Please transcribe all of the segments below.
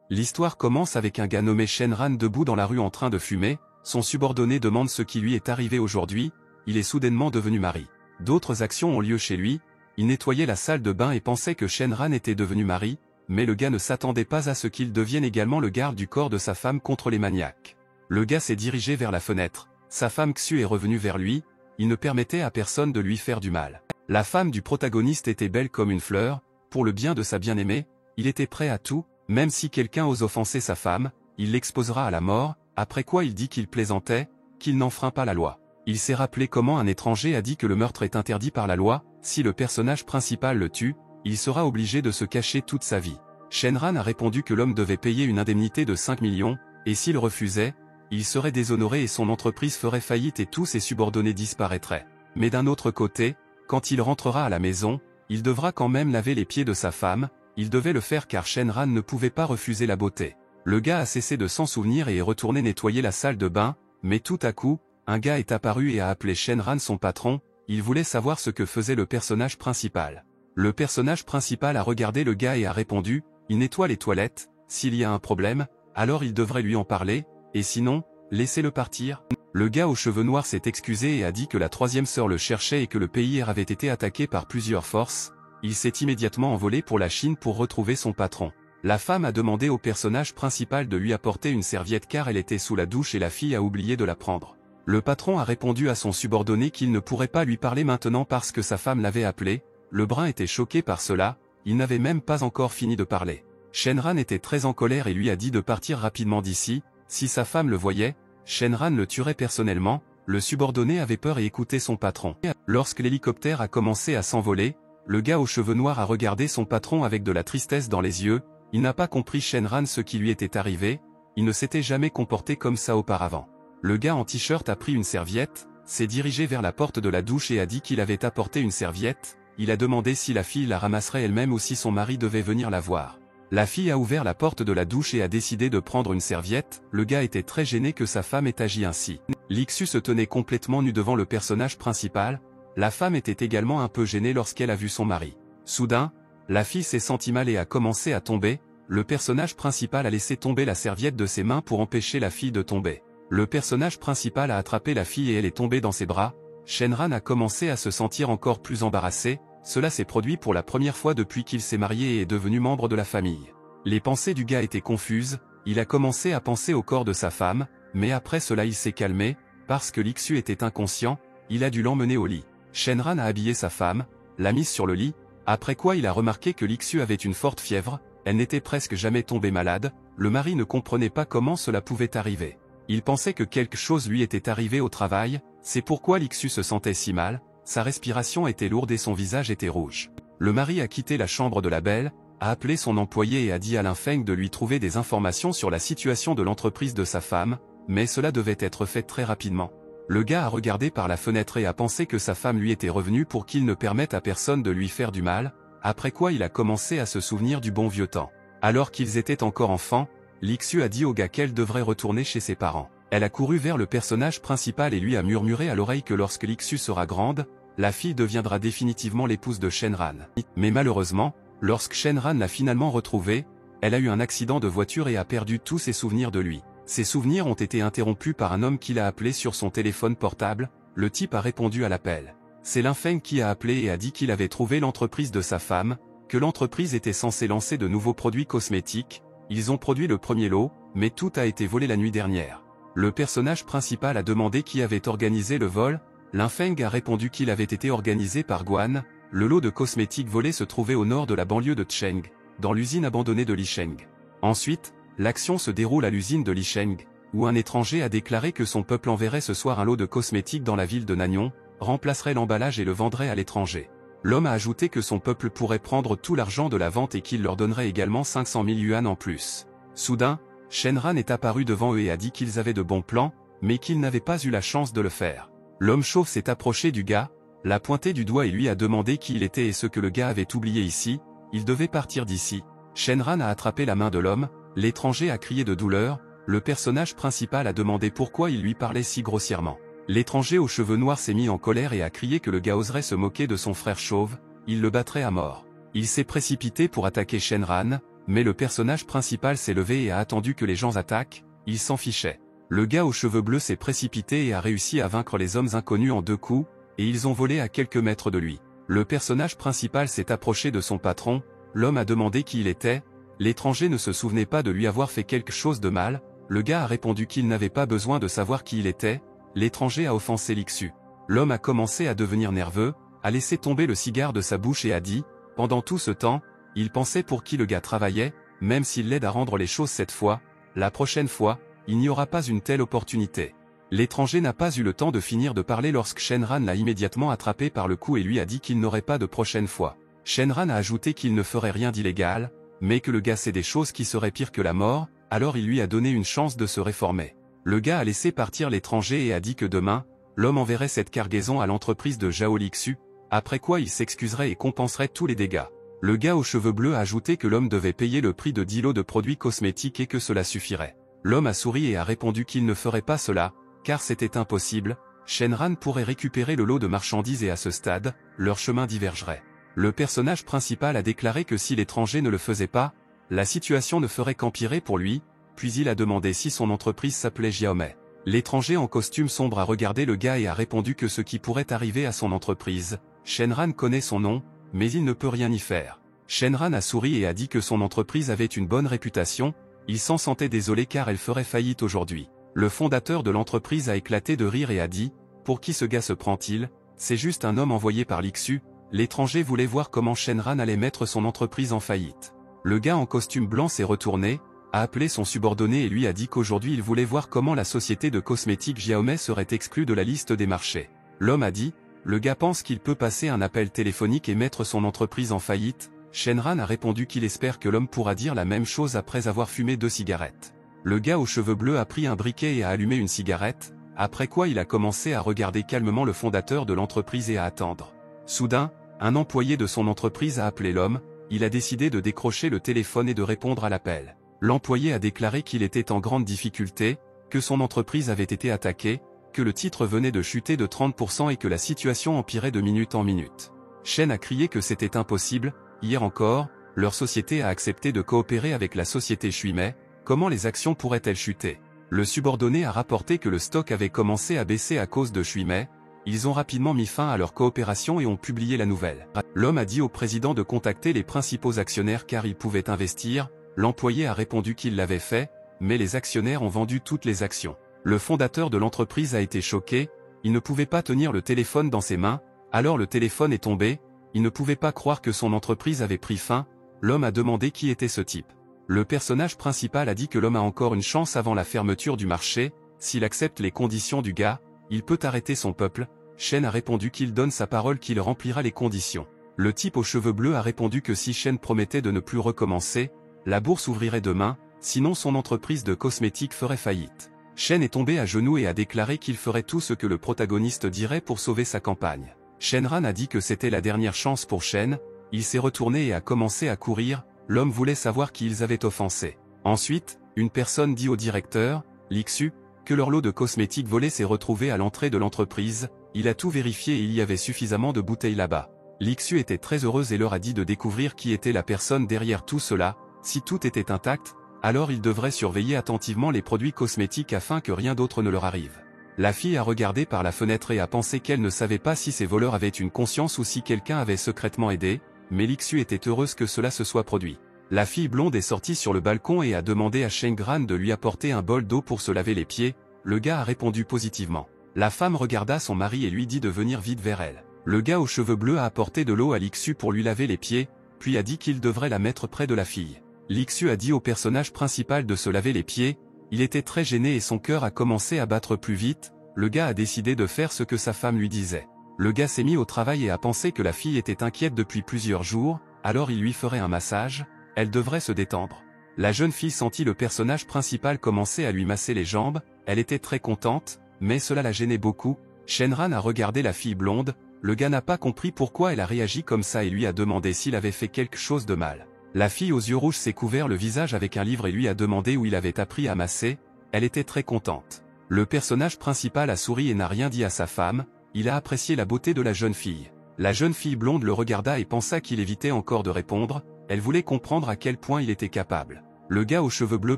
L'histoire commence avec un gars nommé Shenran debout dans la rue en train de fumer, son subordonné demande ce qui lui est arrivé aujourd'hui, il est soudainement devenu mari. D'autres actions ont lieu chez lui, il nettoyait la salle de bain et pensait que Shenran était devenu mari, mais le gars ne s'attendait pas à ce qu'il devienne également le garde du corps de sa femme contre les maniaques. Le gars s'est dirigé vers la fenêtre, sa femme Xu est revenue vers lui, il ne permettait à personne de lui faire du mal. La femme du protagoniste était belle comme une fleur, pour le bien de sa bien-aimée, il était prêt à tout, même si quelqu'un ose offenser sa femme, il l'exposera à la mort, après quoi il dit qu'il plaisantait, qu'il n'enfreint pas la loi. Il s'est rappelé comment un étranger a dit que le meurtre est interdit par la loi, si le personnage principal le tue, il sera obligé de se cacher toute sa vie. Shenran a répondu que l'homme devait payer une indemnité de 5 millions, et s'il refusait, il serait déshonoré et son entreprise ferait faillite et tous ses subordonnés disparaîtraient. Mais d'un autre côté, quand il rentrera à la maison, il devra quand même laver les pieds de sa femme, il devait le faire car Shenran ne pouvait pas refuser la beauté. Le gars a cessé de s'en souvenir et est retourné nettoyer la salle de bain, mais tout à coup, un gars est apparu et a appelé Shenran son patron, il voulait savoir ce que faisait le personnage principal. Le personnage principal a regardé le gars et a répondu, il nettoie les toilettes, s'il y a un problème, alors il devrait lui en parler, et sinon, laissez-le partir. Le gars aux cheveux noirs s'est excusé et a dit que la troisième sœur le cherchait et que le pays avait été attaqué par plusieurs forces, il s'est immédiatement envolé pour la Chine pour retrouver son patron. La femme a demandé au personnage principal de lui apporter une serviette car elle était sous la douche et la fille a oublié de la prendre. Le patron a répondu à son subordonné qu'il ne pourrait pas lui parler maintenant parce que sa femme l'avait appelé, le brun était choqué par cela, il n'avait même pas encore fini de parler. Shenran était très en colère et lui a dit de partir rapidement d'ici, si sa femme le voyait, Shenran le tuerait personnellement, le subordonné avait peur et écoutait son patron. Lorsque l'hélicoptère a commencé à s'envoler, le gars aux cheveux noirs a regardé son patron avec de la tristesse dans les yeux, il n'a pas compris Shenran ce qui lui était arrivé, il ne s'était jamais comporté comme ça auparavant. Le gars en t-shirt a pris une serviette, s'est dirigé vers la porte de la douche et a dit qu'il avait apporté une serviette, il a demandé si la fille la ramasserait elle-même ou si son mari devait venir la voir. La fille a ouvert la porte de la douche et a décidé de prendre une serviette, le gars était très gêné que sa femme ait agi ainsi. Lixu se tenait complètement nu devant le personnage principal, la femme était également un peu gênée lorsqu'elle a vu son mari. Soudain, la fille s'est sentie mal et a commencé à tomber, le personnage principal a laissé tomber la serviette de ses mains pour empêcher la fille de tomber. Le personnage principal a attrapé la fille et elle est tombée dans ses bras, Shenran a commencé à se sentir encore plus embarrassé, cela s'est produit pour la première fois depuis qu'il s'est marié et est devenu membre de la famille. Les pensées du gars étaient confuses, il a commencé à penser au corps de sa femme, mais après cela il s'est calmé, parce que Lixu était inconscient, il a dû l'emmener au lit. Shenran a habillé sa femme, l'a mise sur le lit, après quoi il a remarqué que Lixu avait une forte fièvre, elle n'était presque jamais tombée malade, le mari ne comprenait pas comment cela pouvait arriver. Il pensait que quelque chose lui était arrivé au travail, c'est pourquoi Lixu se sentait si mal, sa respiration était lourde et son visage était rouge. Le mari a quitté la chambre de la belle, a appelé son employé et a dit à Lin Feng de lui trouver des informations sur la situation de l'entreprise de sa femme, mais cela devait être fait très rapidement. Le gars a regardé par la fenêtre et a pensé que sa femme lui était revenue pour qu'il ne permette à personne de lui faire du mal, après quoi il a commencé à se souvenir du bon vieux temps. Alors qu'ils étaient encore enfants, Lixu a dit au gars qu'elle devrait retourner chez ses parents. Elle a couru vers le personnage principal et lui a murmuré à l'oreille que lorsque Lixu sera grande, la fille deviendra définitivement l'épouse de Shenran. Mais malheureusement, lorsque Shenran l'a finalement retrouvée, elle a eu un accident de voiture et a perdu tous ses souvenirs de lui. Ses souvenirs ont été interrompus par un homme qui l'a appelé sur son téléphone portable, le type a répondu à l'appel. C'est Lin Feng qui a appelé et a dit qu'il avait trouvé l'entreprise de sa femme, que l'entreprise était censée lancer de nouveaux produits cosmétiques, ils ont produit le premier lot, mais tout a été volé la nuit dernière. Le personnage principal a demandé qui avait organisé le vol, Lin Feng a répondu qu'il avait été organisé par Guan, le lot de cosmétiques volés se trouvait au nord de la banlieue de Cheng, dans l'usine abandonnée de Licheng. Ensuite, l'action se déroule à l'usine de Licheng, où un étranger a déclaré que son peuple enverrait ce soir un lot de cosmétiques dans la ville de Nanyong, remplacerait l'emballage et le vendrait à l'étranger. L'homme a ajouté que son peuple pourrait prendre tout l'argent de la vente et qu'il leur donnerait également 500 000 yuan en plus. Soudain, Shenran est apparu devant eux et a dit qu'ils avaient de bons plans, mais qu'ils n'avaient pas eu la chance de le faire. L'homme chauve s'est approché du gars, l'a pointé du doigt et lui a demandé qui il était et ce que le gars avait oublié ici, il devait partir d'ici. Shenran a attrapé la main de l'homme, l'étranger a crié de douleur, le personnage principal a demandé pourquoi il lui parlait si grossièrement. L'étranger aux cheveux noirs s'est mis en colère et a crié que le gars oserait se moquer de son frère chauve, il le battrait à mort. Il s'est précipité pour attaquer Shenran, mais le personnage principal s'est levé et a attendu que les gens attaquent, il s'en fichait. Le gars aux cheveux bleus s'est précipité et a réussi à vaincre les hommes inconnus en 2 coups, et ils ont volé à quelques mètres de lui. Le personnage principal s'est approché de son patron, l'homme a demandé qui il était, l'étranger ne se souvenait pas de lui avoir fait quelque chose de mal, le gars a répondu qu'il n'avait pas besoin de savoir qui il était, l'étranger a offensé Lixu. L'homme a commencé à devenir nerveux, a laissé tomber le cigare de sa bouche et a dit, pendant tout ce temps, il pensait pour qui le gars travaillait, même s'il l'aide à rendre les choses cette fois, la prochaine fois, il n'y aura pas une telle opportunité. L'étranger n'a pas eu le temps de finir de parler lorsque Shenran l'a immédiatement attrapé par le cou et lui a dit qu'il n'aurait pas de prochaine fois. Shenran a ajouté qu'il ne ferait rien d'illégal, mais que le gars sait des choses qui seraient pires que la mort, alors il lui a donné une chance de se réformer. Le gars a laissé partir l'étranger et a dit que demain, l'homme enverrait cette cargaison à l'entreprise de Zhao Lixu, après quoi il s'excuserait et compenserait tous les dégâts. Le gars aux cheveux bleus a ajouté que l'homme devait payer le prix de 10 lots de produits cosmétiques et que cela suffirait. L'homme a souri et a répondu qu'il ne ferait pas cela, car c'était impossible, Shenran pourrait récupérer le lot de marchandises et à ce stade, leur chemin divergerait. Le personnage principal a déclaré que si l'étranger ne le faisait pas, la situation ne ferait qu'empirer pour lui, puis il a demandé si son entreprise s'appelait Xiaomei. L'étranger en costume sombre a regardé le gars et a répondu que ce qui pourrait arriver à son entreprise, Shenran connaît son nom, mais il ne peut rien y faire. Shenran a souri et a dit que son entreprise avait une bonne réputation, il s'en sentait désolé car elle ferait faillite aujourd'hui. Le fondateur de l'entreprise a éclaté de rire et a dit, pour qui ce gars se prend-il, c'est juste un homme envoyé par Lixu. L'étranger voulait voir comment Shenran allait mettre son entreprise en faillite. Le gars en costume blanc s'est retourné, a appelé son subordonné et lui a dit qu'aujourd'hui il voulait voir comment la société de cosmétiques Xiaomei serait exclue de la liste des marchés. L'homme a dit, le gars pense qu'il peut passer un appel téléphonique et mettre son entreprise en faillite. Shenran a répondu qu'il espère que l'homme pourra dire la même chose après avoir fumé 2 cigarettes. Le gars aux cheveux bleus a pris un briquet et a allumé une cigarette, après quoi il a commencé à regarder calmement le fondateur de l'entreprise et à attendre. Soudain, un employé de son entreprise a appelé l'homme, il a décidé de décrocher le téléphone et de répondre à l'appel. L'employé a déclaré qu'il était en grande difficulté, que son entreprise avait été attaquée, que le titre venait de chuter de 30% et que la situation empirait de minute en minute. Shen a crié que c'était impossible, hier encore, leur société a accepté de coopérer avec la société Xiaomei, comment les actions pourraient-elles chuter? Le subordonné a rapporté que le stock avait commencé à baisser à cause de Xiaomei, ils ont rapidement mis fin à leur coopération et ont publié la nouvelle. L'homme a dit au président de contacter les principaux actionnaires car ils pouvaient investir, l'employé a répondu qu'il l'avait fait, mais les actionnaires ont vendu toutes les actions. Le fondateur de l'entreprise a été choqué, il ne pouvait pas tenir le téléphone dans ses mains, alors le téléphone est tombé, il ne pouvait pas croire que son entreprise avait pris fin, l'homme a demandé qui était ce type. Le personnage principal a dit que l'homme a encore une chance avant la fermeture du marché, s'il accepte les conditions du gars, il peut arrêter son peuple. Shen a répondu qu'il donne sa parole qu'il remplira les conditions. Le type aux cheveux bleus a répondu que si Shen promettait de ne plus recommencer, la bourse ouvrirait demain, sinon son entreprise de cosmétiques ferait faillite. Shen est tombé à genoux et a déclaré qu'il ferait tout ce que le protagoniste dirait pour sauver sa campagne. Shenran a dit que c'était la dernière chance pour Shen, il s'est retourné et a commencé à courir, l'homme voulait savoir qui ils avaient offensé. Ensuite, une personne dit au directeur, Lixu, que leur lot de cosmétiques volés s'est retrouvé à l'entrée de l'entreprise, il a tout vérifié et il y avait suffisamment de bouteilles là-bas. Lixu était très heureuse et leur a dit de découvrir qui était la personne derrière tout cela, si tout était intact, alors ils devraient surveiller attentivement les produits cosmétiques afin que rien d'autre ne leur arrive. La fille a regardé par la fenêtre et a pensé qu'elle ne savait pas si ces voleurs avaient une conscience ou si quelqu'un avait secrètement aidé, mais Lixu était heureuse que cela se soit produit. La fille blonde est sortie sur le balcon et a demandé à Shengran de lui apporter un bol d'eau pour se laver les pieds, le gars a répondu positivement. La femme regarda son mari et lui dit de venir vite vers elle. Le gars aux cheveux bleus a apporté de l'eau à Lixu pour lui laver les pieds, puis a dit qu'il devrait la mettre près de la fille. Lixu a dit au personnage principal de se laver les pieds, il était très gêné et son cœur a commencé à battre plus vite, le gars a décidé de faire ce que sa femme lui disait. Le gars s'est mis au travail et a pensé que la fille était inquiète depuis plusieurs jours, alors il lui ferait un massage, elle devrait se détendre. La jeune fille sentit le personnage principal commencer à lui masser les jambes, elle était très contente, mais cela la gênait beaucoup. Shenran a regardé la fille blonde, le gars n'a pas compris pourquoi elle a réagi comme ça et lui a demandé s'il avait fait quelque chose de mal. La fille aux yeux rouges s'est couvert le visage avec un livre et lui a demandé où il avait appris à masser, elle était très contente. Le personnage principal a souri et n'a rien dit à sa femme, il a apprécié la beauté de la jeune fille. La jeune fille blonde le regarda et pensa qu'il évitait encore de répondre, elle voulait comprendre à quel point il était capable. Le gars aux cheveux bleus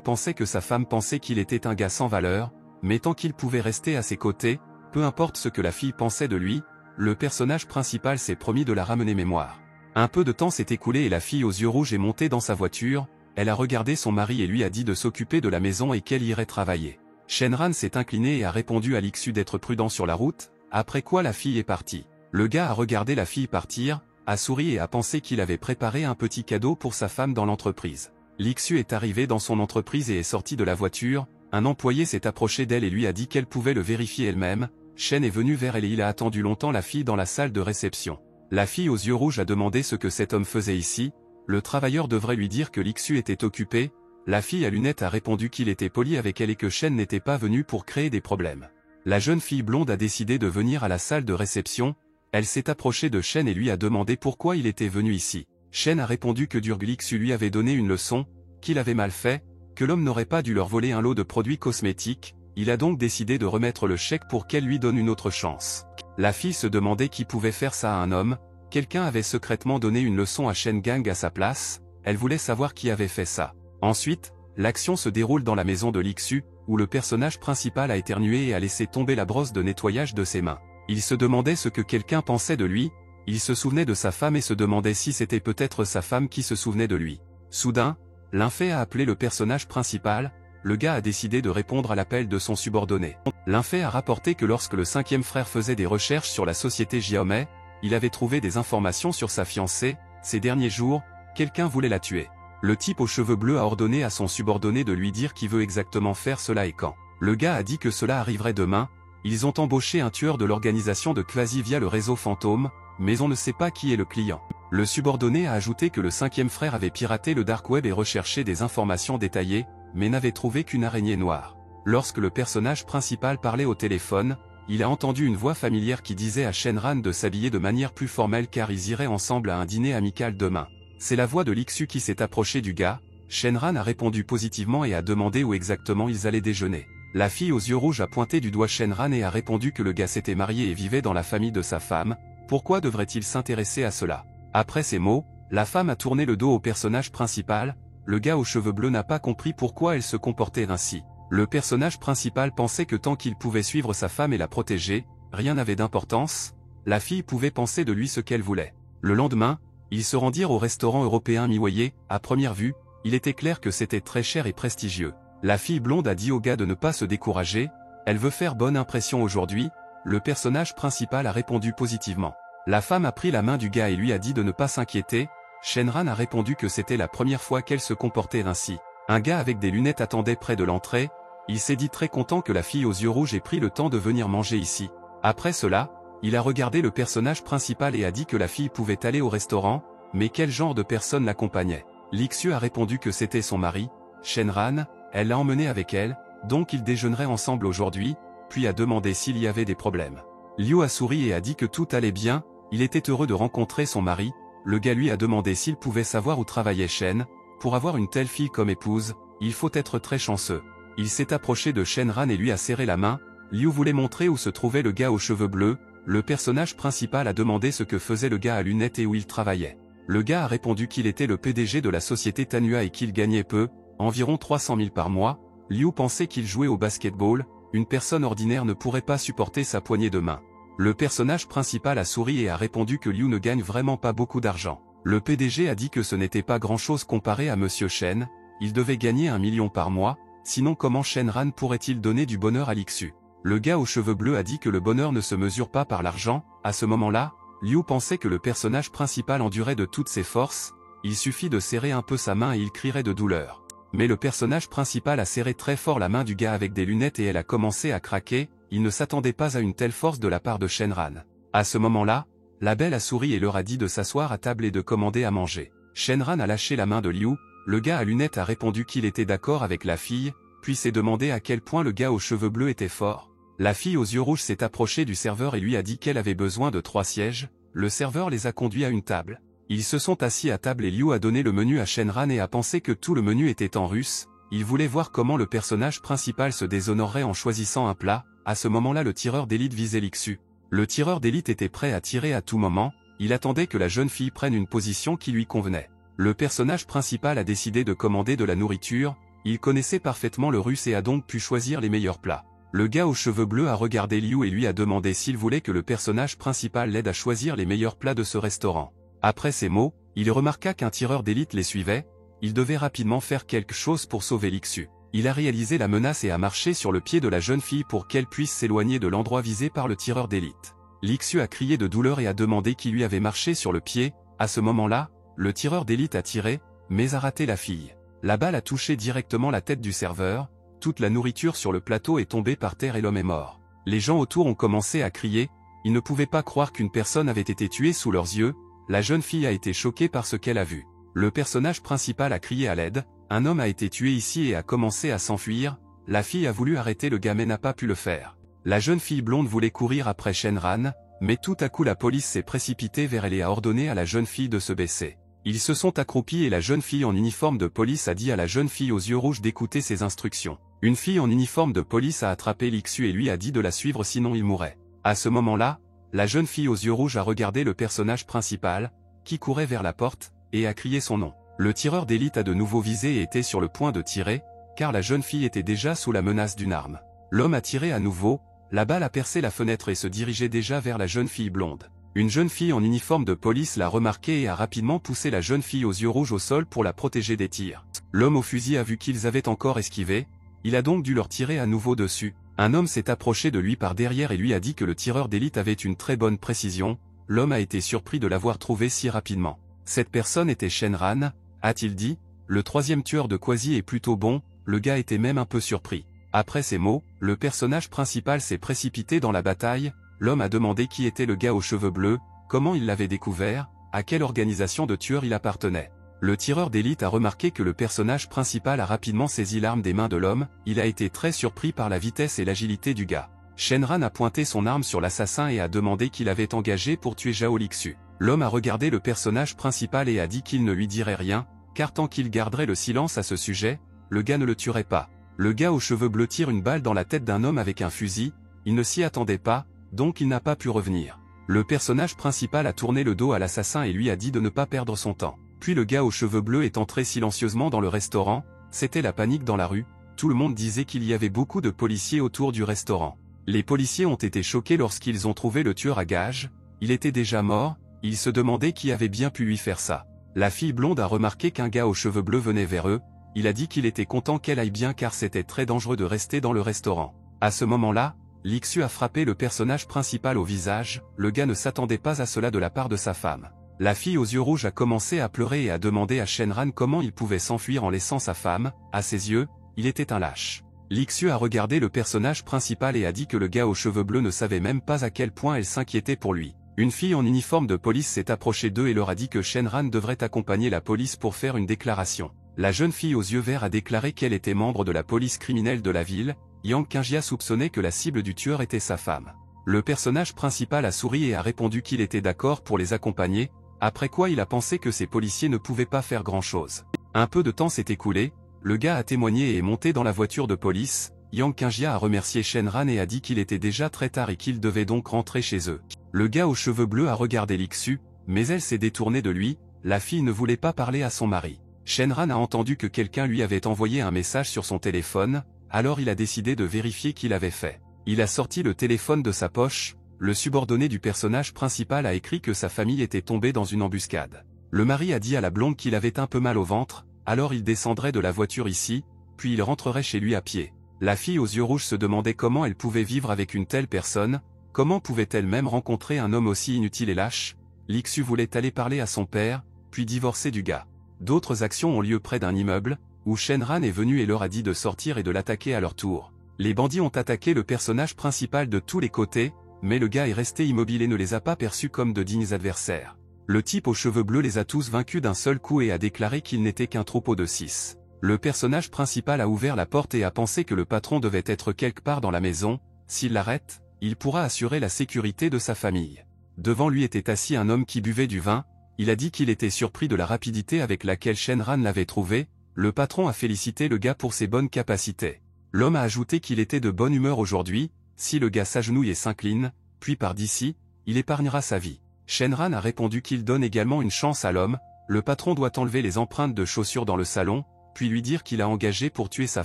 pensait que sa femme pensait qu'il était un gars sans valeur, mais tant qu'il pouvait rester à ses côtés, peu importe ce que la fille pensait de lui, le personnage principal s'est promis de la ramener mémoire. Un peu de temps s'est écoulé et la fille aux yeux rouges est montée dans sa voiture, elle a regardé son mari et lui a dit de s'occuper de la maison et qu'elle irait travailler. Shenran s'est incliné et a répondu à Lixu d'être prudent sur la route, après quoi la fille est partie. Le gars a regardé la fille partir, a souri et a pensé qu'il avait préparé un petit cadeau pour sa femme dans l'entreprise. Lixu est arrivé dans son entreprise et est sorti de la voiture, un employé s'est approché d'elle et lui a dit qu'elle pouvait le vérifier elle-même. Shen est venu vers elle et il a attendu longtemps la fille dans la salle de réception. La fille aux yeux rouges a demandé ce que cet homme faisait ici, le travailleur devrait lui dire que Lixu était occupé, la fille à lunettes a répondu qu'il était poli avec elle et que Shen n'était pas venu pour créer des problèmes. La jeune fille blonde a décidé de venir à la salle de réception, elle s'est approchée de Shen et lui a demandé pourquoi il était venu ici. Shen a répondu que Lixu lui avait donné une leçon, qu'il avait mal fait, que l'homme n'aurait pas dû leur voler un lot de produits cosmétiques, il a donc décidé de remettre le chèque pour qu'elle lui donne une autre chance. La fille se demandait qui pouvait faire ça à un homme, quelqu'un avait secrètement donné une leçon à Shen Gang à sa place, elle voulait savoir qui avait fait ça. Ensuite, l'action se déroule dans la maison de Lixu, où le personnage principal a éternué et a laissé tomber la brosse de nettoyage de ses mains. Il se demandait ce que quelqu'un pensait de lui, il se souvenait de sa femme et se demandait si c'était peut-être sa femme qui se souvenait de lui. Soudain, Linfei a appelé le personnage principal, le gars a décidé de répondre à l'appel de son subordonné. Linfei a rapporté que lorsque le cinquième frère faisait des recherches sur la société Jiaomei, il avait trouvé des informations sur sa fiancée, ces derniers jours, quelqu'un voulait la tuer. Le type aux cheveux bleus a ordonné à son subordonné de lui dire qui veut exactement faire cela et quand. Le gars a dit que cela arriverait demain, ils ont embauché un tueur de l'organisation de Quasi via le réseau Fantôme, mais on ne sait pas qui est le client. Le subordonné a ajouté que le cinquième frère avait piraté le dark web et recherché des informations détaillées, mais n'avait trouvé qu'une araignée noire. Lorsque le personnage principal parlait au téléphone, il a entendu une voix familière qui disait à Shenran de s'habiller de manière plus formelle car ils iraient ensemble à un dîner amical demain. C'est la voix de Lixu qui s'est approchée du gars, Shenran a répondu positivement et a demandé où exactement ils allaient déjeuner. La fille aux yeux rouges a pointé du doigt Shenran et a répondu que le gars s'était marié et vivait dans la famille de sa femme, pourquoi devrait-il s'intéresser à cela? Après ces mots, la femme a tourné le dos au personnage principal, le gars aux cheveux bleus n'a pas compris pourquoi elle se comportait ainsi. Le personnage principal pensait que tant qu'il pouvait suivre sa femme et la protéger, rien n'avait d'importance, la fille pouvait penser de lui ce qu'elle voulait. Le lendemain, ils se rendirent au restaurant européen Miwoye, à première vue, il était clair que c'était très cher et prestigieux. La fille blonde a dit au gars de ne pas se décourager, elle veut faire bonne impression aujourd'hui, le personnage principal a répondu positivement. La femme a pris la main du gars et lui a dit de ne pas s'inquiéter, Shenran a répondu que c'était la première fois qu'elle se comportait ainsi. Un gars avec des lunettes attendait près de l'entrée, il s'est dit très content que la fille aux yeux rouges ait pris le temps de venir manger ici. Après cela, il a regardé le personnage principal et a dit que la fille pouvait aller au restaurant, mais quel genre de personne l'accompagnait. Lixu a répondu que c'était son mari, Shenran, elle l'a emmené avec elle, donc ils déjeuneraient ensemble aujourd'hui, puis a demandé s'il y avait des problèmes. Liu a souri et a dit que tout allait bien, il était heureux de rencontrer son mari, le gars lui a demandé s'il pouvait savoir où travaillait Shen, pour avoir une telle fille comme épouse, il faut être très chanceux. Il s'est approché de Shenran et lui a serré la main, Liu voulait montrer où se trouvait le gars aux cheveux bleus, le personnage principal a demandé ce que faisait le gars à lunettes et où il travaillait. Le gars a répondu qu'il était le PDG de la société Tanua et qu'il gagnait peu, environ 300 000 par mois, Liu pensait qu'il jouait au basketball, une personne ordinaire ne pourrait pas supporter sa poignée de main. Le personnage principal a souri et a répondu que Liu ne gagne vraiment pas beaucoup d'argent. Le PDG a dit que ce n'était pas grand-chose comparé à Monsieur Shen, il devait gagner 1 million par mois, sinon comment Shenran pourrait-il donner du bonheur à Lixu? Le gars aux cheveux bleus a dit que le bonheur ne se mesure pas par l'argent, à ce moment-là, Liu pensait que le personnage principal endurait de toutes ses forces, il suffit de serrer un peu sa main et il crierait de douleur. Mais le personnage principal a serré très fort la main du gars avec des lunettes et elle a commencé à craquer, il ne s'attendait pas à une telle force de la part de Shenran. À ce moment-là, la belle a souri et leur a dit de s'asseoir à table et de commander à manger. Shenran a lâché la main de Liu, le gars à lunettes a répondu qu'il était d'accord avec la fille, puis s'est demandé à quel point le gars aux cheveux bleus était fort. La fille aux yeux rouges s'est approchée du serveur et lui a dit qu'elle avait besoin de 3 sièges, le serveur les a conduits à une table. Ils se sont assis à table et Liu a donné le menu à Shenran et a pensé que tout le menu était en russe, il voulait voir comment le personnage principal se déshonorerait en choisissant un plat, à ce moment-là le tireur d'élite visait Lixu. Le tireur d'élite était prêt à tirer à tout moment, il attendait que la jeune fille prenne une position qui lui convenait. Le personnage principal a décidé de commander de la nourriture, il connaissait parfaitement le russe et a donc pu choisir les meilleurs plats. Le gars aux cheveux bleus a regardé Liu et lui a demandé s'il voulait que le personnage principal l'aide à choisir les meilleurs plats de ce restaurant. Après ces mots, il remarqua qu'un tireur d'élite les suivait, il devait rapidement faire quelque chose pour sauver Lixu. Il a réalisé la menace et a marché sur le pied de la jeune fille pour qu'elle puisse s'éloigner de l'endroit visé par le tireur d'élite. Lixu a crié de douleur et a demandé qui lui avait marché sur le pied. À ce moment-là, le tireur d'élite a tiré, mais a raté la fille. La balle a touché directement la tête du serveur, toute la nourriture sur le plateau est tombée par terre et l'homme est mort. Les gens autour ont commencé à crier, ils ne pouvaient pas croire qu'une personne avait été tuée sous leurs yeux, la jeune fille a été choquée par ce qu'elle a vu. Le personnage principal a crié à l'aide, un homme a été tué ici et a commencé à s'enfuir, la fille a voulu arrêter le gars mais n'a pas pu le faire. La jeune fille blonde voulait courir après Shenran, mais tout à coup la police s'est précipitée vers elle et a ordonné à la jeune fille de se baisser. Ils se sont accroupis et la jeune fille en uniforme de police a dit à la jeune fille aux yeux rouges d'écouter ses instructions. Une fille en uniforme de police a attrapé Lixu et lui a dit de la suivre sinon il mourrait. À ce moment-là, la jeune fille aux yeux rouges a regardé le personnage principal, qui courait vers la porte, et a crié son nom. Le tireur d'élite a de nouveau visé et était sur le point de tirer, car la jeune fille était déjà sous la menace d'une arme. L'homme a tiré à nouveau, la balle a percé la fenêtre et se dirigeait déjà vers la jeune fille blonde. Une jeune fille en uniforme de police l'a remarqué et a rapidement poussé la jeune fille aux yeux rouges au sol pour la protéger des tirs. L'homme au fusil a vu qu'ils avaient encore esquivé, il a donc dû leur tirer à nouveau dessus. Un homme s'est approché de lui par derrière et lui a dit que le tireur d'élite avait une très bonne précision, l'homme a été surpris de l'avoir trouvé si rapidement. Cette personne était Shenran, a-t-il dit, le troisième tueur de Quasi est plutôt bon, le gars était même un peu surpris. Après ces mots, le personnage principal s'est précipité dans la bataille, l'homme a demandé qui était le gars aux cheveux bleus, comment il l'avait découvert, à quelle organisation de tueurs il appartenait. Le tireur d'élite a remarqué que le personnage principal a rapidement saisi l'arme des mains de l'homme, il a été très surpris par la vitesse et l'agilité du gars. Shenran a pointé son arme sur l'assassin et a demandé qui l'avait engagé pour tuer Zhao Lixu. L'homme a regardé le personnage principal et a dit qu'il ne lui dirait rien, car tant qu'il garderait le silence à ce sujet, le gars ne le tuerait pas. Le gars aux cheveux bleus tire une balle dans la tête d'un homme avec un fusil, il ne s'y attendait pas, donc il n'a pas pu revenir. Le personnage principal a tourné le dos à l'assassin et lui a dit de ne pas perdre son temps. Puis le gars aux cheveux bleus est entré silencieusement dans le restaurant, c'était la panique dans la rue, tout le monde disait qu'il y avait beaucoup de policiers autour du restaurant. Les policiers ont été choqués lorsqu'ils ont trouvé le tueur à gages, il était déjà mort, ils se demandaient qui avait bien pu lui faire ça. La fille blonde a remarqué qu'un gars aux cheveux bleus venait vers eux, il a dit qu'il était content qu'elle aille bien car c'était très dangereux de rester dans le restaurant. À ce moment-là, Lixu a frappé le personnage principal au visage, le gars ne s'attendait pas à cela de la part de sa femme. La fille aux yeux rouges a commencé à pleurer et a demandé à Shenran comment il pouvait s'enfuir en laissant sa femme, à ses yeux, il était un lâche. Lixu a regardé le personnage principal et a dit que le gars aux cheveux bleus ne savait même pas à quel point elle s'inquiétait pour lui. Une fille en uniforme de police s'est approchée d'eux et leur a dit que Shenran devrait accompagner la police pour faire une déclaration. La jeune fille aux yeux verts a déclaré qu'elle était membre de la police criminelle de la ville, Yang Qingjia soupçonnait que la cible du tueur était sa femme. Le personnage principal a souri et a répondu qu'il était d'accord pour les accompagner, après quoi il a pensé que ces policiers ne pouvaient pas faire grand-chose. Un peu de temps s'est écoulé, le gars a témoigné et est monté dans la voiture de police, Yang Qingjia a remercié Shenran et a dit qu'il était déjà très tard et qu'il devait donc rentrer chez eux. Le gars aux cheveux bleus a regardé Lixu, mais elle s'est détournée de lui, la fille ne voulait pas parler à son mari. Shenran a entendu que quelqu'un lui avait envoyé un message sur son téléphone, alors il a décidé de vérifier qui l'avait fait. Il a sorti le téléphone de sa poche, le subordonné du personnage principal a écrit que sa famille était tombée dans une embuscade. Le mari a dit à la blonde qu'il avait un peu mal au ventre, alors il descendrait de la voiture ici, puis il rentrerait chez lui à pied. La fille aux yeux rouges se demandait comment elle pouvait vivre avec une telle personne, comment pouvait-elle même rencontrer un homme aussi inutile et lâche. Lixu voulait aller parler à son père, puis divorcer du gars. D'autres actions ont lieu près d'un immeuble, où Shenran est venu et leur a dit de sortir et de l'attaquer à leur tour. Les bandits ont attaqué le personnage principal de tous les côtés, mais le gars est resté immobile et ne les a pas perçus comme de dignes adversaires. Le type aux cheveux bleus les a tous vaincus d'un seul coup et a déclaré qu'il n'était qu'un troupeau de 6. Le personnage principal a ouvert la porte et a pensé que le patron devait être quelque part dans la maison, s'il l'arrête, il pourra assurer la sécurité de sa famille. Devant lui était assis un homme qui buvait du vin, il a dit qu'il était surpris de la rapidité avec laquelle Shenran l'avait trouvé, le patron a félicité le gars pour ses bonnes capacités. L'homme a ajouté qu'il était de bonne humeur aujourd'hui, si le gars s'agenouille et s'incline, puis part d'ici, il épargnera sa vie. Shenran a répondu qu'il donne également une chance à l'homme, le patron doit enlever les empreintes de chaussures dans le salon, puis lui dire qu'il a engagé pour tuer sa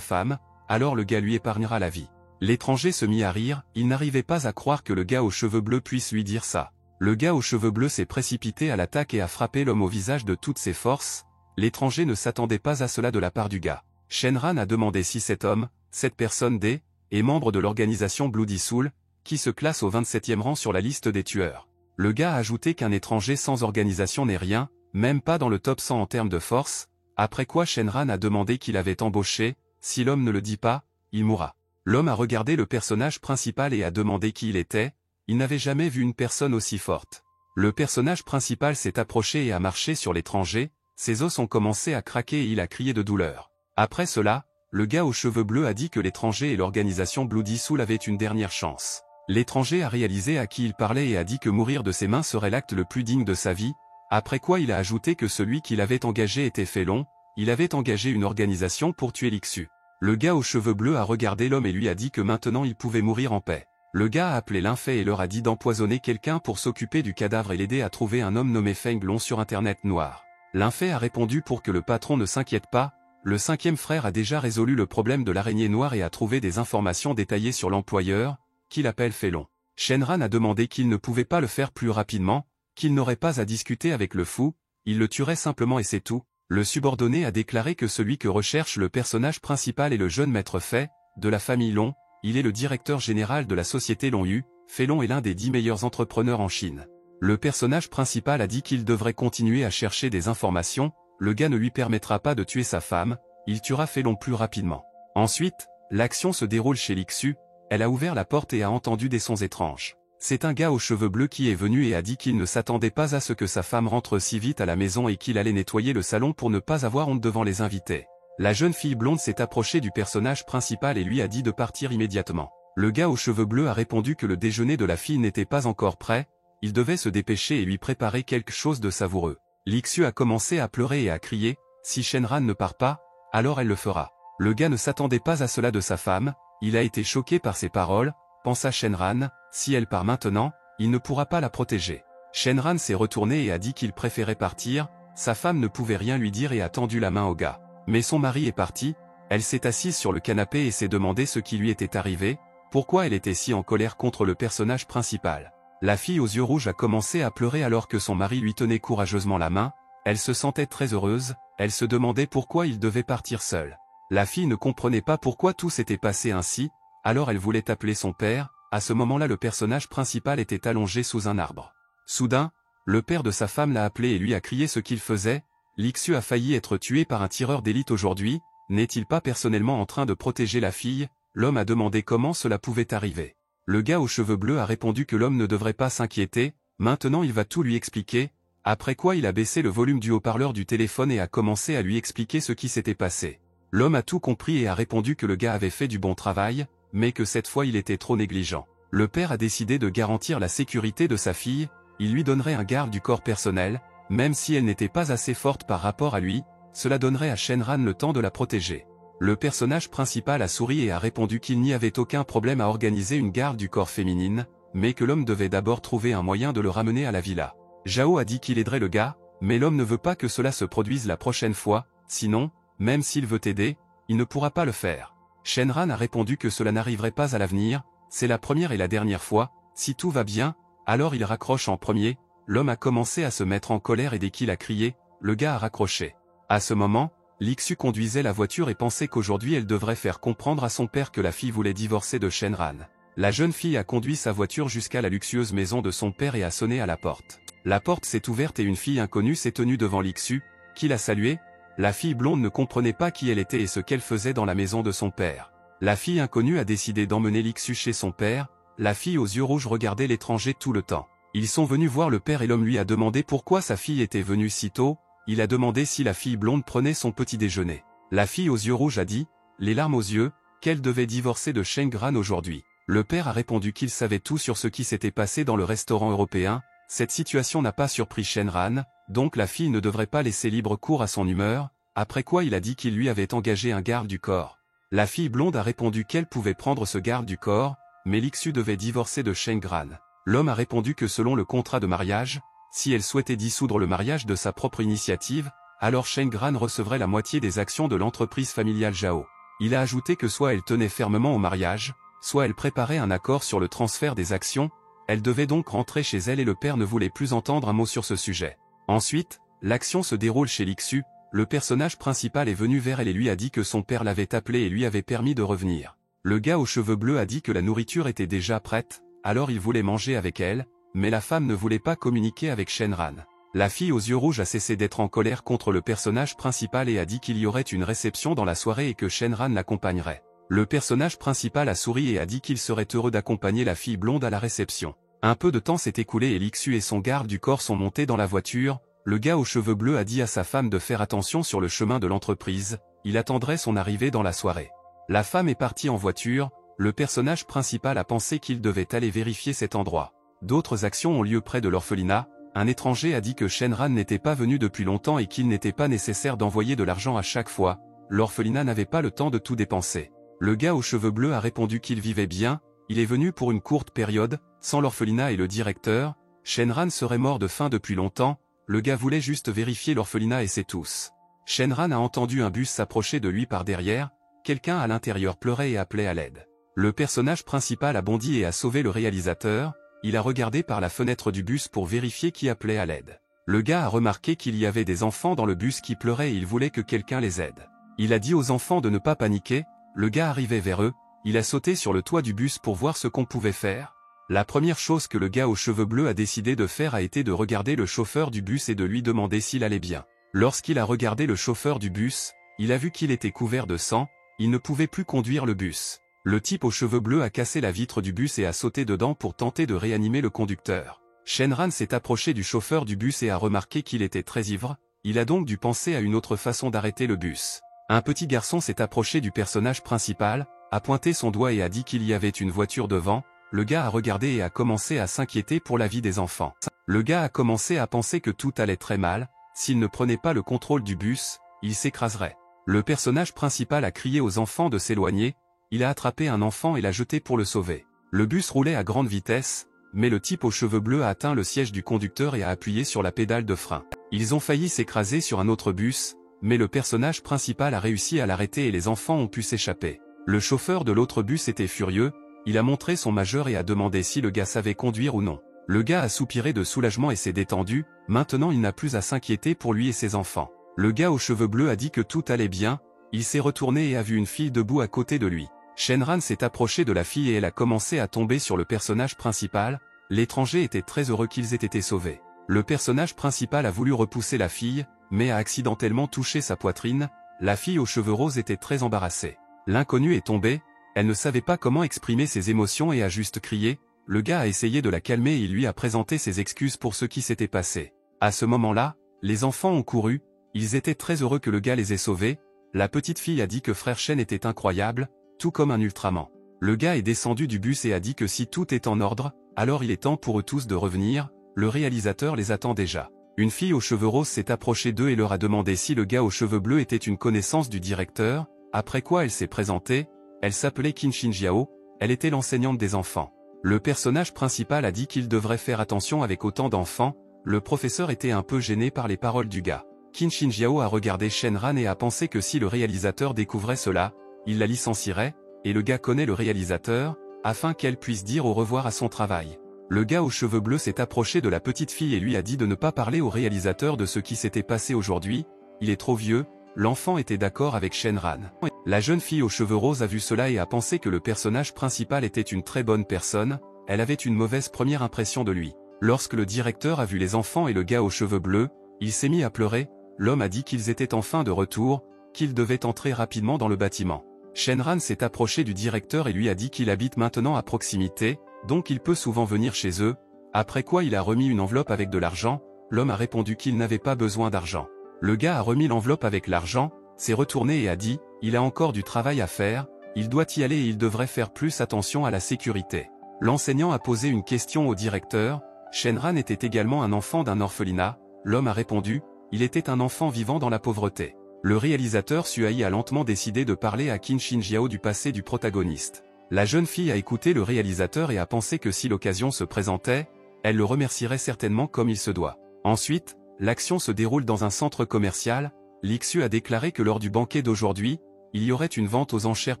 femme, alors le gars lui épargnera la vie. L'étranger se mit à rire, il n'arrivait pas à croire que le gars aux cheveux bleus puisse lui dire ça. Le gars aux cheveux bleus s'est précipité à l'attaque et a frappé l'homme au visage de toutes ses forces. L'étranger ne s'attendait pas à cela de la part du gars. Shenran a demandé si cet homme, cette personne D, est membre de l'organisation Bloody Soul, qui se classe au 27e rang sur la liste des tueurs. Le gars a ajouté qu'un étranger sans organisation n'est rien, même pas dans le top 100 en termes de force, après quoi Shenran a demandé qui l'avait embauché, si l'homme ne le dit pas, il mourra. L'homme a regardé le personnage principal et a demandé qui il était, il n'avait jamais vu une personne aussi forte. Le personnage principal s'est approché et a marché sur l'étranger, ses os ont commencé à craquer et il a crié de douleur. Après cela, le gars aux cheveux bleus a dit que l'étranger et l'organisation Bloody Soul avaient une dernière chance. L'étranger a réalisé à qui il parlait et a dit que mourir de ses mains serait l'acte le plus digne de sa vie, après quoi il a ajouté que celui qu'il avait engagé était Félon, il avait engagé une organisation pour tuer Lixu. Le gars aux cheveux bleus a regardé l'homme et lui a dit que maintenant il pouvait mourir en paix. Le gars a appelé l'infect et leur a dit d'empoisonner quelqu'un pour s'occuper du cadavre et l'aider à trouver un homme nommé Feng Long sur internet noir. L'infect a répondu pour que le patron ne s'inquiète pas, le cinquième frère a déjà résolu le problème de l'araignée noire et a trouvé des informations détaillées sur l'employeur, qu'il appelle Félon. Shenran a demandé qu'il ne pouvait pas le faire plus rapidement, qu'il n'aurait pas à discuter avec le fou, il le tuerait simplement et c'est tout. Le subordonné a déclaré que celui que recherche le personnage principal est le jeune maître Fei, de la famille Long, il est le directeur général de la société Long Yu, Félon est l'un des 10 meilleurs entrepreneurs en Chine. Le personnage principal a dit qu'il devrait continuer à chercher des informations, le gars ne lui permettra pas de tuer sa femme, il tuera Félon plus rapidement. Ensuite, l'action se déroule chez Lixu, elle a ouvert la porte et a entendu des sons étranges. C'est un gars aux cheveux bleus qui est venu et a dit qu'il ne s'attendait pas à ce que sa femme rentre si vite à la maison et qu'il allait nettoyer le salon pour ne pas avoir honte devant les invités. La jeune fille blonde s'est approchée du personnage principal et lui a dit de partir immédiatement. Le gars aux cheveux bleus a répondu que le déjeuner de la fille n'était pas encore prêt, il devait se dépêcher et lui préparer quelque chose de savoureux. Lixu a commencé à pleurer et à crier, si Shenran ne part pas, alors elle le fera. Le gars ne s'attendait pas à cela de sa femme, il a été choqué par ses paroles, pensa Shenran, si elle part maintenant, il ne pourra pas la protéger. Shenran s'est retourné et a dit qu'il préférait partir, sa femme ne pouvait rien lui dire et a tendu la main au gars. Mais son mari est parti, elle s'est assise sur le canapé et s'est demandé ce qui lui était arrivé, pourquoi elle était si en colère contre le personnage principal. La fille aux yeux rouges a commencé à pleurer alors que son mari lui tenait courageusement la main, elle se sentait très heureuse, elle se demandait pourquoi il devait partir seul. La fille ne comprenait pas pourquoi tout s'était passé ainsi, alors elle voulait appeler son père, à ce moment-là le personnage principal était allongé sous un arbre. Soudain, le père de sa femme l'a appelé et lui a crié ce qu'il faisait, Lixu a failli être tué par un tireur d'élite aujourd'hui, n'est-il pas personnellement en train de protéger la fille? L'homme a demandé comment cela pouvait arriver. Le gars aux cheveux bleus a répondu que l'homme ne devrait pas s'inquiéter, maintenant il va tout lui expliquer, après quoi il a baissé le volume du haut-parleur du téléphone et a commencé à lui expliquer ce qui s'était passé. L'homme a tout compris et a répondu que le gars avait fait du bon travail, mais que cette fois il était trop négligent. Le père a décidé de garantir la sécurité de sa fille, il lui donnerait un garde du corps personnel, même si elle n'était pas assez forte par rapport à lui, cela donnerait à Shenran le temps de la protéger. Le personnage principal a souri et a répondu qu'il n'y avait aucun problème à organiser une garde du corps féminine, mais que l'homme devait d'abord trouver un moyen de le ramener à la villa. Zhao a dit qu'il aiderait le gars, mais l'homme ne veut pas que cela se produise la prochaine fois, sinon, même s'il veut aider, il ne pourra pas le faire. Shenran a répondu que cela n'arriverait pas à l'avenir, c'est la première et la dernière fois, si tout va bien, alors il raccroche en premier, l'homme a commencé à se mettre en colère et dès qu'il a crié, le gars a raccroché. À ce moment, Lixu conduisait la voiture et pensait qu'aujourd'hui elle devrait faire comprendre à son père que la fille voulait divorcer de Shenran. La jeune fille a conduit sa voiture jusqu'à la luxueuse maison de son père et a sonné à la porte. La porte s'est ouverte et une fille inconnue s'est tenue devant Lixu, qui l'a salué. La fille blonde ne comprenait pas qui elle était et ce qu'elle faisait dans la maison de son père. La fille inconnue a décidé d'emmener Lixu chez son père, la fille aux yeux rouges regardait l'étranger tout le temps. Ils sont venus voir le père et l'homme lui a demandé pourquoi sa fille était venue si tôt, il a demandé si la fille blonde prenait son petit déjeuner. La fille aux yeux rouges a dit, les larmes aux yeux, qu'elle devait divorcer de Shenran aujourd'hui. Le père a répondu qu'il savait tout sur ce qui s'était passé dans le restaurant européen, cette situation n'a pas surpris Shenran, donc la fille ne devrait pas laisser libre cours à son humeur, après quoi il a dit qu'il lui avait engagé un garde du corps. La fille blonde a répondu qu'elle pouvait prendre ce garde du corps, mais Lixu devait divorcer de Shenran. L'homme a répondu que selon le contrat de mariage, Si elle souhaitait dissoudre le mariage de sa propre initiative, alors Shen Gran recevrait la moitié des actions de l'entreprise familiale Zhao. Il a ajouté que soit elle tenait fermement au mariage, soit elle préparait un accord sur le transfert des actions, elle devait donc rentrer chez elle et le père ne voulait plus entendre un mot sur ce sujet. Ensuite, l'action se déroule chez Lixu, le personnage principal est venu vers elle et lui a dit que son père l'avait appelé et lui avait permis de revenir. Le gars aux cheveux bleus a dit que la nourriture était déjà prête, alors il voulait manger avec elle, mais la femme ne voulait pas communiquer avec Shenran. La fille aux yeux rouges a cessé d'être en colère contre le personnage principal et a dit qu'il y aurait une réception dans la soirée et que Shenran l'accompagnerait. Le personnage principal a souri et a dit qu'il serait heureux d'accompagner la fille blonde à la réception. Un peu de temps s'est écoulé et Lixu et son garde du corps sont montés dans la voiture. Le gars aux cheveux bleus a dit à sa femme de faire attention sur le chemin de l'entreprise, il attendrait son arrivée dans la soirée. La femme est partie en voiture, le personnage principal a pensé qu'il devait aller vérifier cet endroit. D'autres actions ont lieu près de l'orphelinat, un étranger a dit que Shenran n'était pas venu depuis longtemps et qu'il n'était pas nécessaire d'envoyer de l'argent à chaque fois, l'orphelinat n'avait pas le temps de tout dépenser. Le gars aux cheveux bleus a répondu qu'il vivait bien, il est venu pour une courte période, sans l'orphelinat et le directeur, Shenran serait mort de faim depuis longtemps, le gars voulait juste vérifier l'orphelinat et c'est tous. Shenran a entendu un bus s'approcher de lui par derrière, quelqu'un à l'intérieur pleurait et appelait à l'aide. Le personnage principal a bondi et a sauvé le réalisateur, il a regardé par la fenêtre du bus pour vérifier qui appelait à l'aide. Le gars a remarqué qu'il y avait des enfants dans le bus qui pleuraient et il voulait que quelqu'un les aide. Il a dit aux enfants de ne pas paniquer, le gars arrivait vers eux, il a sauté sur le toit du bus pour voir ce qu'on pouvait faire. La première chose que le gars aux cheveux bleus a décidé de faire a été de regarder le chauffeur du bus et de lui demander s'il allait bien. Lorsqu'il a regardé le chauffeur du bus, il a vu qu'il était couvert de sang, il ne pouvait plus conduire le bus. Le type aux cheveux bleus a cassé la vitre du bus et a sauté dedans pour tenter de réanimer le conducteur. Shenran s'est approché du chauffeur du bus et a remarqué qu'il était très ivre, il a donc dû penser à une autre façon d'arrêter le bus. Un petit garçon s'est approché du personnage principal, a pointé son doigt et a dit qu'il y avait une voiture devant, le gars a regardé et a commencé à s'inquiéter pour la vie des enfants. Le gars a commencé à penser que tout allait très mal, s'il ne prenait pas le contrôle du bus, il s'écraserait. Le personnage principal a crié aux enfants de s'éloigner, il a attrapé un enfant et l'a jeté pour le sauver. Le bus roulait à grande vitesse, mais le type aux cheveux bleus a atteint le siège du conducteur et a appuyé sur la pédale de frein. Ils ont failli s'écraser sur un autre bus, mais le personnage principal a réussi à l'arrêter et les enfants ont pu s'échapper. Le chauffeur de l'autre bus était furieux, il a montré son majeur et a demandé si le gars savait conduire ou non. Le gars a soupiré de soulagement et s'est détendu, maintenant il n'a plus à s'inquiéter pour lui et ses enfants. Le gars aux cheveux bleus a dit que tout allait bien, il s'est retourné et a vu une fille debout à côté de lui. Shenran s'est approché de la fille et elle a commencé à tomber sur le personnage principal, l'étranger était très heureux qu'ils aient été sauvés. Le personnage principal a voulu repousser la fille, mais a accidentellement touché sa poitrine, la fille aux cheveux roses était très embarrassée. L'inconnue est tombée, elle ne savait pas comment exprimer ses émotions et a juste crié, le gars a essayé de la calmer et il lui a présenté ses excuses pour ce qui s'était passé. À ce moment-là, les enfants ont couru, ils étaient très heureux que le gars les ait sauvés, la petite fille a dit que frère Shen était incroyable, tout comme un ultraman. Le gars est descendu du bus et a dit que si tout est en ordre, alors il est temps pour eux tous de revenir, le réalisateur les attend déjà. Une fille aux cheveux roses s'est approchée d'eux et leur a demandé si le gars aux cheveux bleus était une connaissance du directeur, après quoi elle s'est présentée, elle s'appelait Qin Shinjiao, elle était l'enseignante des enfants. Le personnage principal a dit qu'il devrait faire attention avec autant d'enfants, le professeur était un peu gêné par les paroles du gars. Qin Shinjiao a regardé Shenran et a pensé que si le réalisateur découvrait cela, il la licencierait, et le gars connaît le réalisateur, afin qu'elle puisse dire au revoir à son travail. Le gars aux cheveux bleus s'est approché de la petite fille et lui a dit de ne pas parler au réalisateur de ce qui s'était passé aujourd'hui, il est trop vieux, l'enfant était d'accord avec Shenran. La jeune fille aux cheveux roses a vu cela et a pensé que le personnage principal était une très bonne personne, elle avait une mauvaise première impression de lui. Lorsque le directeur a vu les enfants et le gars aux cheveux bleus, il s'est mis à pleurer, l'homme a dit qu'ils étaient enfin de retour, qu'ils devaient entrer rapidement dans le bâtiment. Shenran s'est approché du directeur et lui a dit qu'il habite maintenant à proximité, donc il peut souvent venir chez eux, après quoi il a remis une enveloppe avec de l'argent, l'homme a répondu qu'il n'avait pas besoin d'argent. Le gars a remis l'enveloppe avec l'argent, s'est retourné et a dit, il a encore du travail à faire, il doit y aller et il devrait faire plus attention à la sécurité. L'enseignant a posé une question au directeur, Shenran était également un enfant d'un orphelinat, l'homme a répondu, il était un enfant vivant dans la pauvreté. Le réalisateur Suai a lentement décidé de parler à Qin Shinjiao du passé du protagoniste. La jeune fille a écouté le réalisateur et a pensé que si l'occasion se présentait, elle le remercierait certainement comme il se doit. Ensuite, l'action se déroule dans un centre commercial. Lixu a déclaré que lors du banquet d'aujourd'hui, il y aurait une vente aux enchères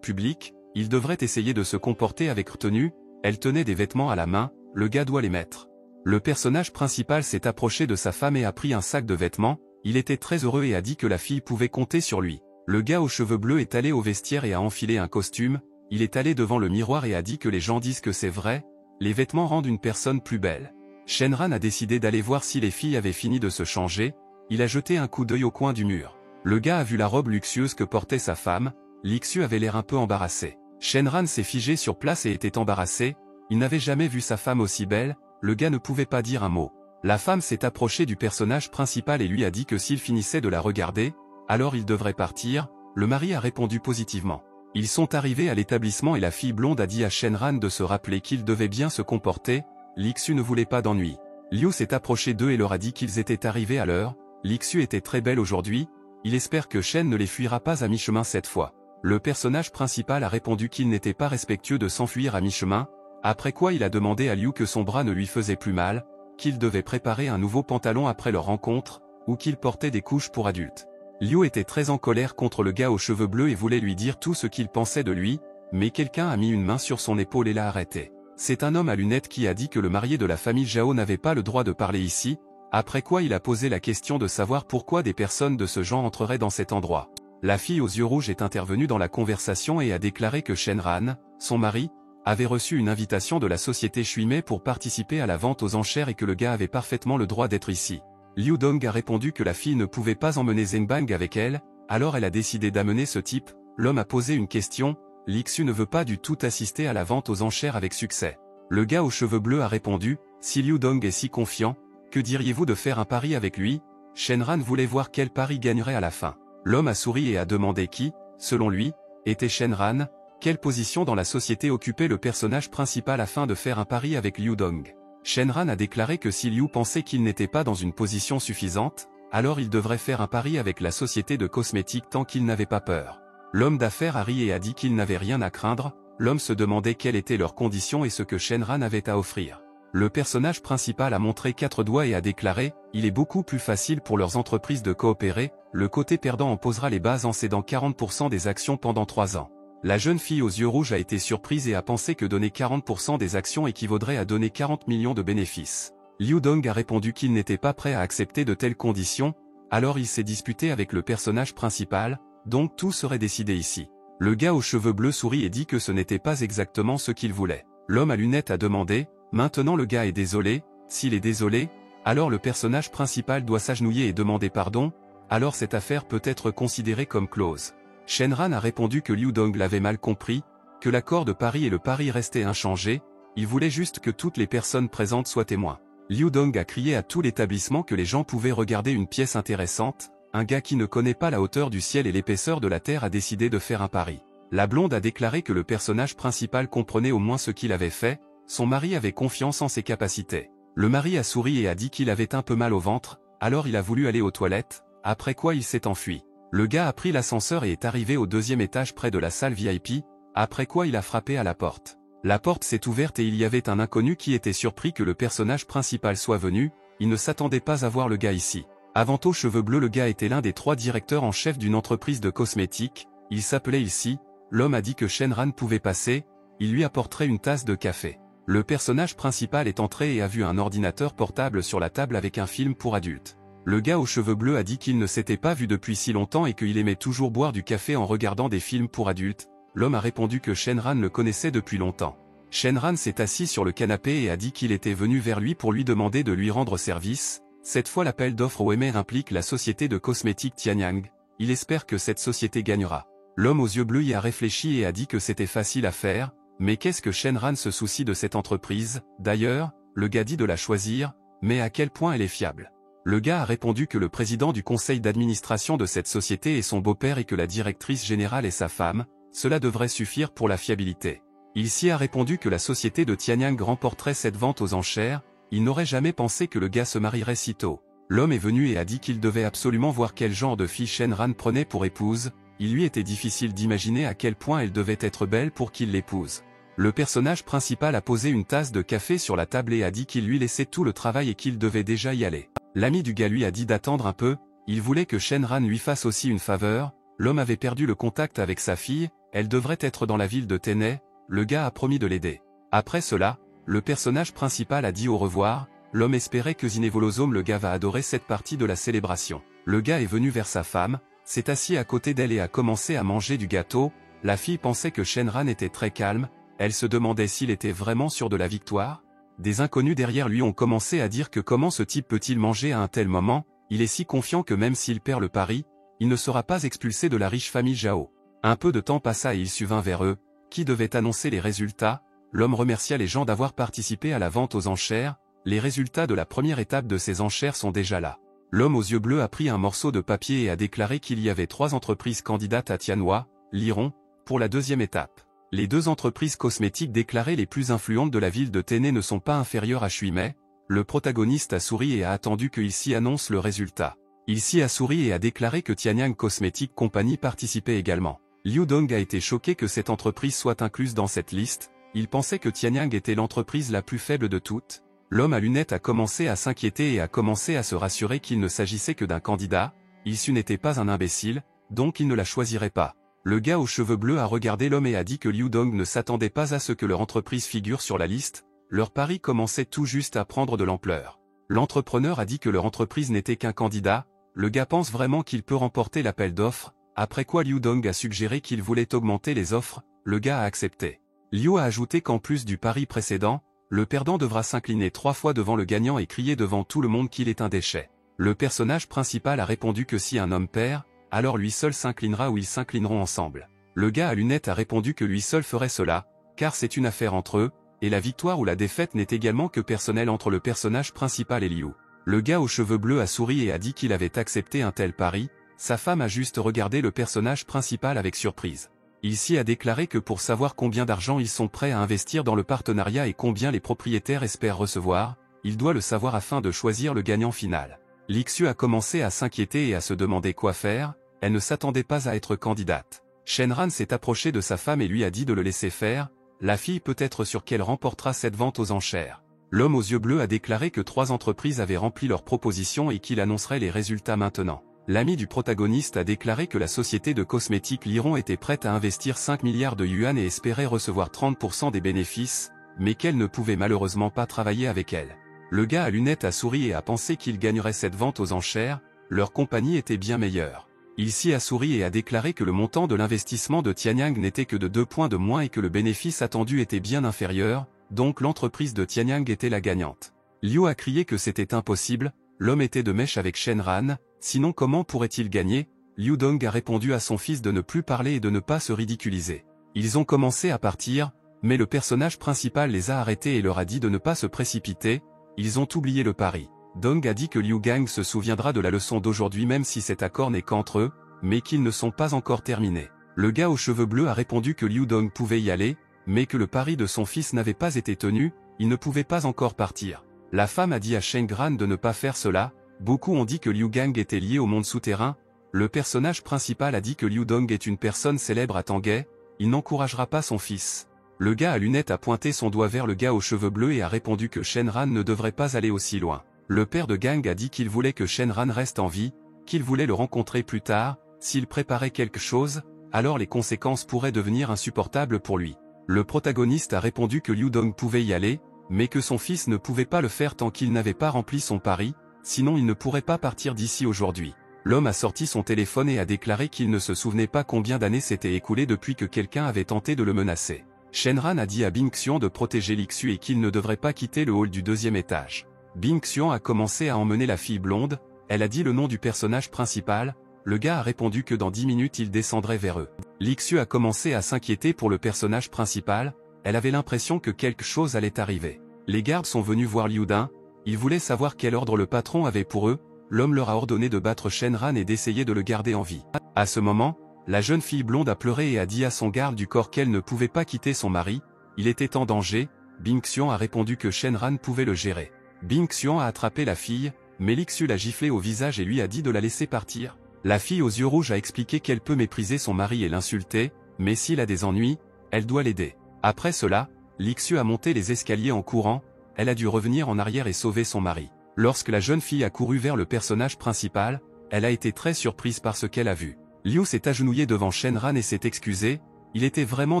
publiques, il devrait essayer de se comporter avec retenue, elle tenait des vêtements à la main, le gars doit les mettre. Le personnage principal s'est approché de sa femme et a pris un sac de vêtements, il était très heureux et a dit que la fille pouvait compter sur lui. Le gars aux cheveux bleus est allé au vestiaire et a enfilé un costume, il est allé devant le miroir et a dit que les gens disent que c'est vrai, les vêtements rendent une personne plus belle. Shenran a décidé d'aller voir si les filles avaient fini de se changer, il a jeté un coup d'œil au coin du mur. Le gars a vu la robe luxueuse que portait sa femme, Lixu avait l'air un peu embarrassé. Shenran s'est figé sur place et était embarrassé, il n'avait jamais vu sa femme aussi belle, le gars ne pouvait pas dire un mot. La femme s'est approchée du personnage principal et lui a dit que s'il finissait de la regarder, alors il devrait partir, le mari a répondu positivement. Ils sont arrivés à l'établissement et la fille blonde a dit à Shenran de se rappeler qu'il devait bien se comporter, Lixu ne voulait pas d'ennui. Liu s'est approché d'eux et leur a dit qu'ils étaient arrivés à l'heure, Lixu était très belle aujourd'hui, il espère que Shen ne les fuira pas à mi-chemin cette fois. Le personnage principal a répondu qu'il n'était pas respectueux de s'enfuir à mi-chemin, après quoi il a demandé à Liu que son bras ne lui faisait plus mal, qu'il devait préparer un nouveau pantalon après leur rencontre, ou qu'il portait des couches pour adultes. Liu était très en colère contre le gars aux cheveux bleus et voulait lui dire tout ce qu'il pensait de lui, mais quelqu'un a mis une main sur son épaule et l'a arrêté. C'est un homme à lunettes qui a dit que le marié de la famille Zhao n'avait pas le droit de parler ici, après quoi il a posé la question de savoir pourquoi des personnes de ce genre entreraient dans cet endroit. La fille aux yeux rouges est intervenue dans la conversation et a déclaré que Shenran, son mari, avait reçu une invitation de la société Shuimei pour participer à la vente aux enchères et que le gars avait parfaitement le droit d'être ici. Liu Dong a répondu que la fille ne pouvait pas emmener Zhengbang avec elle, alors elle a décidé d'amener ce type. L'homme a posé une question, Lixu ne veut pas du tout assister à la vente aux enchères avec succès. Le gars aux cheveux bleus a répondu, si Liu Dong est si confiant, que diriez-vous de faire un pari avec lui? Shenran voulait voir quel pari gagnerait à la fin. L'homme a souri et a demandé qui, selon lui, était Shenran, quelle position dans la société occupait le personnage principal afin de faire un pari avec Liu Dong. Shenran a déclaré que si Liu pensait qu'il n'était pas dans une position suffisante, alors il devrait faire un pari avec la société de cosmétiques tant qu'il n'avait pas peur. L'homme d'affaires a ri et a dit qu'il n'avait rien à craindre, l'homme se demandait quelles étaient leurs conditions et ce que Shenran avait à offrir. Le personnage principal a montré 4 doigts et a déclaré, il est beaucoup plus facile pour leurs entreprises de coopérer, le côté perdant en posera les bases en cédant 40% des actions pendant 3 ans. La jeune fille aux yeux rouges a été surprise et a pensé que donner 40% des actions équivaudrait à donner 40 millions de bénéfices. Liu Dong a répondu qu'il n'était pas prêt à accepter de telles conditions, alors il s'est disputé avec le personnage principal, donc tout serait décidé ici. Le gars aux cheveux bleus sourit et dit que ce n'était pas exactement ce qu'il voulait. L'homme à lunettes a demandé, maintenant le gars est désolé, s'il est désolé, alors le personnage principal doit s'agenouiller et demander pardon, alors cette affaire peut être considérée comme close. Shenran a répondu que Liu Dong l'avait mal compris, que l'accord de pari et le pari restaient inchangés, il voulait juste que toutes les personnes présentes soient témoins. Liu Dong a crié à tout l'établissement que les gens pouvaient regarder une pièce intéressante, un gars qui ne connaît pas la hauteur du ciel et l'épaisseur de la terre a décidé de faire un pari. La blonde a déclaré que le personnage principal comprenait au moins ce qu'il avait fait, son mari avait confiance en ses capacités. Le mari a souri et a dit qu'il avait un peu mal au ventre, alors il a voulu aller aux toilettes, après quoi il s'est enfui. Le gars a pris l'ascenseur et est arrivé au 2e étage près de la salle VIP, après quoi il a frappé à la porte. La porte s'est ouverte et il y avait un inconnu qui était surpris que le personnage principal soit venu, il ne s'attendait pas à voir le gars ici. Avant aux cheveux bleus, le gars était l'un des 3 directeurs en chef d'une entreprise de cosmétiques, il s'appelait ici, l'homme a dit que Shenran pouvait passer, il lui apporterait une tasse de café. Le personnage principal est entré et a vu un ordinateur portable sur la table avec un film pour adultes. Le gars aux cheveux bleus a dit qu'il ne s'était pas vu depuis si longtemps et qu'il aimait toujours boire du café en regardant des films pour adultes. L'homme a répondu que Shenran le connaissait depuis longtemps. Shenran s'est assis sur le canapé et a dit qu'il était venu vers lui pour lui demander de lui rendre service. Cette fois l'appel d'offres OMR implique la société de cosmétiques Tianyang. Il espère que cette société gagnera. L'homme aux yeux bleus y a réfléchi et a dit que c'était facile à faire, mais qu'est-ce que Shenran se soucie de cette entreprise? D'ailleurs, le gars dit de la choisir, mais à quel point elle est fiable? Le gars a répondu que le président du conseil d'administration de cette société est son beau-père et que la directrice générale est sa femme, cela devrait suffire pour la fiabilité. Il s'y a répondu que la société de Tianyang remporterait cette vente aux enchères, il n'aurait jamais pensé que le gars se marierait si tôt. L'homme est venu et a dit qu'il devait absolument voir quel genre de fille Shenran prenait pour épouse, il lui était difficile d'imaginer à quel point elle devait être belle pour qu'il l'épouse. Le personnage principal a posé une tasse de café sur la table et a dit qu'il lui laissait tout le travail et qu'il devait déjà y aller. L'ami du gars lui a dit d'attendre un peu, il voulait que Shenran lui fasse aussi une faveur, l'homme avait perdu le contact avec sa fille, elle devrait être dans la ville de Tenney, le gars a promis de l'aider. Après cela, le personnage principal a dit au revoir, l'homme espérait que Zinevolozome le gars va adorer cette partie de la célébration. Le gars est venu vers sa femme, s'est assis à côté d'elle et a commencé à manger du gâteau, la fille pensait que Shenran était très calme, elle se demandait s'il était vraiment sûr de la victoire. Des inconnus derrière lui ont commencé à dire que comment ce type peut-il manger à un tel moment, il est si confiant que même s'il perd le pari, il ne sera pas expulsé de la riche famille Zhao. Un peu de temps passa et il survint vers eux, qui devait annoncer les résultats, l'homme remercia les gens d'avoir participé à la vente aux enchères, les résultats de la première étape de ces enchères sont déjà là. L'homme aux yeux bleus a pris un morceau de papier et a déclaré qu'il y avait 3 entreprises candidates à Tianhua, Liron, pour la deuxième étape. Les 2 entreprises cosmétiques déclarées les plus influentes de la ville de Tenney ne sont pas inférieures à Shuimei. Le protagoniste a souri et a attendu qu'il s'y annonce le résultat. Il s'y a souri et a déclaré que Tianyang Cosmetic Company participait également. Liu Dong a été choqué que cette entreprise soit incluse dans cette liste, il pensait que Tianyang était l'entreprise la plus faible de toutes. L'homme à lunettes a commencé à s'inquiéter et a commencé à se rassurer qu'il ne s'agissait que d'un candidat, Ilsu n'était pas un imbécile, donc il ne la choisirait pas. Le gars aux cheveux bleus a regardé l'homme et a dit que Liu Dong ne s'attendait pas à ce que leur entreprise figure sur la liste, leur pari commençait tout juste à prendre de l'ampleur. L'entrepreneur a dit que leur entreprise n'était qu'un candidat, le gars pense vraiment qu'il peut remporter l'appel d'offres, après quoi Liu Dong a suggéré qu'il voulait augmenter les offres, le gars a accepté. Liu a ajouté qu'en plus du pari précédent, le perdant devra s'incliner 3 fois devant le gagnant et crier devant tout le monde qu'il est un déchet. Le personnage principal a répondu que si un homme perd, alors lui seul s'inclinera ou ils s'inclineront ensemble. Le gars à lunettes a répondu que lui seul ferait cela, car c'est une affaire entre eux, et la victoire ou la défaite n'est également que personnelle entre le personnage principal et Liu. Le gars aux cheveux bleus a souri et a dit qu'il avait accepté un tel pari, sa femme a juste regardé le personnage principal avec surprise. Il s'y a déclaré que pour savoir combien d'argent ils sont prêts à investir dans le partenariat et combien les propriétaires espèrent recevoir, il doit le savoir afin de choisir le gagnant final. Lixu a commencé à s'inquiéter et à se demander quoi faire, elle ne s'attendait pas à être candidate. Shenran s'est approché de sa femme et lui a dit de le laisser faire, la fille peut être sûre qu'elle remportera cette vente aux enchères. L'homme aux yeux bleus a déclaré que 3 entreprises avaient rempli leurs propositions et qu'il annoncerait les résultats maintenant. L'ami du protagoniste a déclaré que la société de cosmétiques Liron était prête à investir 5 milliards de yuan et espérait recevoir 30% des bénéfices, mais qu'elle ne pouvait malheureusement pas travailler avec elle. Le gars à lunettes a souri et a pensé qu'il gagnerait cette vente aux enchères, leur compagnie était bien meilleure. Il s'y a souri et a déclaré que le montant de l'investissement de Tianyang n'était que de 2 points de moins et que le bénéfice attendu était bien inférieur, donc l'entreprise de Tianyang était la gagnante. Liu a crié que c'était impossible, l'homme était de mèche avec Shenran, sinon comment pourrait-il gagner? Liu Dong a répondu à son fils de ne plus parler et de ne pas se ridiculiser. Ils ont commencé à partir, mais le personnage principal les a arrêtés et leur a dit de ne pas se précipiter, ils ont oublié le pari. Dong a dit que Liu Gang se souviendra de la leçon d'aujourd'hui même si cet accord n'est qu'entre eux, mais qu'ils ne sont pas encore terminés. Le gars aux cheveux bleus a répondu que Liu Dong pouvait y aller, mais que le pari de son fils n'avait pas été tenu, il ne pouvait pas encore partir. La femme a dit à Shen Gran de ne pas faire cela, beaucoup ont dit que Liu Gang était lié au monde souterrain, le personnage principal a dit que Liu Dong est une personne célèbre à Tanguay, il n'encouragera pas son fils. Le gars à lunettes a pointé son doigt vers le gars aux cheveux bleus et a répondu que Shenran ne devrait pas aller aussi loin. Le père de Gang a dit qu'il voulait que Shenran reste en vie, qu'il voulait le rencontrer plus tard, s'il préparait quelque chose, alors les conséquences pourraient devenir insupportables pour lui. Le protagoniste a répondu que Liu Dong pouvait y aller, mais que son fils ne pouvait pas le faire tant qu'il n'avait pas rempli son pari, sinon il ne pourrait pas partir d'ici aujourd'hui. L'homme a sorti son téléphone et a déclaré qu'il ne se souvenait pas combien d'années s'étaient écoulées depuis que quelqu'un avait tenté de le menacer. Shenran a dit à Bing Xion de protéger Lixu et qu'il ne devrait pas quitter le hall du 2e étage. Bing Xion a commencé à emmener la fille blonde, elle a dit le nom du personnage principal, le gars a répondu que dans 10 minutes il descendrait vers eux. Lixu a commencé à s'inquiéter pour le personnage principal, elle avait l'impression que quelque chose allait arriver. Les gardes sont venus voir Liu Dun, ils voulaient savoir quel ordre le patron avait pour eux, l'homme leur a ordonné de battre Shenran et d'essayer de le garder en vie. À ce moment, la jeune fille blonde a pleuré et a dit à son garde du corps qu'elle ne pouvait pas quitter son mari, il était en danger, Bing Xion a répondu que Shenran pouvait le gérer. Bing Xion a attrapé la fille, mais Lixu l'a giflé au visage et lui a dit de la laisser partir. La fille aux yeux rouges a expliqué qu'elle peut mépriser son mari et l'insulter, mais s'il a des ennuis, elle doit l'aider. Après cela, Lixu a monté les escaliers en courant, elle a dû revenir en arrière et sauver son mari. Lorsque la jeune fille a couru vers le personnage principal, elle a été très surprise par ce qu'elle a vu. Liu s'est agenouillé devant Shenran et s'est excusé, il était vraiment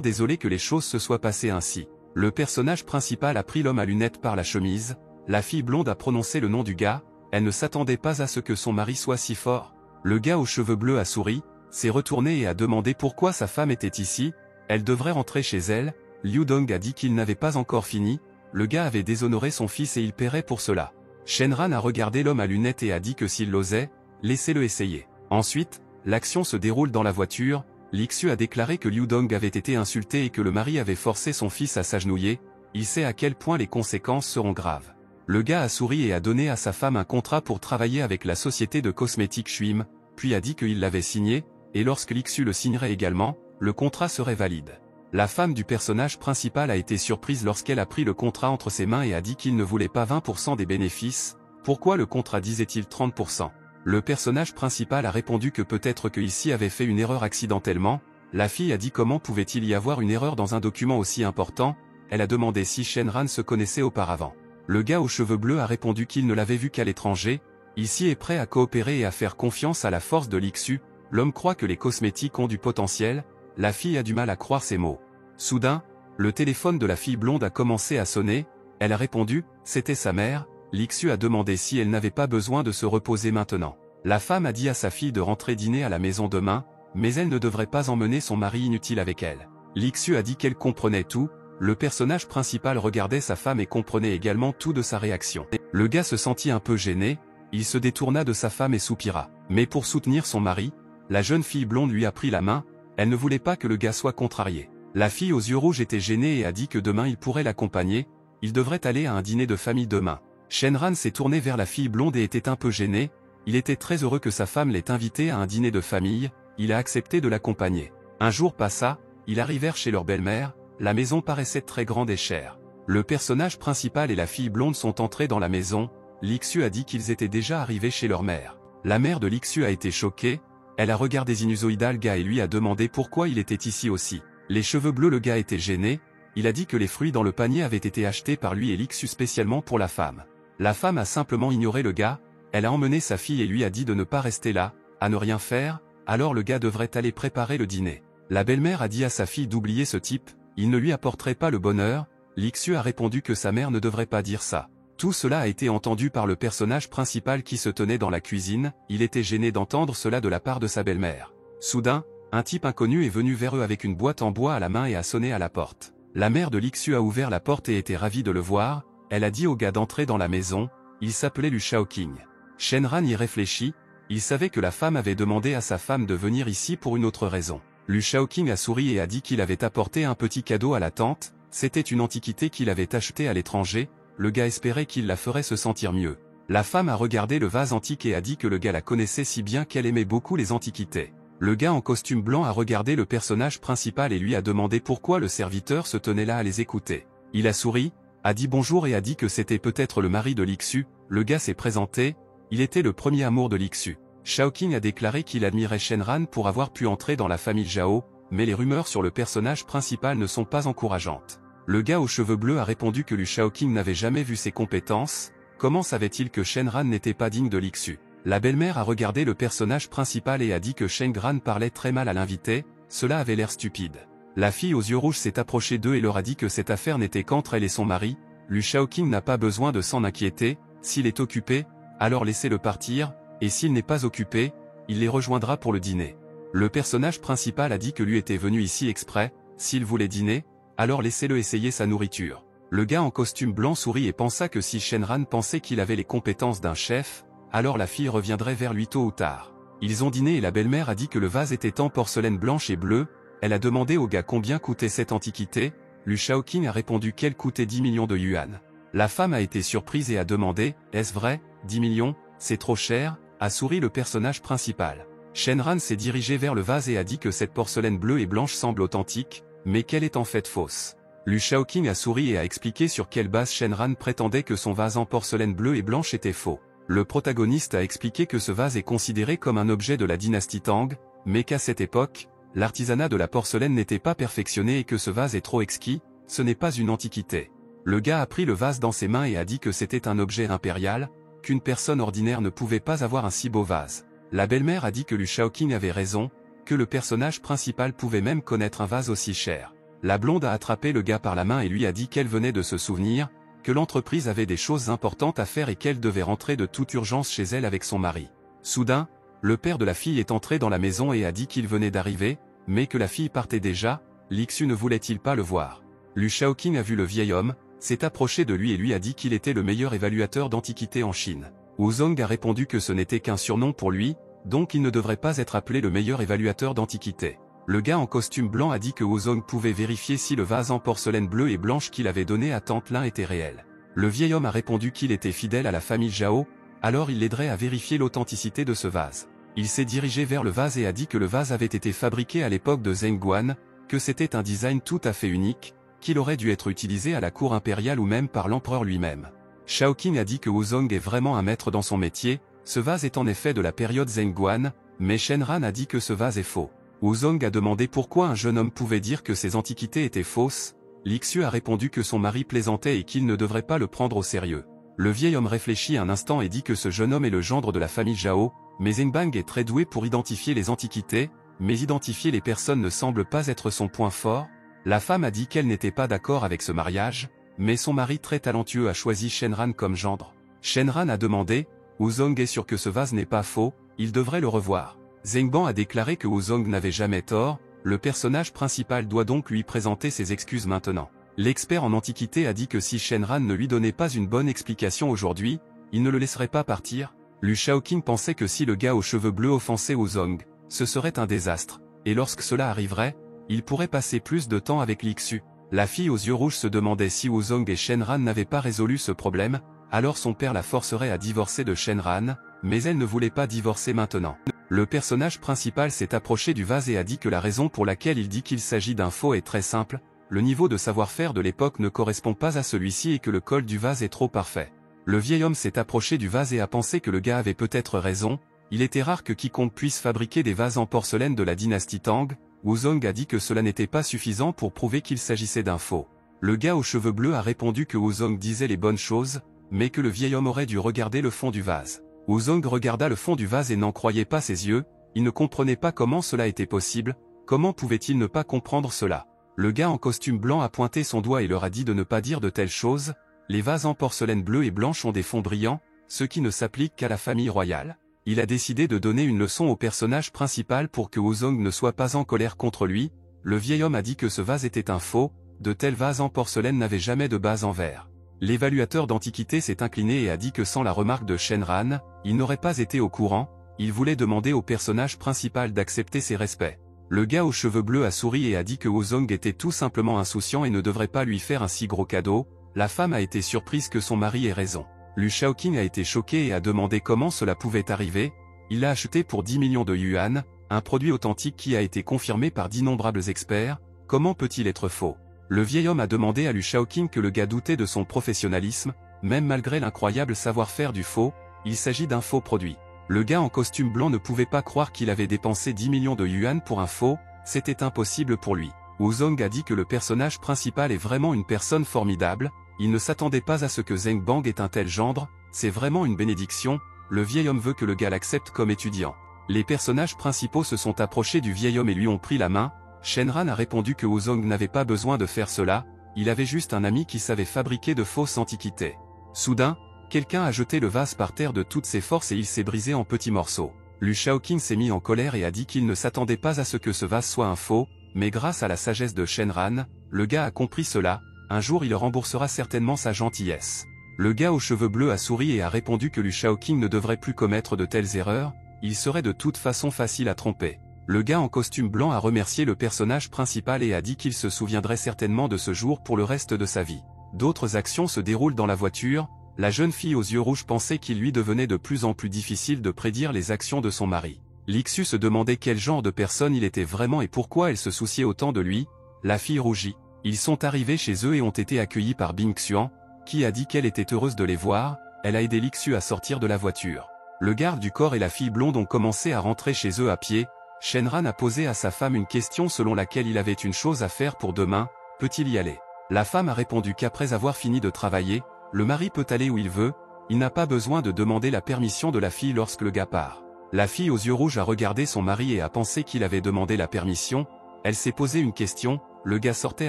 désolé que les choses se soient passées ainsi. Le personnage principal a pris l'homme à lunettes par la chemise, la fille blonde a prononcé le nom du gars, elle ne s'attendait pas à ce que son mari soit si fort. Le gars aux cheveux bleus a souri, s'est retourné et a demandé pourquoi sa femme était ici, elle devrait rentrer chez elle. Liu Dong a dit qu'il n'avait pas encore fini, le gars avait déshonoré son fils et il paierait pour cela. Shenran a regardé l'homme à lunettes et a dit que s'il l'osait, laissez-le essayer. Ensuite, l'action se déroule dans la voiture, Lixu a déclaré que Liu Dong avait été insulté et que le mari avait forcé son fils à s'agenouiller, il sait à quel point les conséquences seront graves. Le gars a souri et a donné à sa femme un contrat pour travailler avec la société de cosmétiques Shuim, puis a dit qu'il l'avait signé, et lorsque Lixu le signerait également, le contrat serait valide. La femme du personnage principal a été surprise lorsqu'elle a pris le contrat entre ses mains et a dit qu'il ne voulait pas 20% des bénéfices, pourquoi le contrat disait-il 30%? Le personnage principal a répondu que peut-être que ici avait fait une erreur accidentellement, la fille a dit comment pouvait-il y avoir une erreur dans un document aussi important, elle a demandé si Shenran se connaissait auparavant. Le gars aux cheveux bleus a répondu qu'il ne l'avait vu qu'à l'étranger, ici est prêt à coopérer et à faire confiance à la force de Lixu, l'homme croit que les cosmétiques ont du potentiel, la fille a du mal à croire ses mots. Soudain, le téléphone de la fille blonde a commencé à sonner, elle a répondu, c'était sa mère, Lixu a demandé si elle n'avait pas besoin de se reposer maintenant. La femme a dit à sa fille de rentrer dîner à la maison demain, mais elle ne devrait pas emmener son mari inutile avec elle. Lixu a dit qu'elle comprenait tout, le personnage principal regardait sa femme et comprenait également tout de sa réaction. Le gars se sentit un peu gêné, il se détourna de sa femme et soupira. Mais pour soutenir son mari, la jeune fille blonde lui a pris la main, elle ne voulait pas que le gars soit contrarié. La fille aux yeux rouges était gênée et a dit que demain il pourrait l'accompagner, il devrait aller à un dîner de famille demain. Shenran s'est tourné vers la fille blonde et était un peu gêné, il était très heureux que sa femme l'ait invité à un dîner de famille, il a accepté de l'accompagner. Un jour passa, ils arrivèrent chez leur belle-mère, la maison paraissait très grande et chère. Le personnage principal et la fille blonde sont entrés dans la maison, Lixu a dit qu'ils étaient déjà arrivés chez leur mère. La mère de Lixu a été choquée, elle a regardé sinusoïdal le gars et lui a demandé pourquoi il était ici aussi. Les cheveux bleus le gars était gêné, il a dit que les fruits dans le panier avaient été achetés par lui et Lixu spécialement pour la femme. La femme a simplement ignoré le gars, elle a emmené sa fille et lui a dit de ne pas rester là, à ne rien faire, alors le gars devrait aller préparer le dîner. La belle-mère a dit à sa fille d'oublier ce type, il ne lui apporterait pas le bonheur, Lixu a répondu que sa mère ne devrait pas dire ça. Tout cela a été entendu par le personnage principal qui se tenait dans la cuisine, il était gêné d'entendre cela de la part de sa belle-mère. Soudain, un type inconnu est venu vers eux avec une boîte en bois à la main et a sonné à la porte. La mère de Lixu a ouvert la porte et était ravie de le voir, elle a dit au gars d'entrer dans la maison, il s'appelait Lu Shaoqing. Shenran y réfléchit, il savait que la femme avait demandé à sa femme de venir ici pour une autre raison. Lu Shaoqing a souri et a dit qu'il avait apporté un petit cadeau à la tante, c'était une antiquité qu'il avait achetée à l'étranger, le gars espérait qu'il la ferait se sentir mieux. La femme a regardé le vase antique et a dit que le gars la connaissait si bien qu'elle aimait beaucoup les antiquités. Le gars en costume blanc a regardé le personnage principal et lui a demandé pourquoi le serviteur se tenait là à les écouter. Il a souri, a dit bonjour et a dit que c'était peut-être le mari de Lixu, le gars s'est présenté, il était le premier amour de Lixu. Shaoqing a déclaré qu'il admirait Shenran pour avoir pu entrer dans la famille Zhao, mais les rumeurs sur le personnage principal ne sont pas encourageantes. Le gars aux cheveux bleus a répondu que Lu Shaoqing n'avait jamais vu ses compétences, comment savait-il que Shenran n'était pas digne de Lixu? La belle-mère a regardé le personnage principal et a dit que Shenran parlait très mal à l'invité, cela avait l'air stupide. La fille aux yeux rouges s'est approchée d'eux et leur a dit que cette affaire n'était qu'entre elle et son mari, Lu Shaoqing n'a pas besoin de s'en inquiéter, s'il est occupé, alors laissez-le partir, et s'il n'est pas occupé, il les rejoindra pour le dîner. Le personnage principal a dit que lui était venu ici exprès, s'il voulait dîner, alors laissez-le essayer sa nourriture. Le gars en costume blanc sourit et pensa que si Shenran pensait qu'il avait les compétences d'un chef, alors la fille reviendrait vers lui tôt ou tard. Ils ont dîné et la belle-mère a dit que le vase était en porcelaine blanche et bleue, elle a demandé au gars combien coûtait cette antiquité, Lu Shaoqing a répondu qu'elle coûtait 10 millions de yuan. La femme a été surprise et a demandé, est-ce vrai, 10 millions, c'est trop cher, a souri le personnage principal. Shenran s'est dirigé vers le vase et a dit que cette porcelaine bleue et blanche semble authentique, mais qu'elle est en fait fausse. Lu Shaoqing a souri et a expliqué sur quelle base Shenran prétendait que son vase en porcelaine bleue et blanche était faux. Le protagoniste a expliqué que ce vase est considéré comme un objet de la dynastie Tang, mais qu'à cette époque, l'artisanat de la porcelaine n'était pas perfectionné et que ce vase est trop exquis, ce n'est pas une antiquité. Le gars a pris le vase dans ses mains et a dit que c'était un objet impérial, qu'une personne ordinaire ne pouvait pas avoir un si beau vase. La belle-mère a dit que Lu Shaoqing avait raison, que le personnage principal pouvait même connaître un vase aussi cher. La blonde a attrapé le gars par la main et lui a dit qu'elle venait de se souvenir, que l'entreprise avait des choses importantes à faire et qu'elle devait rentrer de toute urgence chez elle avec son mari. Soudain, le père de la fille est entré dans la maison et a dit qu'il venait d'arriver, mais que la fille partait déjà. Lixu ne voulait-il pas le voir? Lu Shaoqing a vu le vieil homme, s'est approché de lui et lui a dit qu'il était le meilleur évaluateur d'antiquité en Chine. Wu Zong a répondu que ce n'était qu'un surnom pour lui, donc il ne devrait pas être appelé le meilleur évaluateur d'antiquité. Le gars en costume blanc a dit que Wu Zong pouvait vérifier si le vase en porcelaine bleue et blanche qu'il avait donné à Tante Lin était réel. Le vieil homme a répondu qu'il était fidèle à la famille Zhao, alors il l'aiderait à vérifier l'authenticité de ce vase. Il s'est dirigé vers le vase et a dit que le vase avait été fabriqué à l'époque de Zheng Guan, que c'était un design tout à fait unique, qu'il aurait dû être utilisé à la cour impériale ou même par l'empereur lui-même. Shaoqing a dit que Wu Zong est vraiment un maître dans son métier, ce vase est en effet de la période Zheng Guan, mais Shenran a dit que ce vase est faux. Wu Zong a demandé pourquoi un jeune homme pouvait dire que ces antiquités étaient fausses. Lixu a répondu que son mari plaisantait et qu'il ne devrait pas le prendre au sérieux. Le vieil homme réfléchit un instant et dit que ce jeune homme est le gendre de la famille Zhao, mais Zheng Bang est très doué pour identifier les antiquités, mais identifier les personnes ne semble pas être son point fort. La femme a dit qu'elle n'était pas d'accord avec ce mariage, mais son mari très talentueux a choisi Shenran comme gendre. Shenran a demandé, Wu Zong est sûr que ce vase n'est pas faux, il devrait le revoir. Zheng Ban a déclaré que Wu Zong n'avait jamais tort, le personnage principal doit donc lui présenter ses excuses maintenant. L'expert en antiquité a dit que si Shenran ne lui donnait pas une bonne explication aujourd'hui, il ne le laisserait pas partir. Lu Shaoqing pensait que si le gars aux cheveux bleus offensait Wu Zong, ce serait un désastre, et lorsque cela arriverait, il pourrait passer plus de temps avec Lixu. La fille aux yeux rouges se demandait si Wu Zong et Shenran n'avaient pas résolu ce problème, alors son père la forcerait à divorcer de Shenran, mais elle ne voulait pas divorcer maintenant. Le personnage principal s'est approché du vase et a dit que la raison pour laquelle il dit qu'il s'agit d'un faux est très simple, le niveau de savoir-faire de l'époque ne correspond pas à celui-ci et que le col du vase est trop parfait. Le vieil homme s'est approché du vase et a pensé que le gars avait peut-être raison, il était rare que quiconque puisse fabriquer des vases en porcelaine de la dynastie Tang. Wu Zong a dit que cela n'était pas suffisant pour prouver qu'il s'agissait d'un faux. Le gars aux cheveux bleus a répondu que Wu Zong disait les bonnes choses, mais que le vieil homme aurait dû regarder le fond du vase. Wu Zong regarda le fond du vase et n'en croyait pas ses yeux, il ne comprenait pas comment cela était possible, comment pouvait-il ne pas comprendre cela. Le gars en costume blanc a pointé son doigt et leur a dit de ne pas dire de telles choses, les vases en porcelaine bleue et blanche ont des fonds brillants, ce qui ne s'applique qu'à la famille royale. Il a décidé de donner une leçon au personnage principal pour que Wu Zong ne soit pas en colère contre lui. Le vieil homme a dit que ce vase était un faux, de tels vases en porcelaine n'avaient jamais de base en verre. L'évaluateur d'antiquité s'est incliné et a dit que sans la remarque de Shenran, il n'aurait pas été au courant, il voulait demander au personnage principal d'accepter ses respects. Le gars aux cheveux bleus a souri et a dit que Wu Zong était tout simplement insouciant et ne devrait pas lui faire un si gros cadeau. La femme a été surprise que son mari ait raison. Lu Shaoqing a été choqué et a demandé comment cela pouvait arriver. Il l'a acheté pour 10 millions de yuan, un produit authentique qui a été confirmé par d'innombrables experts. Comment peut-il être faux? Le vieil homme a demandé à Lu Shaoqing que le gars doutait de son professionnalisme, même malgré l'incroyable savoir-faire du faux, il s'agit d'un faux produit. Le gars en costume blanc ne pouvait pas croire qu'il avait dépensé 10 millions de yuan pour un faux, c'était impossible pour lui. Wu Zong a dit que le personnage principal est vraiment une personne formidable, il ne s'attendait pas à ce que Zheng Bang ait un tel gendre, c'est vraiment une bénédiction, le vieil homme veut que le gars l'accepte comme étudiant. Les personnages principaux se sont approchés du vieil homme et lui ont pris la main. Shenran a répondu que Wu Zong n'avait pas besoin de faire cela, il avait juste un ami qui savait fabriquer de fausses antiquités. Soudain, quelqu'un a jeté le vase par terre de toutes ses forces et il s'est brisé en petits morceaux. Lu Shaoqing s'est mis en colère et a dit qu'il ne s'attendait pas à ce que ce vase soit un faux, mais grâce à la sagesse de Shenran, le gars a compris cela, un jour il remboursera certainement sa gentillesse. Le gars aux cheveux bleus a souri et a répondu que Lu Shaoqing ne devrait plus commettre de telles erreurs, il serait de toute façon facile à tromper. Le gars en costume blanc a remercié le personnage principal et a dit qu'il se souviendrait certainement de ce jour pour le reste de sa vie. D'autres actions se déroulent dans la voiture, la jeune fille aux yeux rouges pensait qu'il lui devenait de plus en plus difficile de prédire les actions de son mari. Lixu se demandait quel genre de personne il était vraiment et pourquoi elle se souciait autant de lui. La fille rougit. Ils sont arrivés chez eux et ont été accueillis par Bing Xuan, qui a dit qu'elle était heureuse de les voir, elle a aidé Lixu à sortir de la voiture. Le garde du corps et la fille blonde ont commencé à rentrer chez eux à pied. Shenran a posé à sa femme une question selon laquelle il avait une chose à faire pour demain, peut-il y aller? La femme a répondu qu'après avoir fini de travailler, le mari peut aller où il veut, il n'a pas besoin de demander la permission de la fille lorsque le gars part. La fille aux yeux rouges a regardé son mari et a pensé qu'il avait demandé la permission, elle s'est posé une question, le gars sortait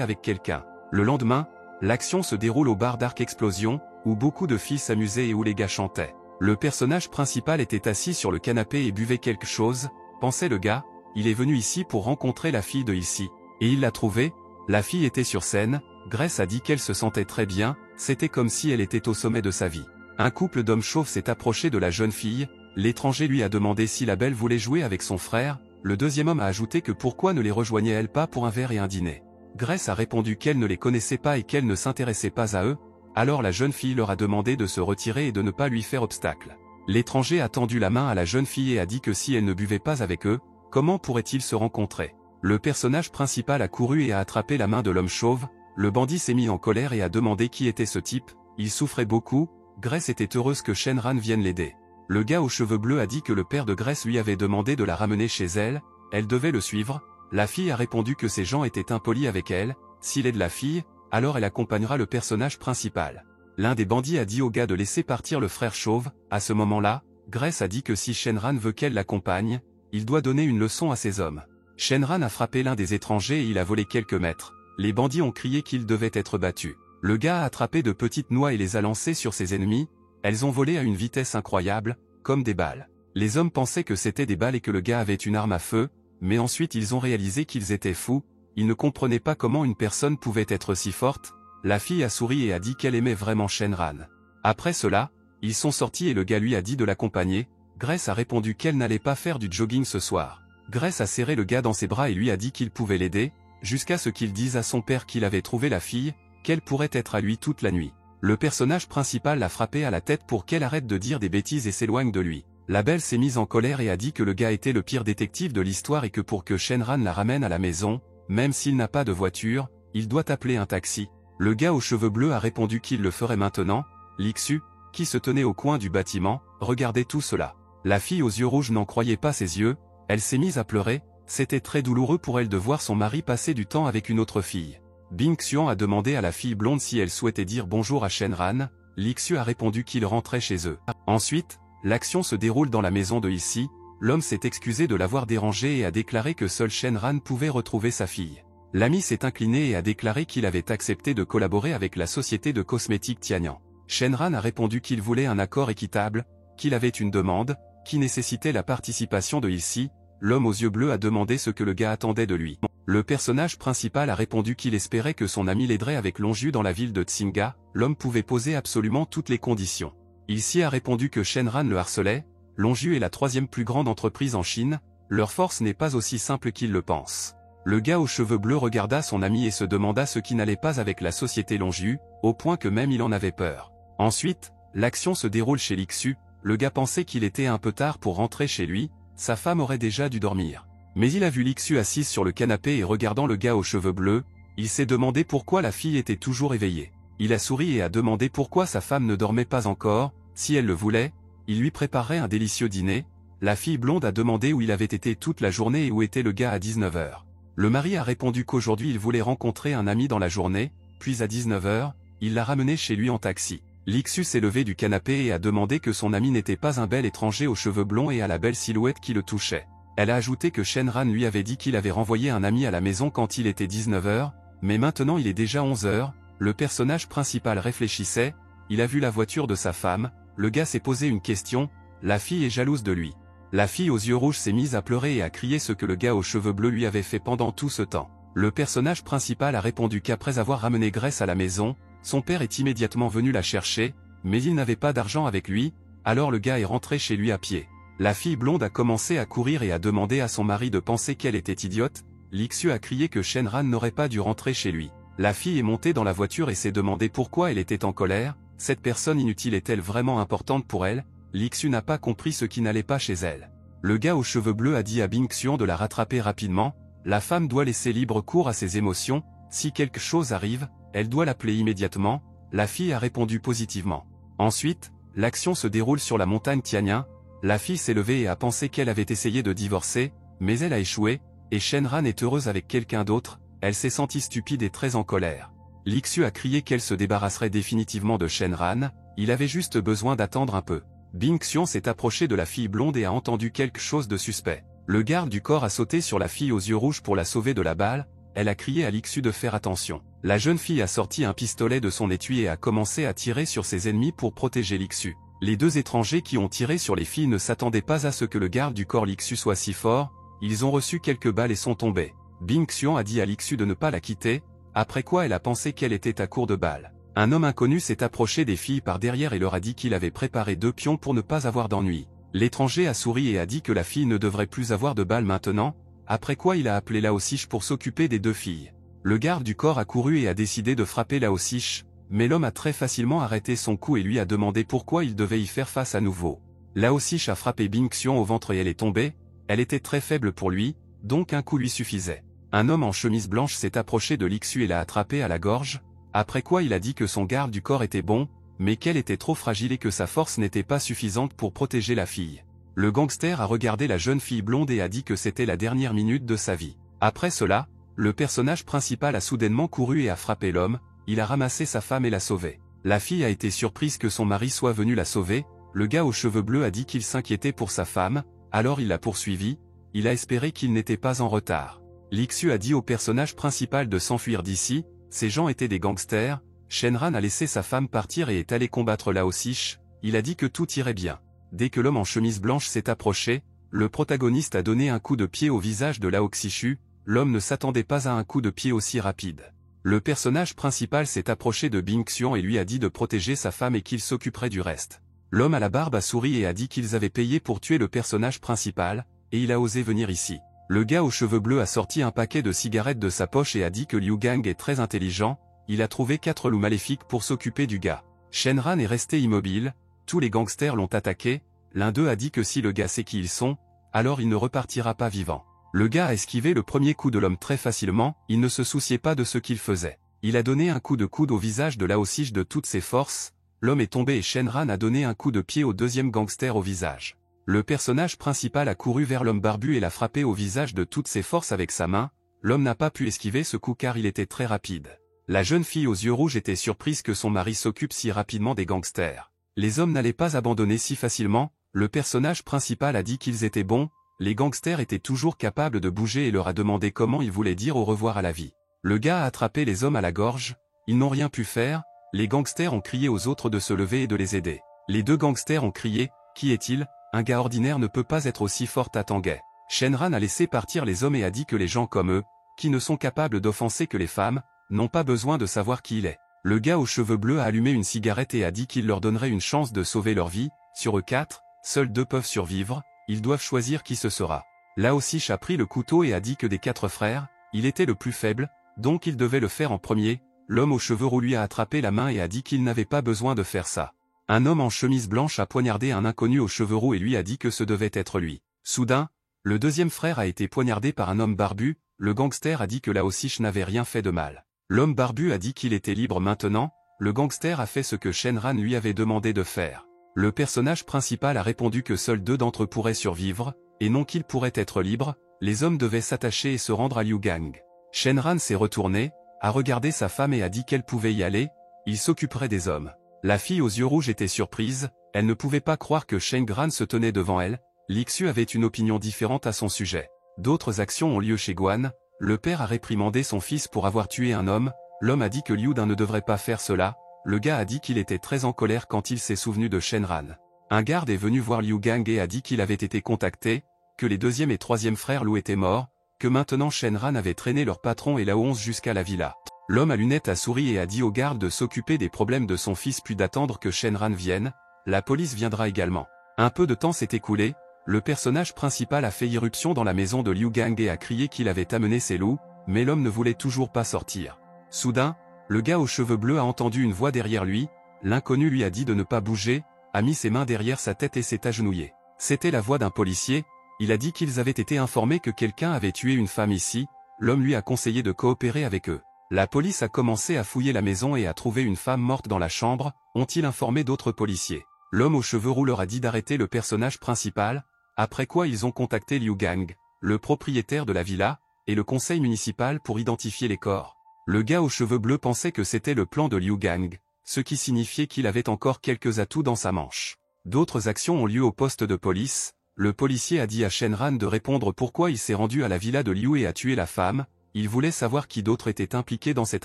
avec quelqu'un. Le lendemain, l'action se déroule au bar Dark Explosion, où beaucoup de filles s'amusaient et où les gars chantaient. Le personnage principal était assis sur le canapé et buvait quelque chose, pensait le gars, il est venu ici pour rencontrer la fille de ici. Et il l'a trouvée, la fille était sur scène, Grace a dit qu'elle se sentait très bien, c'était comme si elle était au sommet de sa vie. Un couple d'hommes chauves s'est approché de la jeune fille, l'étranger lui a demandé si la belle voulait jouer avec son frère, le deuxième homme a ajouté que pourquoi ne les rejoignait-elle pas pour un verre et un dîner. Grace a répondu qu'elle ne les connaissait pas et qu'elle ne s'intéressait pas à eux, alors la jeune fille leur a demandé de se retirer et de ne pas lui faire obstacle. L'étranger a tendu la main à la jeune fille et a dit que si elle ne buvait pas avec eux, comment pourraient-ils se rencontrer? Le personnage principal a couru et a attrapé la main de l'homme chauve, le bandit s'est mis en colère et a demandé qui était ce type, il souffrait beaucoup, Grace était heureuse que Shenran vienne l'aider. Le gars aux cheveux bleus a dit que le père de Grace lui avait demandé de la ramener chez elle, elle devait le suivre, la fille a répondu que ces gens étaient impolis avec elle, s'il aide la fille, alors elle accompagnera le personnage principal. L'un des bandits a dit au gars de laisser partir le frère chauve, à ce moment-là, Grace a dit que si Shenran veut qu'elle l'accompagne, il doit donner une leçon à ses hommes. Shenran a frappé l'un des étrangers et il a volé quelques mètres. Les bandits ont crié qu'il devait être battu. Le gars a attrapé de petites noix et les a lancées sur ses ennemis, elles ont volé à une vitesse incroyable, comme des balles. Les hommes pensaient que c'était des balles et que le gars avait une arme à feu, mais ensuite ils ont réalisé qu'ils étaient fous, ils ne comprenaient pas comment une personne pouvait être si forte. La fille a souri et a dit qu'elle aimait vraiment Shenran. Après cela, ils sont sortis et le gars lui a dit de l'accompagner, Grace a répondu qu'elle n'allait pas faire du jogging ce soir. Grace a serré le gars dans ses bras et lui a dit qu'il pouvait l'aider, jusqu'à ce qu'il dise à son père qu'il avait trouvé la fille, qu'elle pourrait être à lui toute la nuit. Le personnage principal l'a frappé à la tête pour qu'elle arrête de dire des bêtises et s'éloigne de lui. La belle s'est mise en colère et a dit que le gars était le pire détective de l'histoire et que pour que Shenran la ramène à la maison, même s'il n'a pas de voiture, il doit appeler un taxi. Le gars aux cheveux bleus a répondu qu'il le ferait maintenant. Lixu, qui se tenait au coin du bâtiment, regardait tout cela. La fille aux yeux rouges n'en croyait pas ses yeux, elle s'est mise à pleurer, c'était très douloureux pour elle de voir son mari passer du temps avec une autre fille. Bing Xian a demandé à la fille blonde si elle souhaitait dire bonjour à Shenran, Lixu a répondu qu'il rentrait chez eux. Ensuite, l'action se déroule dans la maison de ici, l'homme s'est excusé de l'avoir dérangé et a déclaré que seul Shenran pouvait retrouver sa fille. L'ami s'est incliné et a déclaré qu'il avait accepté de collaborer avec la société de cosmétiques Tianyan. Shenran a répondu qu'il voulait un accord équitable, qu'il avait une demande, qui nécessitait la participation de ici, l'homme aux yeux bleus a demandé ce que le gars attendait de lui. Le personnage principal a répondu qu'il espérait que son ami l'aiderait avec Longju dans la ville de Tsinga, l'homme pouvait poser absolument toutes les conditions. Ilsi a répondu que Shenran le harcelait, Longju est la troisième plus grande entreprise en Chine, leur force n'est pas aussi simple qu'ils le pensent. Le gars aux cheveux bleus regarda son ami et se demanda ce qui n'allait pas avec la société Longju, au point que même il en avait peur. Ensuite, l'action se déroule chez Lixu, le gars pensait qu'il était un peu tard pour rentrer chez lui, sa femme aurait déjà dû dormir. Mais il a vu Lixu assise sur le canapé et regardant le gars aux cheveux bleus, il s'est demandé pourquoi la fille était toujours éveillée. Il a souri et a demandé pourquoi sa femme ne dormait pas encore, si elle le voulait, il lui préparerait un délicieux dîner. La fille blonde a demandé où il avait été toute la journée et où était le gars à 19 h. Le mari a répondu qu'aujourd'hui il voulait rencontrer un ami dans la journée, puis à 19 h, il l'a ramené chez lui en taxi. Lixu s'est levé du canapé et a demandé que son ami n'était pas un bel étranger aux cheveux blonds et à la belle silhouette qui le touchait. Elle a ajouté que Shenran lui avait dit qu'il avait renvoyé un ami à la maison quand il était 19 h, mais maintenant il est déjà 11 h, le personnage principal réfléchissait, il a vu la voiture de sa femme, le gars s'est posé une question, la fille est jalouse de lui. La fille aux yeux rouges s'est mise à pleurer et à crier ce que le gars aux cheveux bleus lui avait fait pendant tout ce temps. Le personnage principal a répondu qu'après avoir ramené Grace à la maison, son père est immédiatement venu la chercher, mais il n'avait pas d'argent avec lui, alors le gars est rentré chez lui à pied. La fille blonde a commencé à courir et a demandé à son mari de penser qu'elle était idiote, Lixu a crié que Shenran n'aurait pas dû rentrer chez lui. La fille est montée dans la voiture et s'est demandé pourquoi elle était en colère, cette personne inutile est-elle vraiment importante pour elle? Lixu n'a pas compris ce qui n'allait pas chez elle. Le gars aux cheveux bleus a dit à Bing Xian de la rattraper rapidement, la femme doit laisser libre cours à ses émotions, si quelque chose arrive, elle doit l'appeler immédiatement, la fille a répondu positivement. Ensuite, l'action se déroule sur la montagne Tianyan, la fille s'est levée et a pensé qu'elle avait essayé de divorcer, mais elle a échoué, et Shenran est heureuse avec quelqu'un d'autre, elle s'est sentie stupide et très en colère. Lixu a crié qu'elle se débarrasserait définitivement de Shenran, il avait juste besoin d'attendre un peu. Bing Xian s'est approché de la fille blonde et a entendu quelque chose de suspect. Le garde du corps a sauté sur la fille aux yeux rouges pour la sauver de la balle, elle a crié à Lixu de faire attention. La jeune fille a sorti un pistolet de son étui et a commencé à tirer sur ses ennemis pour protéger Lixu. Les deux étrangers qui ont tiré sur les filles ne s'attendaient pas à ce que le garde du corps Lixu soit si fort, ils ont reçu quelques balles et sont tombés. Bing Xian a dit à Lixu de ne pas la quitter, après quoi elle a pensé qu'elle était à court de balles. Un homme inconnu s'est approché des filles par derrière et leur a dit qu'il avait préparé 2 pions pour ne pas avoir d'ennui. L'étranger a souri et a dit que la fille ne devrait plus avoir de balles maintenant, après quoi il a appelé Lao Sich pour s'occuper des 2 filles. Le garde du corps a couru et a décidé de frapper Lao Sich, mais l'homme a très facilement arrêté son coup et lui a demandé pourquoi il devait y faire face à nouveau. Lao Sich a frappé Bing Xian au ventre et elle est tombée, elle était très faible pour lui, donc un coup lui suffisait. Un homme en chemise blanche s'est approché de Lixu et l'a attrapé à la gorge, après quoi il a dit que son garde du corps était bon, mais qu'elle était trop fragile et que sa force n'était pas suffisante pour protéger la fille. Le gangster a regardé la jeune fille blonde et a dit que c'était la dernière minute de sa vie. Après cela, le personnage principal a soudainement couru et a frappé l'homme, il a ramassé sa femme et l'a sauvée. La fille a été surprise que son mari soit venu la sauver, le gars aux cheveux bleus a dit qu'il s'inquiétait pour sa femme, alors il l'a poursuivi, il a espéré qu'il n'était pas en retard. Lixu a dit au personnage principal de s'enfuir d'ici, ces gens étaient des gangsters, Shenran a laissé sa femme partir et est allé combattre Lao Sich, il a dit que tout irait bien. Dès que l'homme en chemise blanche s'est approché, le protagoniste a donné un coup de pied au visage de Lao Xishu, l'homme ne s'attendait pas à un coup de pied aussi rapide. Le personnage principal s'est approché de Bing Xian et lui a dit de protéger sa femme et qu'il s'occuperait du reste. L'homme à la barbe a souri et a dit qu'ils avaient payé pour tuer le personnage principal, et il a osé venir ici. Le gars aux cheveux bleus a sorti un paquet de cigarettes de sa poche et a dit que Liu Gang est très intelligent, il a trouvé 4 loups maléfiques pour s'occuper du gars. Shenran est resté immobile, tous les gangsters l'ont attaqué, l'un d'eux a dit que si le gars sait qui ils sont, alors il ne repartira pas vivant. Le gars a esquivé le premier coup de l'homme très facilement, il ne se souciait pas de ce qu'il faisait. Il a donné un coup de coude au visage de Lao Sich de toutes ses forces, l'homme est tombé et Shenran a donné un coup de pied au deuxième gangster au visage. Le personnage principal a couru vers l'homme barbu et l'a frappé au visage de toutes ses forces avec sa main, l'homme n'a pas pu esquiver ce coup car il était très rapide. La jeune fille aux yeux rouges était surprise que son mari s'occupe si rapidement des gangsters. Les hommes n'allaient pas abandonner si facilement, le personnage principal a dit qu'ils étaient bons, les gangsters étaient toujours capables de bouger et leur a demandé comment ils voulaient dire au revoir à la vie. Le gars a attrapé les hommes à la gorge, ils n'ont rien pu faire, les gangsters ont crié aux autres de se lever et de les aider. Les 2 gangsters ont crié, « Qui est-il ? Un gars ordinaire ne peut pas être aussi fort à Tanguay. » Shenran a laissé partir les hommes et a dit que les gens comme eux, qui ne sont capables d'offenser que les femmes, n'ont pas besoin de savoir qui il est. Le gars aux cheveux bleus a allumé une cigarette et a dit qu'il leur donnerait une chance de sauver leur vie, sur eux 4, seuls 2 peuvent survivre, ils doivent choisir qui ce sera. Lao Sich a pris le couteau et a dit que des 4 frères, il était le plus faible, donc il devait le faire en premier, l'homme aux cheveux roux lui a attrapé la main et a dit qu'il n'avait pas besoin de faire ça. Un homme en chemise blanche a poignardé un inconnu aux cheveux roux et lui a dit que ce devait être lui. Soudain, le deuxième frère a été poignardé par un homme barbu, le gangster a dit que Lao Sich n'avait rien fait de mal. L'homme barbu a dit qu'il était libre maintenant, le gangster a fait ce que Shenran lui avait demandé de faire. Le personnage principal a répondu que seuls 2 d'entre eux pourraient survivre, et non qu'ils pourraient être libres, les hommes devaient s'attacher et se rendre à Liu Gang. Shenran s'est retourné, a regardé sa femme et a dit qu'elle pouvait y aller, il s'occuperait des hommes. La fille aux yeux rouges était surprise, elle ne pouvait pas croire que Shenran se tenait devant elle, Lixu avait une opinion différente à son sujet. D'autres actions ont lieu chez Guan, le père a réprimandé son fils pour avoir tué un homme, l'homme a dit que Liu Dan ne devrait pas faire cela, le gars a dit qu'il était très en colère quand il s'est souvenu de Shenran. Un garde est venu voir Liu Gang et a dit qu'il avait été contacté, que les 2e et 3e frères Liu étaient morts, que maintenant Shenran avait traîné leur patron et Lao 11 jusqu'à la villa. L'homme à lunettes a souri et a dit au garde de s'occuper des problèmes de son fils puis d'attendre que Shenran vienne, la police viendra également. Un peu de temps s'est écoulé, le personnage principal a fait irruption dans la maison de Liu Gang et a crié qu'il avait amené ses loups, mais l'homme ne voulait toujours pas sortir. Soudain, le gars aux cheveux bleus a entendu une voix derrière lui, l'inconnu lui a dit de ne pas bouger, a mis ses mains derrière sa tête et s'est agenouillé. C'était la voix d'un policier, il a dit qu'ils avaient été informés que quelqu'un avait tué une femme ici, l'homme lui a conseillé de coopérer avec eux. La police a commencé à fouiller la maison et a trouvé une femme morte dans la chambre, ont-ils informé d'autres policiers. L'homme aux cheveux roux leur a dit d'arrêter le personnage principal, après quoi ils ont contacté Liu Gang, le propriétaire de la villa, et le conseil municipal pour identifier les corps. Le gars aux cheveux bleus pensait que c'était le plan de Liu Gang, ce qui signifiait qu'il avait encore quelques atouts dans sa manche. D'autres actions ont lieu au poste de police. Le policier a dit à Shenran de répondre pourquoi il s'est rendu à la villa de Liu et a tué la femme. Il voulait savoir qui d'autre était impliqué dans cet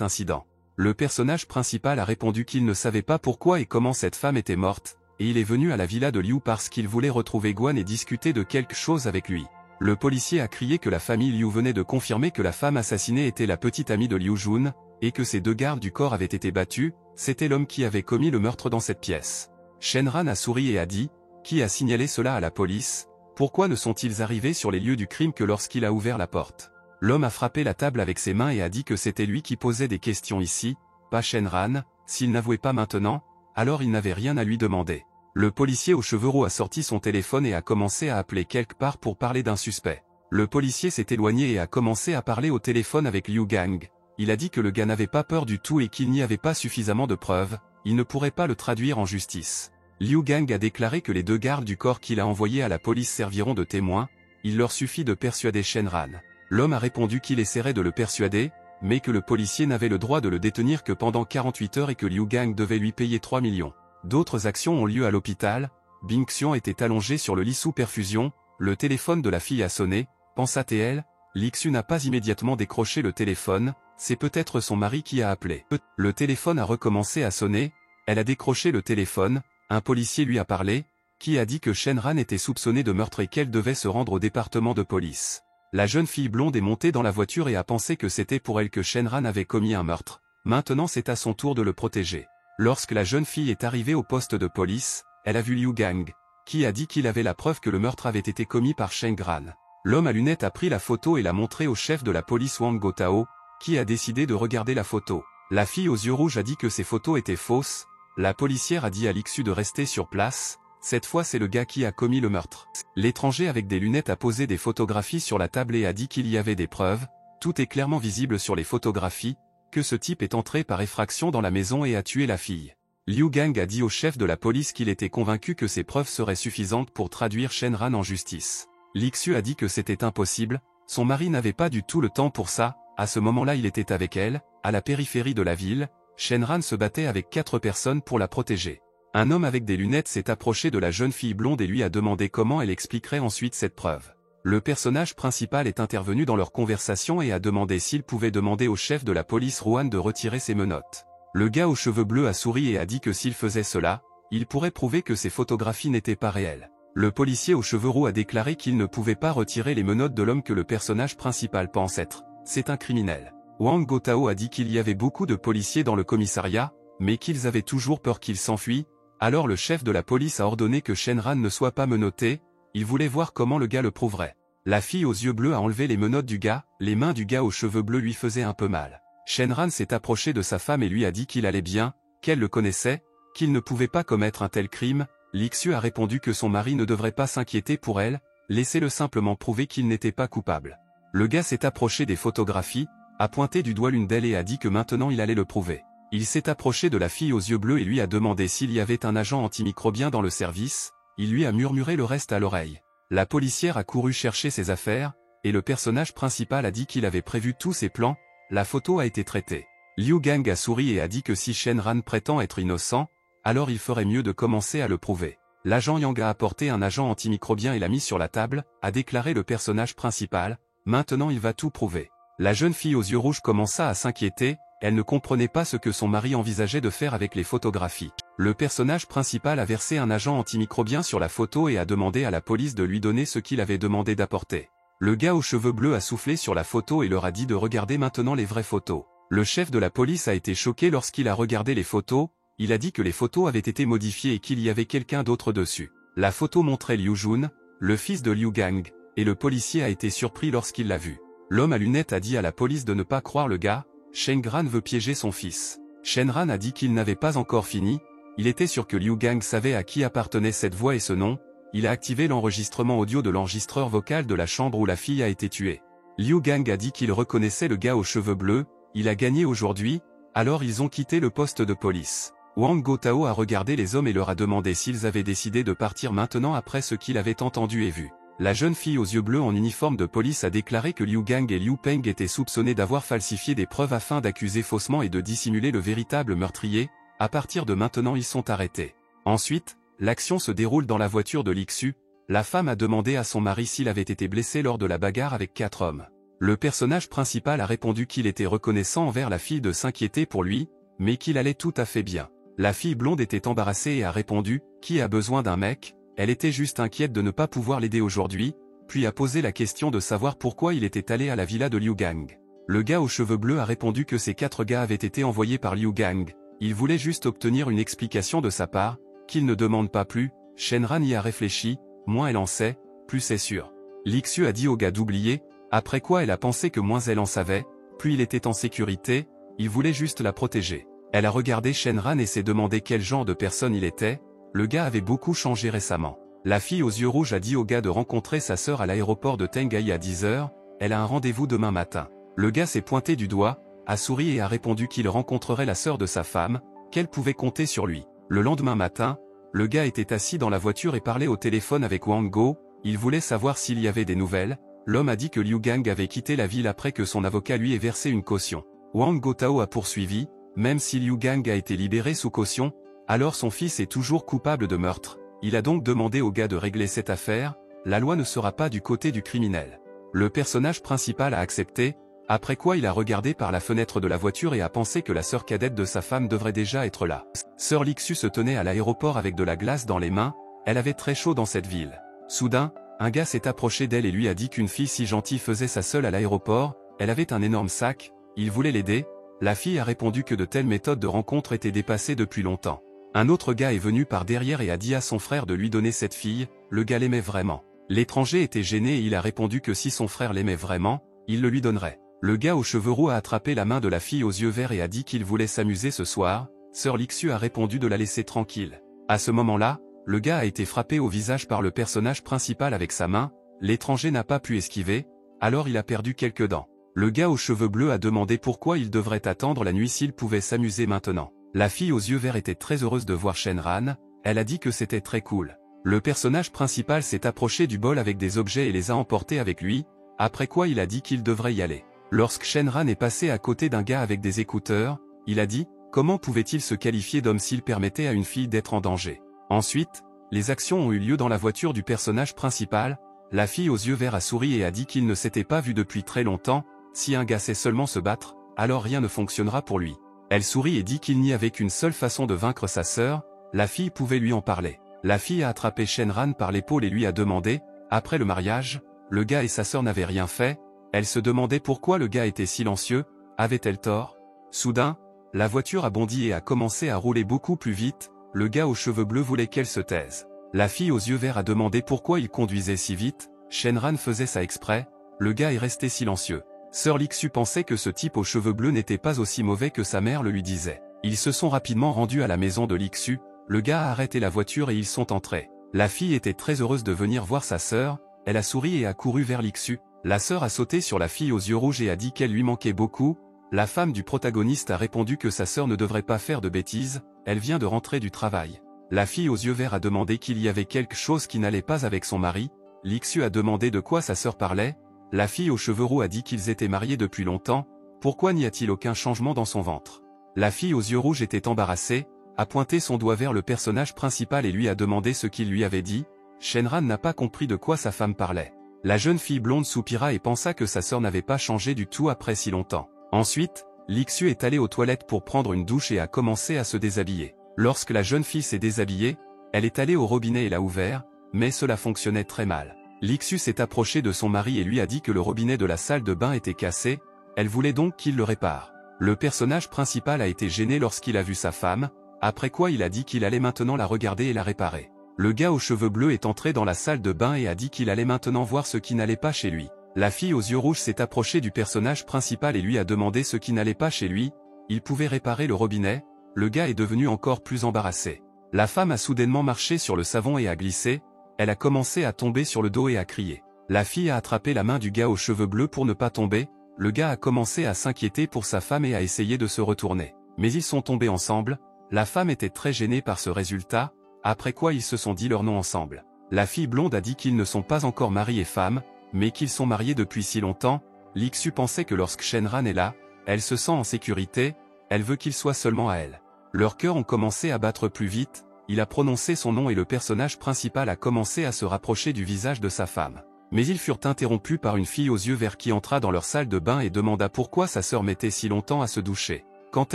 incident. Le personnage principal a répondu qu'il ne savait pas pourquoi et comment cette femme était morte, et il est venu à la villa de Liu parce qu'il voulait retrouver Guan et discuter de quelque chose avec lui. Le policier a crié que la famille Liu venait de confirmer que la femme assassinée était la petite amie de Liu Jun, et que ces 2 gardes du corps avaient été battus, c'était l'homme qui avait commis le meurtre dans cette pièce. Shenran a souri et a dit, qui a signalé cela à la police, pourquoi ne sont-ils arrivés sur les lieux du crime que lorsqu'il a ouvert la porte? L'homme a frappé la table avec ses mains et a dit que c'était lui qui posait des questions ici, pas Shenran. S'il n'avouait pas maintenant, alors il n'avait rien à lui demander. Le policier aux cheveux roux a sorti son téléphone et a commencé à appeler quelque part pour parler d'un suspect. Le policier s'est éloigné et a commencé à parler au téléphone avec Liu Gang. Il a dit que le gars n'avait pas peur du tout et qu'il n'y avait pas suffisamment de preuves, il ne pourrait pas le traduire en justice. Liu Gang a déclaré que les 2 gardes du corps qu'il a envoyés à la police serviront de témoins, il leur suffit de persuader Shenran. L'homme a répondu qu'il essaierait de le persuader, mais que le policier n'avait le droit de le détenir que pendant 48 heures et que Liu Gang devait lui payer 3 millions. D'autres actions ont lieu à l'hôpital. Bing Xian était allongé sur le lit sous perfusion, le téléphone de la fille a sonné, pensa-t-elle. Lixu n'a pas immédiatement décroché le téléphone, c'est peut-être son mari qui a appelé. Le téléphone a recommencé à sonner, elle a décroché le téléphone, un policier lui a parlé, qui a dit que Shenran était soupçonné de meurtre et qu'elle devait se rendre au département de police. La jeune fille blonde est montée dans la voiture et a pensé que c'était pour elle que Shenran avait commis un meurtre. Maintenant c'est à son tour de le protéger. Lorsque la jeune fille est arrivée au poste de police, elle a vu Liu Gang, qui a dit qu'il avait la preuve que le meurtre avait été commis par Sheng Gran. L'homme à lunettes a pris la photo et l'a montrée au chef de la police Wang Gotao, qui a décidé de regarder la photo. La fille aux yeux rouges a dit que ces photos étaient fausses. La policière a dit à Lixu de rester sur place. Cette fois c'est le gars qui a commis le meurtre. L'étranger avec des lunettes a posé des photographies sur la table et a dit qu'il y avait des preuves, tout est clairement visible sur les photographies, que ce type est entré par effraction dans la maison et a tué la fille. Liu Gang a dit au chef de la police qu'il était convaincu que ces preuves seraient suffisantes pour traduire Shenran en justice. Lixu a dit que c'était impossible, son mari n'avait pas du tout le temps pour ça, à ce moment-là il était avec elle, à la périphérie de la ville, Shenran se battait avec 4 personnes pour la protéger. Un homme avec des lunettes s'est approché de la jeune fille blonde et lui a demandé comment elle expliquerait ensuite cette preuve. Le personnage principal est intervenu dans leur conversation et a demandé s'il pouvait demander au chef de la police Ruan de retirer ses menottes. Le gars aux cheveux bleus a souri et a dit que s'il faisait cela, il pourrait prouver que ces photographies n'étaient pas réelles. Le policier aux cheveux roux a déclaré qu'il ne pouvait pas retirer les menottes de l'homme que le personnage principal pense être. C'est un criminel. Wang Gotao a dit qu'il y avait beaucoup de policiers dans le commissariat, mais qu'ils avaient toujours peur qu'il s'enfuit. Alors le chef de la police a ordonné que Shenran ne soit pas menotté, il voulait voir comment le gars le prouverait. La fille aux yeux bleus a enlevé les menottes du gars, les mains du gars aux cheveux bleus lui faisaient un peu mal. Shenran s'est approché de sa femme et lui a dit qu'il allait bien, qu'elle le connaissait, qu'il ne pouvait pas commettre un tel crime. Lixu a répondu que son mari ne devrait pas s'inquiéter pour elle, laissez-le simplement prouver qu'il n'était pas coupable. Le gars s'est approché des photographies, a pointé du doigt l'une d'elles et a dit que maintenant il allait le prouver. Il s'est approché de la fille aux yeux bleus et lui a demandé s'il y avait un agent antimicrobien dans le service, il lui a murmuré le reste à l'oreille. La policière a couru chercher ses affaires, et le personnage principal a dit qu'il avait prévu tous ses plans, la photo a été traitée. Liu Gang a souri et a dit que si Shenran prétend être innocent, alors il ferait mieux de commencer à le prouver. L'agent Yang a apporté un agent antimicrobien et l'a mis sur la table, a déclaré le personnage principal, maintenant il va tout prouver. La jeune fille aux yeux rouges commença à s'inquiéter, elle ne comprenait pas ce que son mari envisageait de faire avec les photographies. Le personnage principal a versé un agent antimicrobien sur la photo et a demandé à la police de lui donner ce qu'il avait demandé d'apporter. Le gars aux cheveux bleus a soufflé sur la photo et leur a dit de regarder maintenant les vraies photos. Le chef de la police a été choqué lorsqu'il a regardé les photos, il a dit que les photos avaient été modifiées et qu'il y avait quelqu'un d'autre dessus. La photo montrait Liu Jun, le fils de Liu Gang, et le policier a été surpris lorsqu'il l'a vu. L'homme à lunettes a dit à la police de ne pas croire le gars, Sheng Gran veut piéger son fils. Shenran a dit qu'il n'avait pas encore fini, il était sûr que Liu Gang savait à qui appartenait cette voix et ce nom, il a activé l'enregistrement audio de l'enregistreur vocal de la chambre où la fille a été tuée. Liu Gang a dit qu'il reconnaissait le gars aux cheveux bleus, il a gagné aujourd'hui, alors ils ont quitté le poste de police. Wang Gotao a regardé les hommes et leur a demandé s'ils avaient décidé de partir maintenant après ce qu'il avait entendu et vu. La jeune fille aux yeux bleus en uniforme de police a déclaré que Liu Gang et Liu Peng étaient soupçonnés d'avoir falsifié des preuves afin d'accuser faussement et de dissimuler le véritable meurtrier. À partir de maintenant ils sont arrêtés. Ensuite, l'action se déroule dans la voiture de Lixu. La femme a demandé à son mari s'il avait été blessé lors de la bagarre avec 4 hommes. Le personnage principal a répondu qu'il était reconnaissant envers la fille de s'inquiéter pour lui, mais qu'il allait tout à fait bien. La fille blonde était embarrassée et a répondu « Qui a besoin d'un mec ?» Elle était juste inquiète de ne pas pouvoir l'aider aujourd'hui, puis a posé la question de savoir pourquoi il était allé à la villa de Liu Gang. Le gars aux cheveux bleus a répondu que ces 4 gars avaient été envoyés par Liu Gang. Il voulait juste obtenir une explication de sa part, qu'il ne demande pas plus. Shenran y a réfléchi, moins elle en sait, plus c'est sûr. Lixu a dit au gars d'oublier, après quoi elle a pensé que moins elle en savait, plus il était en sécurité, il voulait juste la protéger. Elle a regardé Shenran et s'est demandé quel genre de personne il était. Le gars avait beaucoup changé récemment. La fille aux yeux rouges a dit au gars de rencontrer sa sœur à l'aéroport de Tengai à 10 h, elle a un rendez-vous demain matin. Le gars s'est pointé du doigt, a souri et a répondu qu'il rencontrerait la sœur de sa femme, qu'elle pouvait compter sur lui. Le lendemain matin, le gars était assis dans la voiture et parlait au téléphone avec Wang Go, il voulait savoir s'il y avait des nouvelles. L'homme a dit que Liu Gang avait quitté la ville après que son avocat lui ait versé une caution. Wang Go-tao a poursuivi, même si Liu Gang a été libéré sous caution, alors son fils est toujours coupable de meurtre. Il a donc demandé au gars de régler cette affaire, la loi ne sera pas du côté du criminel. Le personnage principal a accepté, après quoi il a regardé par la fenêtre de la voiture et a pensé que la sœur cadette de sa femme devrait déjà être là. Sœur Lixu se tenait à l'aéroport avec de la glace dans les mains, elle avait très chaud dans cette ville. Soudain, un gars s'est approché d'elle et lui a dit qu'une fille si gentille faisait ça seule à l'aéroport, elle avait un énorme sac, il voulait l'aider. La fille a répondu que de telles méthodes de rencontre étaient dépassées depuis longtemps. Un autre gars est venu par derrière et a dit à son frère de lui donner cette fille, le gars l'aimait vraiment. L'étranger était gêné et il a répondu que si son frère l'aimait vraiment, il le lui donnerait. Le gars aux cheveux roux a attrapé la main de la fille aux yeux verts et a dit qu'il voulait s'amuser ce soir. Sœur Lixu a répondu de la laisser tranquille. À ce moment-là, le gars a été frappé au visage par le personnage principal avec sa main, l'étranger n'a pas pu esquiver, alors il a perdu quelques dents. Le gars aux cheveux bleus a demandé pourquoi il devrait attendre la nuit s'il pouvait s'amuser maintenant. La fille aux yeux verts était très heureuse de voir Shenran, elle a dit que c'était très cool. Le personnage principal s'est approché du bol avec des objets et les a emportés avec lui, après quoi il a dit qu'il devrait y aller. Lorsque Shenran est passé à côté d'un gars avec des écouteurs, il a dit « Comment pouvait-il se qualifier d'homme s'il permettait à une fille d'être en danger ?» Ensuite, les actions ont eu lieu dans la voiture du personnage principal, la fille aux yeux verts a souri et a dit qu'il ne s'était pas vu depuis très longtemps, si un gars sait seulement se battre, alors rien ne fonctionnera pour lui. Elle sourit et dit qu'il n'y avait qu'une seule façon de vaincre sa sœur, la fille pouvait lui en parler. La fille a attrapé Shenran par l'épaule et lui a demandé, après le mariage, le gars et sa sœur n'avaient rien fait, elle se demandait pourquoi le gars était silencieux, avait-elle tort? Soudain, la voiture a bondi et a commencé à rouler beaucoup plus vite, le gars aux cheveux bleus voulait qu'elle se taise. La fille aux yeux verts a demandé pourquoi il conduisait si vite, Shenran faisait ça exprès, le gars est resté silencieux. Sœur Lixu pensait que ce type aux cheveux bleus n'était pas aussi mauvais que sa mère le lui disait. Ils se sont rapidement rendus à la maison de Lixu, le gars a arrêté la voiture et ils sont entrés. La fille était très heureuse de venir voir sa sœur, elle a souri et a couru vers Lixu. La sœur a sauté sur la fille aux yeux rouges et a dit qu'elle lui manquait beaucoup. La femme du protagoniste a répondu que sa sœur ne devrait pas faire de bêtises, elle vient de rentrer du travail. La fille aux yeux verts a demandé qu'il y avait quelque chose qui n'allait pas avec son mari. Lixu a demandé de quoi sa sœur parlait. La fille aux cheveux roux a dit qu'ils étaient mariés depuis longtemps, pourquoi n'y a-t-il aucun changement dans son ventre? La fille aux yeux rouges était embarrassée, a pointé son doigt vers le personnage principal et lui a demandé ce qu'il lui avait dit. Shenran n'a pas compris de quoi sa femme parlait. La jeune fille blonde soupira et pensa que sa sœur n'avait pas changé du tout après si longtemps. Ensuite, Lixu est allée aux toilettes pour prendre une douche et a commencé à se déshabiller. Lorsque la jeune fille s'est déshabillée, elle est allée au robinet et l'a ouvert, mais cela fonctionnait très mal. Lixu s'est approchée de son mari et lui a dit que le robinet de la salle de bain était cassé, elle voulait donc qu'il le répare. Le personnage principal a été gêné lorsqu'il a vu sa femme, après quoi il a dit qu'il allait maintenant la regarder et la réparer. Le gars aux cheveux bleus est entré dans la salle de bain et a dit qu'il allait maintenant voir ce qui n'allait pas chez lui. La fille aux yeux rouges s'est approchée du personnage principal et lui a demandé ce qui n'allait pas chez lui, il pouvait réparer le robinet, le gars est devenu encore plus embarrassé. La femme a soudainement marché sur le savon et a glissé, elle a commencé à tomber sur le dos et à crier. La fille a attrapé la main du gars aux cheveux bleus pour ne pas tomber, le gars a commencé à s'inquiéter pour sa femme et a essayé de se retourner. Mais ils sont tombés ensemble, la femme était très gênée par ce résultat, après quoi ils se sont dit leur nom ensemble. La fille blonde a dit qu'ils ne sont pas encore mari et femme, mais qu'ils sont mariés depuis si longtemps. Lixu pensait que lorsque Shenran est là, elle se sent en sécurité, elle veut qu'il soit seulement à elle. Leurs cœurs ont commencé à battre plus vite, il a prononcé son nom et le personnage principal a commencé à se rapprocher du visage de sa femme. Mais ils furent interrompus par une fille aux yeux verts qui entra dans leur salle de bain et demanda pourquoi sa sœur mettait si longtemps à se doucher. Quand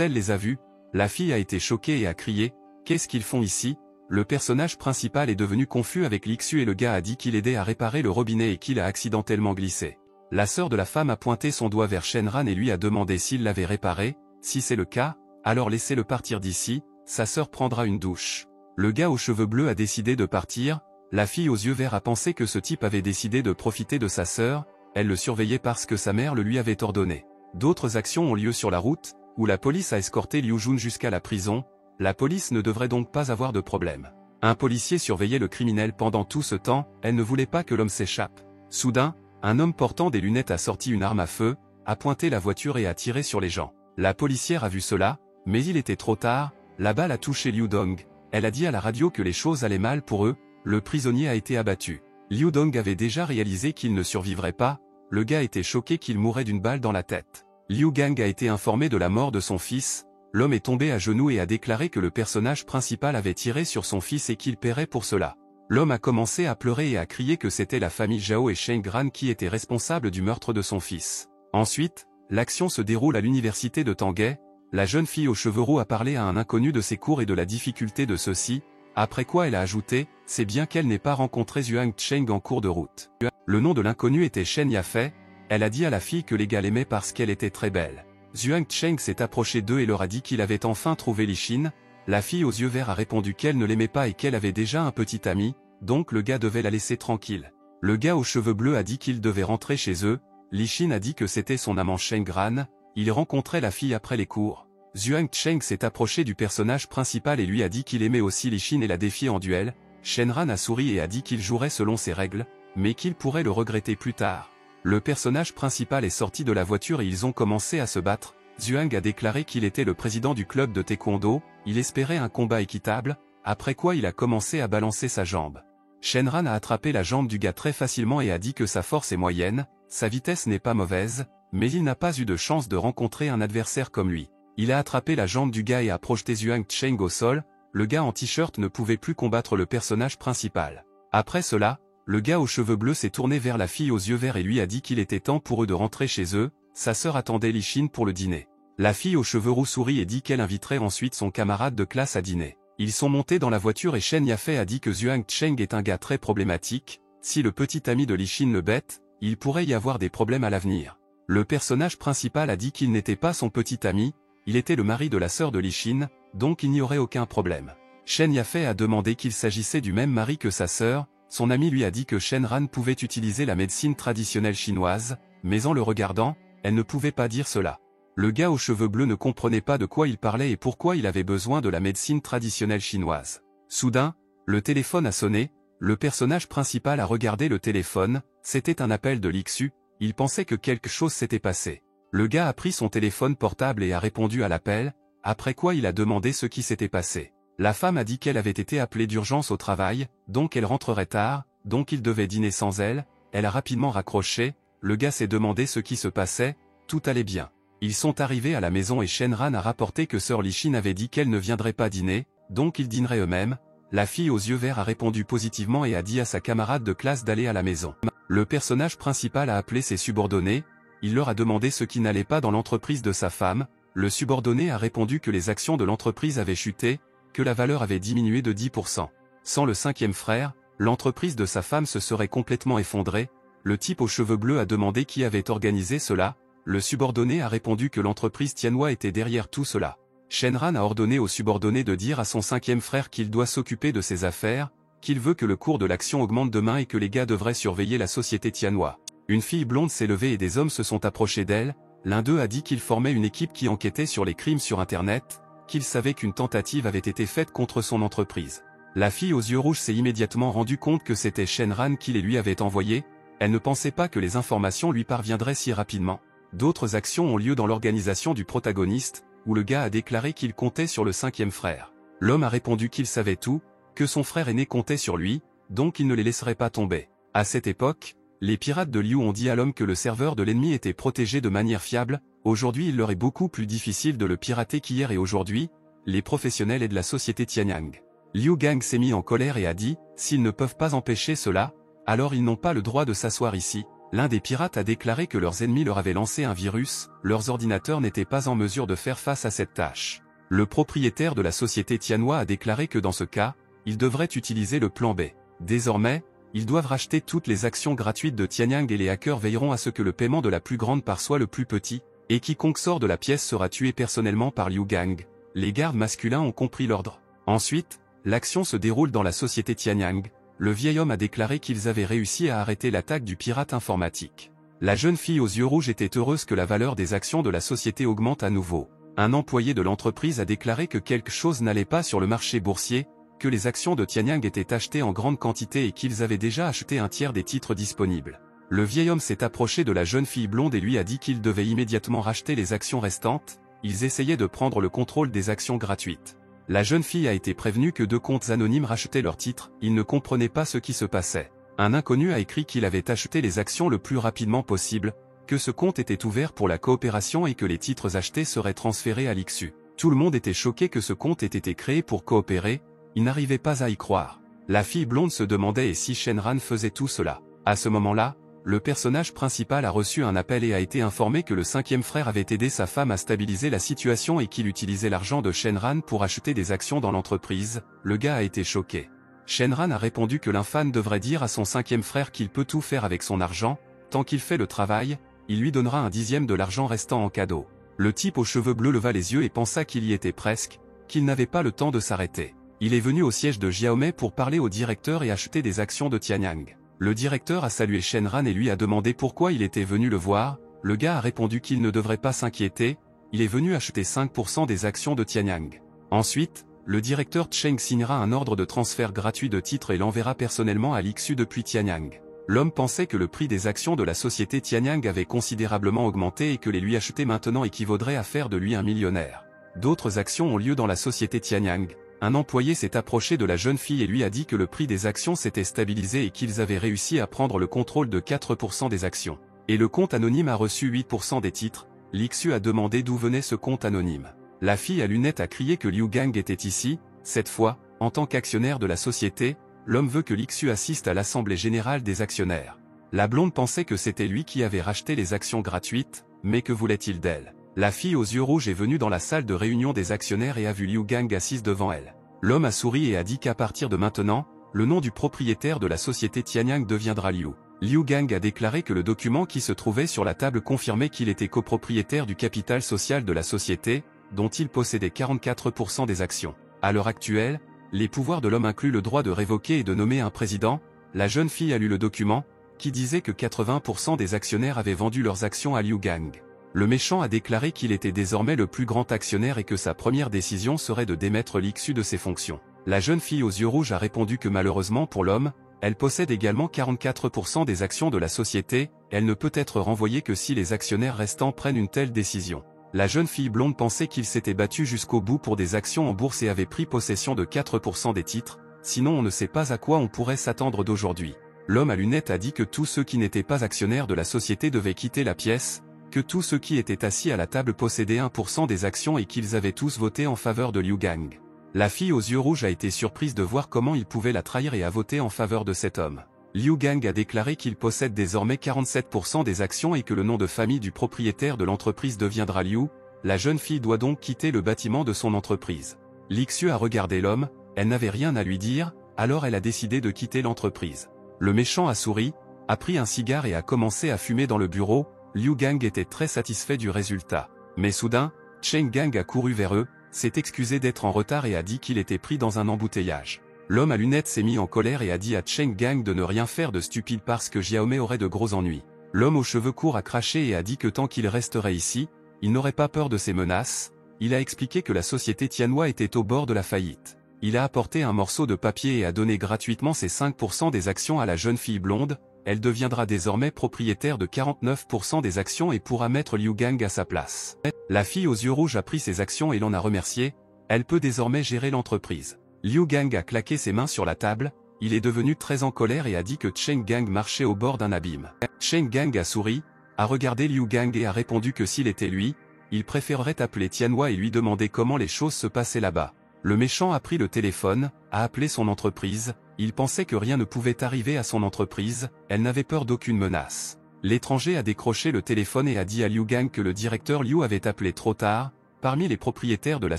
elle les a vus, la fille a été choquée et a crié « Qu'est-ce qu'ils font ici ?» Le personnage principal est devenu confus avec Lixu et le gars a dit qu'il aidait à réparer le robinet et qu'il a accidentellement glissé. La sœur de la femme a pointé son doigt vers Shenran et lui a demandé s'il l'avait réparé. Si c'est le cas, alors laissez-le partir d'ici, sa sœur prendra une douche. Le gars aux cheveux bleus a décidé de partir, la fille aux yeux verts a pensé que ce type avait décidé de profiter de sa sœur, elle le surveillait parce que sa mère le lui avait ordonné. D'autres actions ont lieu sur la route, où la police a escorté Liu Jun jusqu'à la prison. La police ne devrait donc pas avoir de problème. Un policier surveillait le criminel pendant tout ce temps, elle ne voulait pas que l'homme s'échappe. Soudain, un homme portant des lunettes a sorti une arme à feu, a pointé la voiture et a tiré sur les gens. La policière a vu cela, mais il était trop tard, la balle a touché Liu Dong. Elle a dit à la radio que les choses allaient mal pour eux, le prisonnier a été abattu. Liu Dong avait déjà réalisé qu'il ne survivrait pas, le gars était choqué qu'il mourrait d'une balle dans la tête. Liu Gang a été informé de la mort de son fils. L'homme est tombé à genoux et a déclaré que le personnage principal avait tiré sur son fils et qu'il paierait pour cela. L'homme a commencé à pleurer et à crier que c'était la famille Zhao et Shen Gran qui étaient responsables du meurtre de son fils. Ensuite, l'action se déroule à l'université de Tanguay. La jeune fille aux cheveux roux a parlé à un inconnu de ses cours et de la difficulté de ceux-ci, après quoi elle a ajouté « C'est bien qu'elle n'ait pas rencontré Zhuang Cheng en cours de route ». Le nom de l'inconnu était Shen Yafei, elle a dit à la fille que les gars l'aimaient parce qu'elle était très belle. Zhuang Cheng s'est approché d'eux et leur a dit qu'il avait enfin trouvé Lishin. La fille aux yeux verts a répondu qu'elle ne l'aimait pas et qu'elle avait déjà un petit ami, donc le gars devait la laisser tranquille. Le gars aux cheveux bleus a dit qu'il devait rentrer chez eux, Lishin a dit que c'était son amant Shen Gran, il rencontrait la fille après les cours. Zhuang Cheng s'est approché du personnage principal et lui a dit qu'il aimait aussi Lishin et l'a défié en duel. Shenran a souri et a dit qu'il jouerait selon ses règles, mais qu'il pourrait le regretter plus tard. Le personnage principal est sorti de la voiture et ils ont commencé à se battre. Zhuang a déclaré qu'il était le président du club de taekwondo, il espérait un combat équitable, après quoi il a commencé à balancer sa jambe. Shenran a attrapé la jambe du gars très facilement et a dit que sa force est moyenne, sa vitesse n'est pas mauvaise, mais il n'a pas eu de chance de rencontrer un adversaire comme lui. Il a attrapé la jambe du gars et a projeté Zhuang Cheng au sol, le gars en t-shirt ne pouvait plus combattre le personnage principal. Après cela, le gars aux cheveux bleus s'est tourné vers la fille aux yeux verts et lui a dit qu'il était temps pour eux de rentrer chez eux, sa sœur attendait Lishin pour le dîner. La fille aux cheveux roux sourit et dit qu'elle inviterait ensuite son camarade de classe à dîner. Ils sont montés dans la voiture et Shen Yafei a dit que Zhuang Cheng est un gars très problématique, si le petit ami de Lishin le bête, il pourrait y avoir des problèmes à l'avenir. Le personnage principal a dit qu'il n'était pas son petit ami, il était le mari de la sœur de Lishin, donc il n'y aurait aucun problème. Shen Yafei a demandé qu'il s'agissait du même mari que sa sœur, son ami lui a dit que Shenran pouvait utiliser la médecine traditionnelle chinoise, mais en le regardant, elle ne pouvait pas dire cela. Le gars aux cheveux bleus ne comprenait pas de quoi il parlait et pourquoi il avait besoin de la médecine traditionnelle chinoise. Soudain, le téléphone a sonné, le personnage principal a regardé le téléphone, c'était un appel de Lixu, il pensait que quelque chose s'était passé. Le gars a pris son téléphone portable et a répondu à l'appel, après quoi il a demandé ce qui s'était passé. La femme a dit qu'elle avait été appelée d'urgence au travail, donc elle rentrerait tard, donc il devait dîner sans elle, elle a rapidement raccroché, le gars s'est demandé ce qui se passait, tout allait bien. Ils sont arrivés à la maison et Shenran a rapporté que sœur Lishin avait dit qu'elle ne viendrait pas dîner, donc ils dîneraient eux-mêmes. La fille aux yeux verts a répondu positivement et a dit à sa camarade de classe d'aller à la maison. Le personnage principal a appelé ses subordonnés, il leur a demandé ce qui n'allait pas dans l'entreprise de sa femme, le subordonné a répondu que les actions de l'entreprise avaient chuté, que la valeur avait diminué de 10%. Sans le cinquième frère, l'entreprise de sa femme se serait complètement effondrée. Le type aux cheveux bleus a demandé qui avait organisé cela, le subordonné a répondu que l'entreprise Tianhua était derrière tout cela. Shenran a ordonné au subordonné de dire à son cinquième frère qu'il doit s'occuper de ses affaires, qu'il veut que le cours de l'action augmente demain et que les gars devraient surveiller la société Tianhua. Une fille blonde s'est levée et des hommes se sont approchés d'elle, l'un d'eux a dit qu'il formait une équipe qui enquêtait sur les crimes sur Internet, qu'il savait qu'une tentative avait été faite contre son entreprise. La fille aux yeux rouges s'est immédiatement rendue compte que c'était Shenran qui les lui avait envoyés, elle ne pensait pas que les informations lui parviendraient si rapidement. D'autres actions ont lieu dans l'organisation du protagoniste, où le gars a déclaré qu'il comptait sur le cinquième frère. L'homme a répondu qu'il savait tout, que son frère aîné comptait sur lui, donc il ne les laisserait pas tomber. À cette époque, les pirates de Liu ont dit à l'homme que le serveur de l'ennemi était protégé de manière fiable. Aujourd'hui il leur est beaucoup plus difficile de le pirater qu'hier et aujourd'hui, les professionnels et de la société Tianyang. Liu Gang s'est mis en colère et a dit, s'ils ne peuvent pas empêcher cela, alors ils n'ont pas le droit de s'asseoir ici. L'un des pirates a déclaré que leurs ennemis leur avaient lancé un virus, leurs ordinateurs n'étaient pas en mesure de faire face à cette tâche. Le propriétaire de la société Tianhua a déclaré que dans ce cas, ils devraient utiliser le plan B. Désormais, ils doivent racheter toutes les actions gratuites de Tianyang et les hackers veilleront à ce que le paiement de la plus grande part soit le plus petit, et quiconque sort de la pièce sera tué personnellement par Liu Gang. Les gardes masculins ont compris l'ordre. Ensuite, l'action se déroule dans la société Tianyang. Le vieil homme a déclaré qu'ils avaient réussi à arrêter l'attaque du pirate informatique. La jeune fille aux yeux rouges était heureuse que la valeur des actions de la société augmente à nouveau. Un employé de l'entreprise a déclaré que quelque chose n'allait pas sur le marché boursier, que les actions de Tianyang étaient achetées en grande quantité et qu'ils avaient déjà acheté un tiers des titres disponibles. Le vieil homme s'est approché de la jeune fille blonde et lui a dit qu'il devait immédiatement racheter les actions restantes. Ils essayaient de prendre le contrôle des actions gratuites. La jeune fille a été prévenue que 2 comptes anonymes rachetaient leurs titres, ils ne comprenaient pas ce qui se passait. Un inconnu a écrit qu'il avait acheté les actions le plus rapidement possible, que ce compte était ouvert pour la coopération et que les titres achetés seraient transférés à l'IXU. Tout le monde était choqué que ce compte ait été créé pour coopérer, ils n'arrivaient pas à y croire. La fille blonde se demandait et si Shenran faisait tout cela. À ce moment-là, le personnage principal a reçu un appel et a été informé que le 5e frère avait aidé sa femme à stabiliser la situation et qu'il utilisait l'argent de Shenran pour acheter des actions dans l'entreprise. Le gars a été choqué. Shenran a répondu que l'infâme devrait dire à son 5e frère qu'il peut tout faire avec son argent, tant qu'il fait le travail, il lui donnera un 10e de l'argent restant en cadeau. Le type aux cheveux bleus leva les yeux et pensa qu'il y était presque, qu'il n'avait pas le temps de s'arrêter. Il est venu au siège de Xiaomei pour parler au directeur et acheter des actions de Tianyang. Le directeur a salué Shenran et lui a demandé pourquoi il était venu le voir. Le gars a répondu qu'il ne devrait pas s'inquiéter, il est venu acheter 5% des actions de Tianyang. Ensuite, le directeur Cheng signera un ordre de transfert gratuit de titres et l'enverra personnellement à l'IXU depuis Tianyang. L'homme pensait que le prix des actions de la société Tianyang avait considérablement augmenté et que les lui acheter maintenant équivaudrait à faire de lui un millionnaire. D'autres actions ont lieu dans la société Tianyang. Un employé s'est approché de la jeune fille et lui a dit que le prix des actions s'était stabilisé et qu'ils avaient réussi à prendre le contrôle de 4% des actions. Et le compte anonyme a reçu 8% des titres. L'IXU a demandé d'où venait ce compte anonyme. La fille à lunettes a crié que Liu Gang était ici. Cette fois, en tant qu'actionnaire de la société, l'homme veut que l'IXU assiste à l'assemblée générale des actionnaires. La blonde pensait que c'était lui qui avait racheté les actions gratuites, mais que voulait-il d'elle? La fille aux yeux rouges est venue dans la salle de réunion des actionnaires et a vu Liu Gang assise devant elle. L'homme a souri et a dit qu'à partir de maintenant, le nom du propriétaire de la société Tianyang deviendra Liu. Liu Gang a déclaré que le document qui se trouvait sur la table confirmait qu'il était copropriétaire du capital social de la société, dont il possédait 44% des actions. À l'heure actuelle, les pouvoirs de l'homme incluent le droit de révoquer et de nommer un président. La jeune fille a lu le document, qui disait que 80% des actionnaires avaient vendu leurs actions à Liu Gang. Le méchant a déclaré qu'il était désormais le plus grand actionnaire et que sa première décision serait de démettre l'IXU de ses fonctions. La jeune fille aux yeux rouges a répondu que malheureusement pour l'homme, elle possède également 44% des actions de la société, elle ne peut être renvoyée que si les actionnaires restants prennent une telle décision. La jeune fille blonde pensait qu'il s'était battu jusqu'au bout pour des actions en bourse et avait pris possession de 4% des titres, sinon on ne sait pas à quoi on pourrait s'attendre d'aujourd'hui. L'homme à lunettes a dit que tous ceux qui n'étaient pas actionnaires de la société devaient quitter la pièce, que tous ceux qui étaient assis à la table possédaient 1% des actions et qu'ils avaient tous voté en faveur de Liu Gang. La fille aux yeux rouges a été surprise de voir comment il pouvait la trahir et a voté en faveur de cet homme. Liu Gang a déclaré qu'il possède désormais 47% des actions et que le nom de famille du propriétaire de l'entreprise deviendra Liu. La jeune fille doit donc quitter le bâtiment de son entreprise. L'IXU a regardé l'homme, elle n'avait rien à lui dire, alors elle a décidé de quitter l'entreprise. Le méchant a souri, a pris un cigare et a commencé à fumer dans le bureau. Liu Gang était très satisfait du résultat. Mais soudain, Cheng Gang a couru vers eux, s'est excusé d'être en retard et a dit qu'il était pris dans un embouteillage. L'homme à lunettes s'est mis en colère et a dit à Cheng Gang de ne rien faire de stupide parce que Xiaomei aurait de gros ennuis. L'homme aux cheveux courts a craché et a dit que tant qu'il resterait ici, il n'aurait pas peur de ces menaces. Il a expliqué que la société Tianhua était au bord de la faillite. Il a apporté un morceau de papier et a donné gratuitement ses 5% des actions à la jeune fille blonde. Elle deviendra désormais propriétaire de 49% des actions et pourra mettre Liu Gang à sa place. La fille aux yeux rouges a pris ses actions et l'en a remercié, elle peut désormais gérer l'entreprise. Liu Gang a claqué ses mains sur la table, il est devenu très en colère et a dit que Chen Gang marchait au bord d'un abîme. Chen Gang a souri, a regardé Liu Gang et a répondu que s'il était lui, il préférerait appeler Tianhua et lui demander comment les choses se passaient là-bas. Le méchant a pris le téléphone, a appelé son entreprise, il pensait que rien ne pouvait arriver à son entreprise, elle n'avait peur d'aucune menace. L'étranger a décroché le téléphone et a dit à Liu Gang que le directeur Liu avait appelé trop tard, parmi les propriétaires de la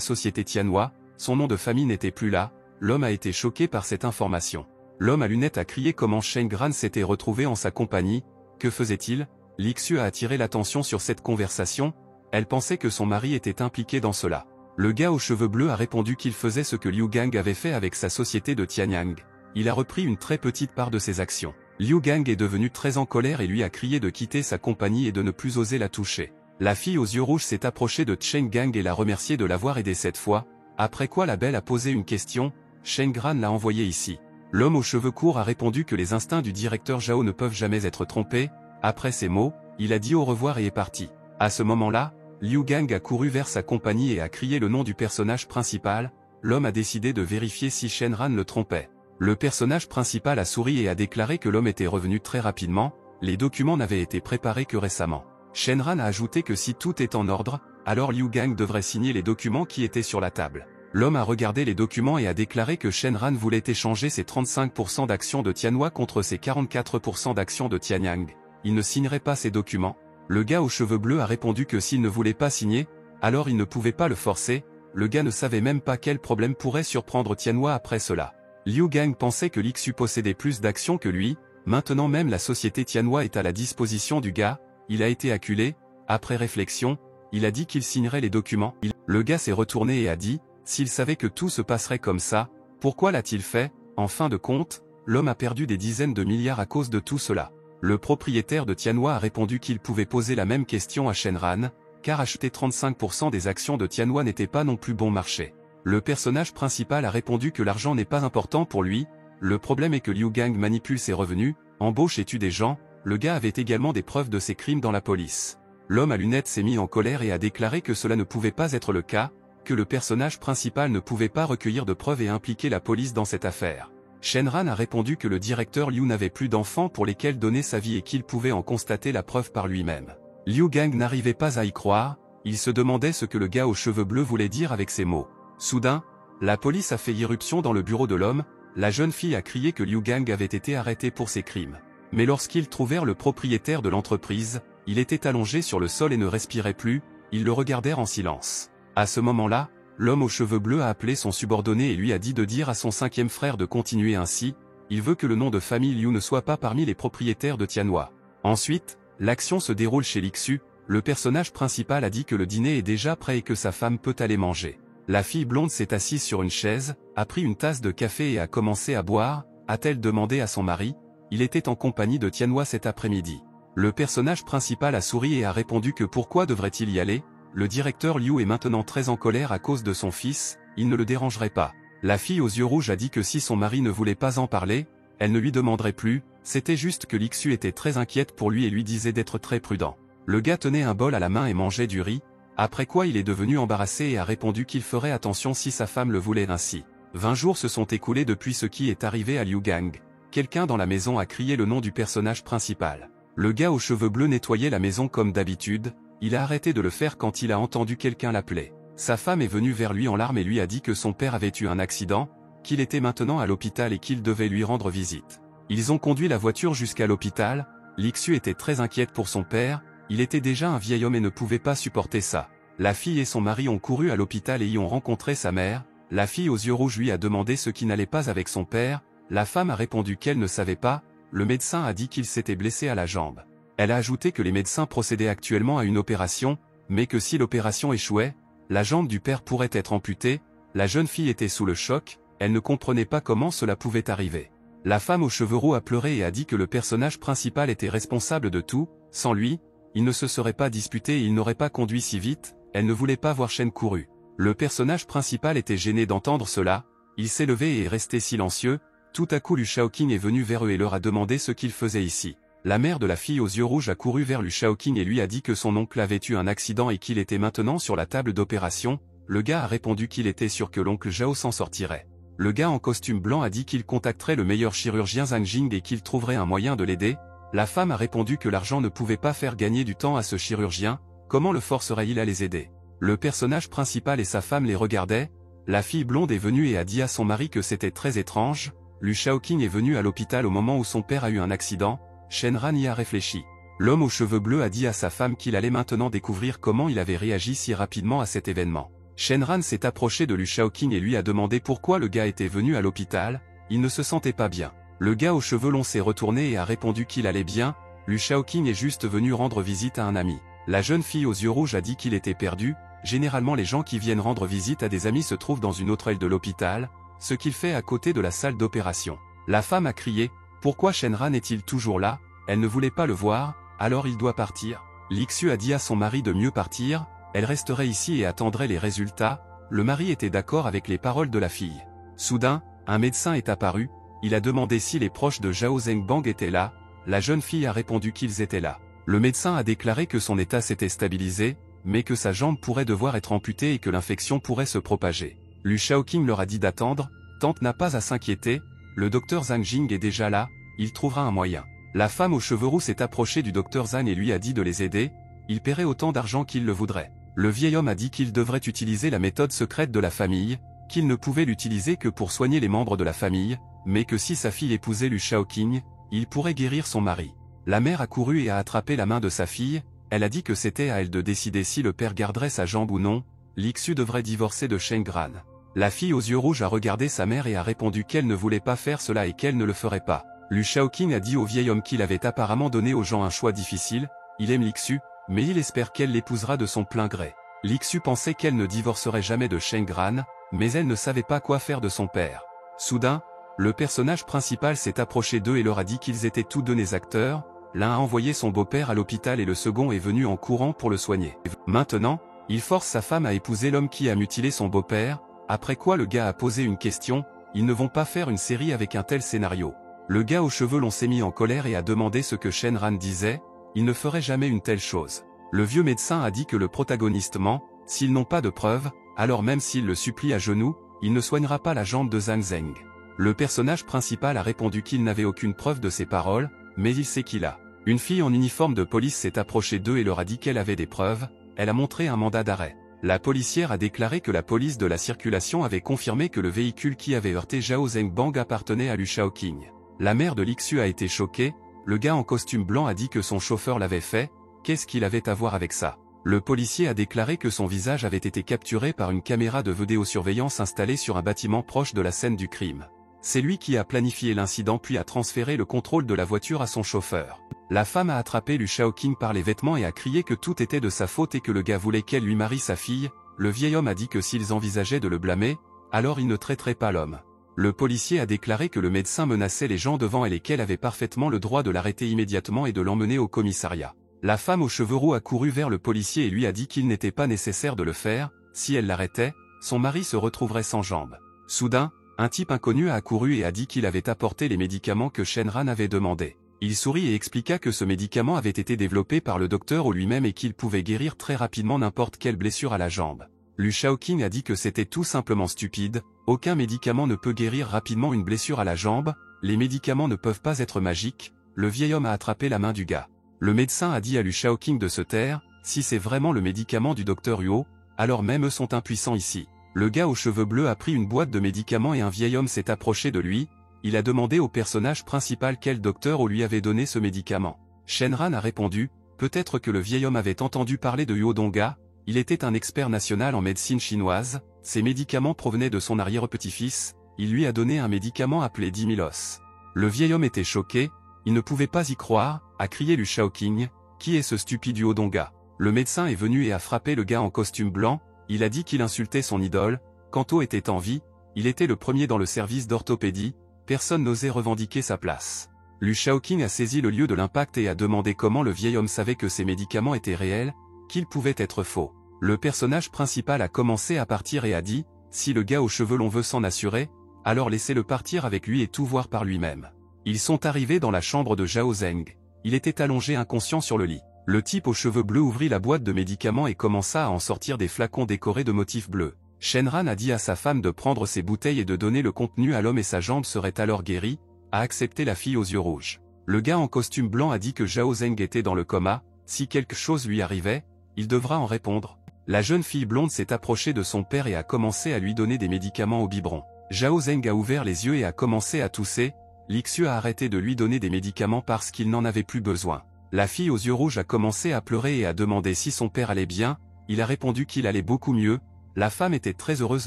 société Tianhua, son nom de famille n'était plus là, l'homme a été choqué par cette information. L'homme à lunettes a crié comment Shen Gran s'était retrouvé en sa compagnie, que faisait-il? Lixu a attiré l'attention sur cette conversation, elle pensait que son mari était impliqué dans cela. Le gars aux cheveux bleus a répondu qu'il faisait ce que Liu Gang avait fait avec sa société de Tianyang. Il a repris une très petite part de ses actions. Liu Gang est devenu très en colère et lui a crié de quitter sa compagnie et de ne plus oser la toucher. La fille aux yeux rouges s'est approchée de Chen Gang et l'a remercié de l'avoir aidé cette fois, après quoi la belle a posé une question, Shen Gran l'a envoyé ici. L'homme aux cheveux courts a répondu que les instincts du directeur Zhao ne peuvent jamais être trompés, après ces mots, il a dit au revoir et est parti. À ce moment-là, Liu Gang a couru vers sa compagnie et a crié le nom du personnage principal, l'homme a décidé de vérifier si Shen Ran le trompait. Le personnage principal a souri et a déclaré que l'homme était revenu très rapidement, les documents n'avaient été préparés que récemment. Shen Ran a ajouté que si tout est en ordre, alors Liu Gang devrait signer les documents qui étaient sur la table. L'homme a regardé les documents et a déclaré que Shen Ran voulait échanger ses 35% d'actions de Tianhua contre ses 44% d'actions de Tianyang. Il ne signerait pas ces documents. Le gars aux cheveux bleus a répondu que s'il ne voulait pas signer, alors il ne pouvait pas le forcer, le gars ne savait même pas quel problème pourrait surprendre Tianhua après cela. Liu Gang pensait que Lixu possédait plus d'actions que lui, maintenant même la société Tianhua est à la disposition du gars, il a été acculé, après réflexion, il a dit qu'il signerait les documents. Le gars s'est retourné et a dit, s'il savait que tout se passerait comme ça, pourquoi l'a-t-il fait? En fin de compte, l'homme a perdu des dizaines de milliards à cause de tout cela. Le propriétaire de Tianhua a répondu qu'il pouvait poser la même question à Shen Ran, car acheter 35% des actions de Tianhua n'était pas non plus bon marché. Le personnage principal a répondu que l'argent n'est pas important pour lui, le problème est que Liu Gang manipule ses revenus, embauche et tue des gens, le gars avait également des preuves de ses crimes dans la police. L'homme à lunettes s'est mis en colère et a déclaré que cela ne pouvait pas être le cas, que le personnage principal ne pouvait pas recueillir de preuves et impliquer la police dans cette affaire. Shen Ran a répondu que le directeur Liu n'avait plus d'enfants pour lesquels donner sa vie et qu'il pouvait en constater la preuve par lui-même. Liu Gang n'arrivait pas à y croire, il se demandait ce que le gars aux cheveux bleus voulait dire avec ces mots. Soudain, la police a fait irruption dans le bureau de l'homme, la jeune fille a crié que Liu Gang avait été arrêté pour ses crimes. Mais lorsqu'ils trouvèrent le propriétaire de l'entreprise, il était allongé sur le sol et ne respirait plus, ils le regardèrent en silence. À ce moment-là, l'homme aux cheveux bleus a appelé son subordonné et lui a dit de dire à son cinquième frère de continuer ainsi, il veut que le nom de famille Liu ne soit pas parmi les propriétaires de Tianhua. Ensuite, l'action se déroule chez Lixu, le personnage principal a dit que le dîner est déjà prêt et que sa femme peut aller manger. La fille blonde s'est assise sur une chaise, a pris une tasse de café et a commencé à boire, a-t-elle demandé à son mari, il était en compagnie de Tianhua cet après-midi. Le personnage principal a souri et a répondu que pourquoi devrait-il y aller? Le directeur Liu est maintenant très en colère à cause de son fils, il ne le dérangerait pas. La fille aux yeux rouges a dit que si son mari ne voulait pas en parler, elle ne lui demanderait plus, c'était juste que Lixu était très inquiète pour lui et lui disait d'être très prudent. Le gars tenait un bol à la main et mangeait du riz, après quoi il est devenu embarrassé et a répondu qu'il ferait attention si sa femme le voulait ainsi. 20 jours se sont écoulés depuis ce qui est arrivé à Liu Gang. Quelqu'un dans la maison a crié le nom du personnage principal. Le gars aux cheveux bleus nettoyait la maison comme d'habitude, il a arrêté de le faire quand il a entendu quelqu'un l'appeler. Sa femme est venue vers lui en larmes et lui a dit que son père avait eu un accident, qu'il était maintenant à l'hôpital et qu'il devait lui rendre visite. Ils ont conduit la voiture jusqu'à l'hôpital, Lixu était très inquiète pour son père, il était déjà un vieil homme et ne pouvait pas supporter ça. La fille et son mari ont couru à l'hôpital et y ont rencontré sa mère, la fille aux yeux rouges lui a demandé ce qui n'allait pas avec son père, la femme a répondu qu'elle ne savait pas, le médecin a dit qu'il s'était blessé à la jambe. Elle a ajouté que les médecins procédaient actuellement à une opération, mais que si l'opération échouait, la jambe du père pourrait être amputée, la jeune fille était sous le choc, elle ne comprenait pas comment cela pouvait arriver. La femme aux cheveux roux a pleuré et a dit que le personnage principal était responsable de tout, sans lui, il ne se serait pas disputé et il n'aurait pas conduit si vite, elle ne voulait pas voir Shen couru. Le personnage principal était gêné d'entendre cela, il s'est levé et est resté silencieux, tout à coup Lu Shaoqing est venu vers eux et leur a demandé ce qu'il faisait ici. La mère de la fille aux yeux rouges a couru vers Lu Shaoqing et lui a dit que son oncle avait eu un accident et qu'il était maintenant sur la table d'opération, le gars a répondu qu'il était sûr que l'oncle Zhao s'en sortirait. Le gars en costume blanc a dit qu'il contacterait le meilleur chirurgien Zhang Jing et qu'il trouverait un moyen de l'aider. La femme a répondu que l'argent ne pouvait pas faire gagner du temps à ce chirurgien, comment le forcerait-il à les aider? Le personnage principal et sa femme les regardaient. La fille blonde est venue et a dit à son mari que c'était très étrange. Liu Shaoqing est venu à l'hôpital au moment où son père a eu un accident. Shenran y a réfléchi. L'homme aux cheveux bleus a dit à sa femme qu'il allait maintenant découvrir comment il avait réagi si rapidement à cet événement. Shenran s'est approché de Liu Shaoqing et lui a demandé pourquoi le gars était venu à l'hôpital. Il ne se sentait pas bien. Le gars aux cheveux longs s'est retourné et a répondu qu'il allait bien. Liu Shaoqing est juste venu rendre visite à un ami. La jeune fille aux yeux rouges a dit qu'il était perdu. Généralement les gens qui viennent rendre visite à des amis se trouvent dans une autre aile de l'hôpital, ce qu'il fait à côté de la salle d'opération. La femme a crié, pourquoi Shenran est-il toujours là? Elle ne voulait pas le voir, alors il doit partir. Lixu a dit à son mari de mieux partir, elle resterait ici et attendrait les résultats. Le mari était d'accord avec les paroles de la fille. Soudain, un médecin est apparu, il a demandé si les proches de Zhao Zhengbang étaient là. La jeune fille a répondu qu'ils étaient là. Le médecin a déclaré que son état s'était stabilisé, mais que sa jambe pourrait devoir être amputée et que l'infection pourrait se propager. Liu Shaoqing leur a dit d'attendre, Tante n'a pas à s'inquiéter, le docteur Zhang Jing est déjà là, il trouvera un moyen. La femme aux cheveux roux s'est approchée du docteur Zhang et lui a dit de les aider, il paierait autant d'argent qu'il le voudrait. Le vieil homme a dit qu'il devrait utiliser la méthode secrète de la famille, qu'il ne pouvait l'utiliser que pour soigner les membres de la famille, mais que si sa fille épousait Liu Shaoqing, il pourrait guérir son mari. La mère a couru et a attrapé la main de sa fille, elle a dit que c'était à elle de décider si le père garderait sa jambe ou non. Lixu devrait divorcer de Shen Gran. La fille aux yeux rouges a regardé sa mère et a répondu qu'elle ne voulait pas faire cela et qu'elle ne le ferait pas. Liu Shaoqing a dit au vieil homme qu'il avait apparemment donné aux gens un choix difficile, il aime Lixu, mais il espère qu'elle l'épousera de son plein gré. Lixu pensait qu'elle ne divorcerait jamais de Shen Gran, mais elle ne savait pas quoi faire de son père. Soudain, le personnage principal s'est approché d'eux et leur a dit qu'ils étaient tous deux des acteurs. L'un a envoyé son beau-père à l'hôpital et le second est venu en courant pour le soigner. Maintenant, il force sa femme à épouser l'homme qui a mutilé son beau-père, après quoi le gars a posé une question, ils ne vont pas faire une série avec un tel scénario. Le gars aux cheveux longs s'est mis en colère et a demandé ce que Shenran disait, il ne ferait jamais une telle chose. Le vieux médecin a dit que le protagoniste ment, s'ils n'ont pas de preuves, alors même s'il le supplie à genoux, il ne soignera pas la jambe de Zhang Zheng. Le personnage principal a répondu qu'il n'avait aucune preuve de ses paroles, mais il sait qu'il a. Une fille en uniforme de police s'est approchée d'eux et leur a dit qu'elle avait des preuves, elle a montré un mandat d'arrêt. La policière a déclaré que la police de la circulation avait confirmé que le véhicule qui avait heurté Zhao Zhengbang appartenait à Liu Shaoqing. La mère de Lixu a été choquée, le gars en costume blanc a dit que son chauffeur l'avait fait, qu'est-ce qu'il avait à voir avec ça? Le policier a déclaré que son visage avait été capturé par une caméra de vidéosurveillance installée sur un bâtiment proche de la scène du crime. C'est lui qui a planifié l'incident puis a transféré le contrôle de la voiture à son chauffeur. La femme a attrapé Liu Shaoqing par les vêtements et a crié que tout était de sa faute et que le gars voulait qu'elle lui marie sa fille. Le vieil homme a dit que s'ils envisageaient de le blâmer, alors il ne traiterait pas l'homme. Le policier a déclaré que le médecin menaçait les gens devant elle et qu'elle avait parfaitement le droit de l'arrêter immédiatement et de l'emmener au commissariat. La femme aux cheveux roux a couru vers le policier et lui a dit qu'il n'était pas nécessaire de le faire, si elle l'arrêtait, son mari se retrouverait sans jambes. Soudain, un type inconnu a accouru et a dit qu'il avait apporté les médicaments que Shenran avait demandé. Il sourit et expliqua que ce médicament avait été développé par le docteur ou lui-même et qu'il pouvait guérir très rapidement n'importe quelle blessure à la jambe. Liu Shaoqing a dit que c'était tout simplement stupide, aucun médicament ne peut guérir rapidement une blessure à la jambe, les médicaments ne peuvent pas être magiques. Le vieil homme a attrapé la main du gars. Le médecin a dit à Liu Shaoqing de se taire, si c'est vraiment le médicament du docteur Huo, alors même eux sont impuissants ici. Le gars aux cheveux bleus a pris une boîte de médicaments et un vieil homme s'est approché de lui, il a demandé au personnage principal quel docteur lui avait donné ce médicament. Shenran a répondu, peut-être que le vieil homme avait entendu parler de Huo Dongga, il était un expert national en médecine chinoise, ces médicaments provenaient de son arrière-petit-fils, il lui a donné un médicament appelé 10 000 os. Le vieil homme était choqué, il ne pouvait pas y croire, a crié Liu Shaoqing, qui est ce stupide Huo Dongga? Le médecin est venu et a frappé le gars en costume blanc, il a dit qu'il insultait son idole, quand O était en vie, il était le premier dans le service d'orthopédie, personne n'osait revendiquer sa place. Liu Shaoqing a saisi le lieu de l'impact et a demandé comment le vieil homme savait que ces médicaments étaient réels, qu'ils pouvaient être faux. Le personnage principal a commencé à partir et a dit, si le gars aux cheveux longs veut s'en assurer, alors laissez-le partir avec lui et tout voir par lui-même. Ils sont arrivés dans la chambre de Zhao Zheng, il était allongé inconscient sur le lit. Le type aux cheveux bleus ouvrit la boîte de médicaments et commença à en sortir des flacons décorés de motifs bleus. Shenran a dit à sa femme de prendre ses bouteilles et de donner le contenu à l'homme et sa jambe serait alors guérie, a accepté la fille aux yeux rouges. Le gars en costume blanc a dit que Zhao Zeng était dans le coma, si quelque chose lui arrivait, il devra en répondre. La jeune fille blonde s'est approchée de son père et a commencé à lui donner des médicaments au biberon. Zhao Zeng a ouvert les yeux et a commencé à tousser, Lixue a arrêté de lui donner des médicaments parce qu'il n'en avait plus besoin. La fille aux yeux rouges a commencé à pleurer et a demandé si son père allait bien, il a répondu qu'il allait beaucoup mieux. La femme était très heureuse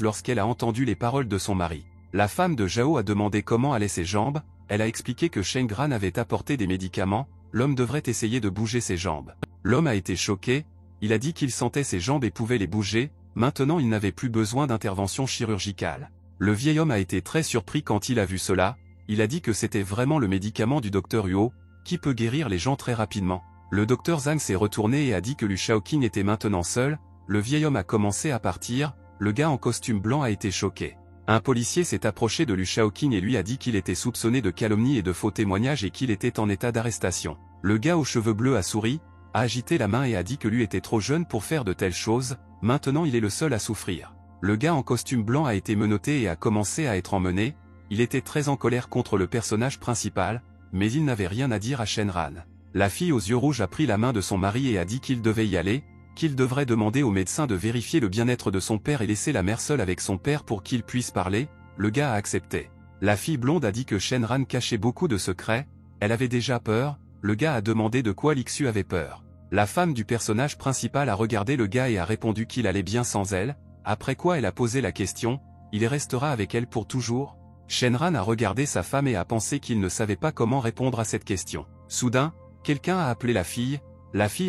lorsqu'elle a entendu les paroles de son mari. La femme de Zhao a demandé comment allaient ses jambes, elle a expliqué que Shen Gran avait apporté des médicaments, l'homme devrait essayer de bouger ses jambes. L'homme a été choqué, il a dit qu'il sentait ses jambes et pouvait les bouger, maintenant il n'avait plus besoin d'intervention chirurgicale. Le vieil homme a été très surpris quand il a vu cela, il a dit que c'était vraiment le médicament du docteur Huo, qui peut guérir les gens très rapidement. Le docteur Zhang s'est retourné et a dit que Lu Shaoqing était maintenant seul, le vieil homme a commencé à partir, le gars en costume blanc a été choqué. Un policier s'est approché de Lu Shaoqing et lui a dit qu'il était soupçonné de calomnie et de faux témoignages et qu'il était en état d'arrestation. Le gars aux cheveux bleus a souri, a agité la main et a dit que lui était trop jeune pour faire de telles choses, maintenant il est le seul à souffrir. Le gars en costume blanc a été menotté et a commencé à être emmené, il était très en colère contre le personnage principal, mais il n'avait rien à dire à Shenran. La fille aux yeux rouges a pris la main de son mari et a dit qu'il devait y aller, qu'il devrait demander au médecin de vérifier le bien-être de son père et laisser la mère seule avec son père pour qu'il puisse parler, le gars a accepté. La fille blonde a dit que Shenran cachait beaucoup de secrets, elle avait déjà peur, le gars a demandé de quoi Lixue avait peur. La femme du personnage principal a regardé le gars et a répondu qu'il allait bien sans elle, après quoi elle a posé la question, il restera avec elle pour toujours? Shenran a regardé sa femme et a pensé qu'il ne savait pas comment répondre à cette question. Soudain, quelqu'un a appelé la fille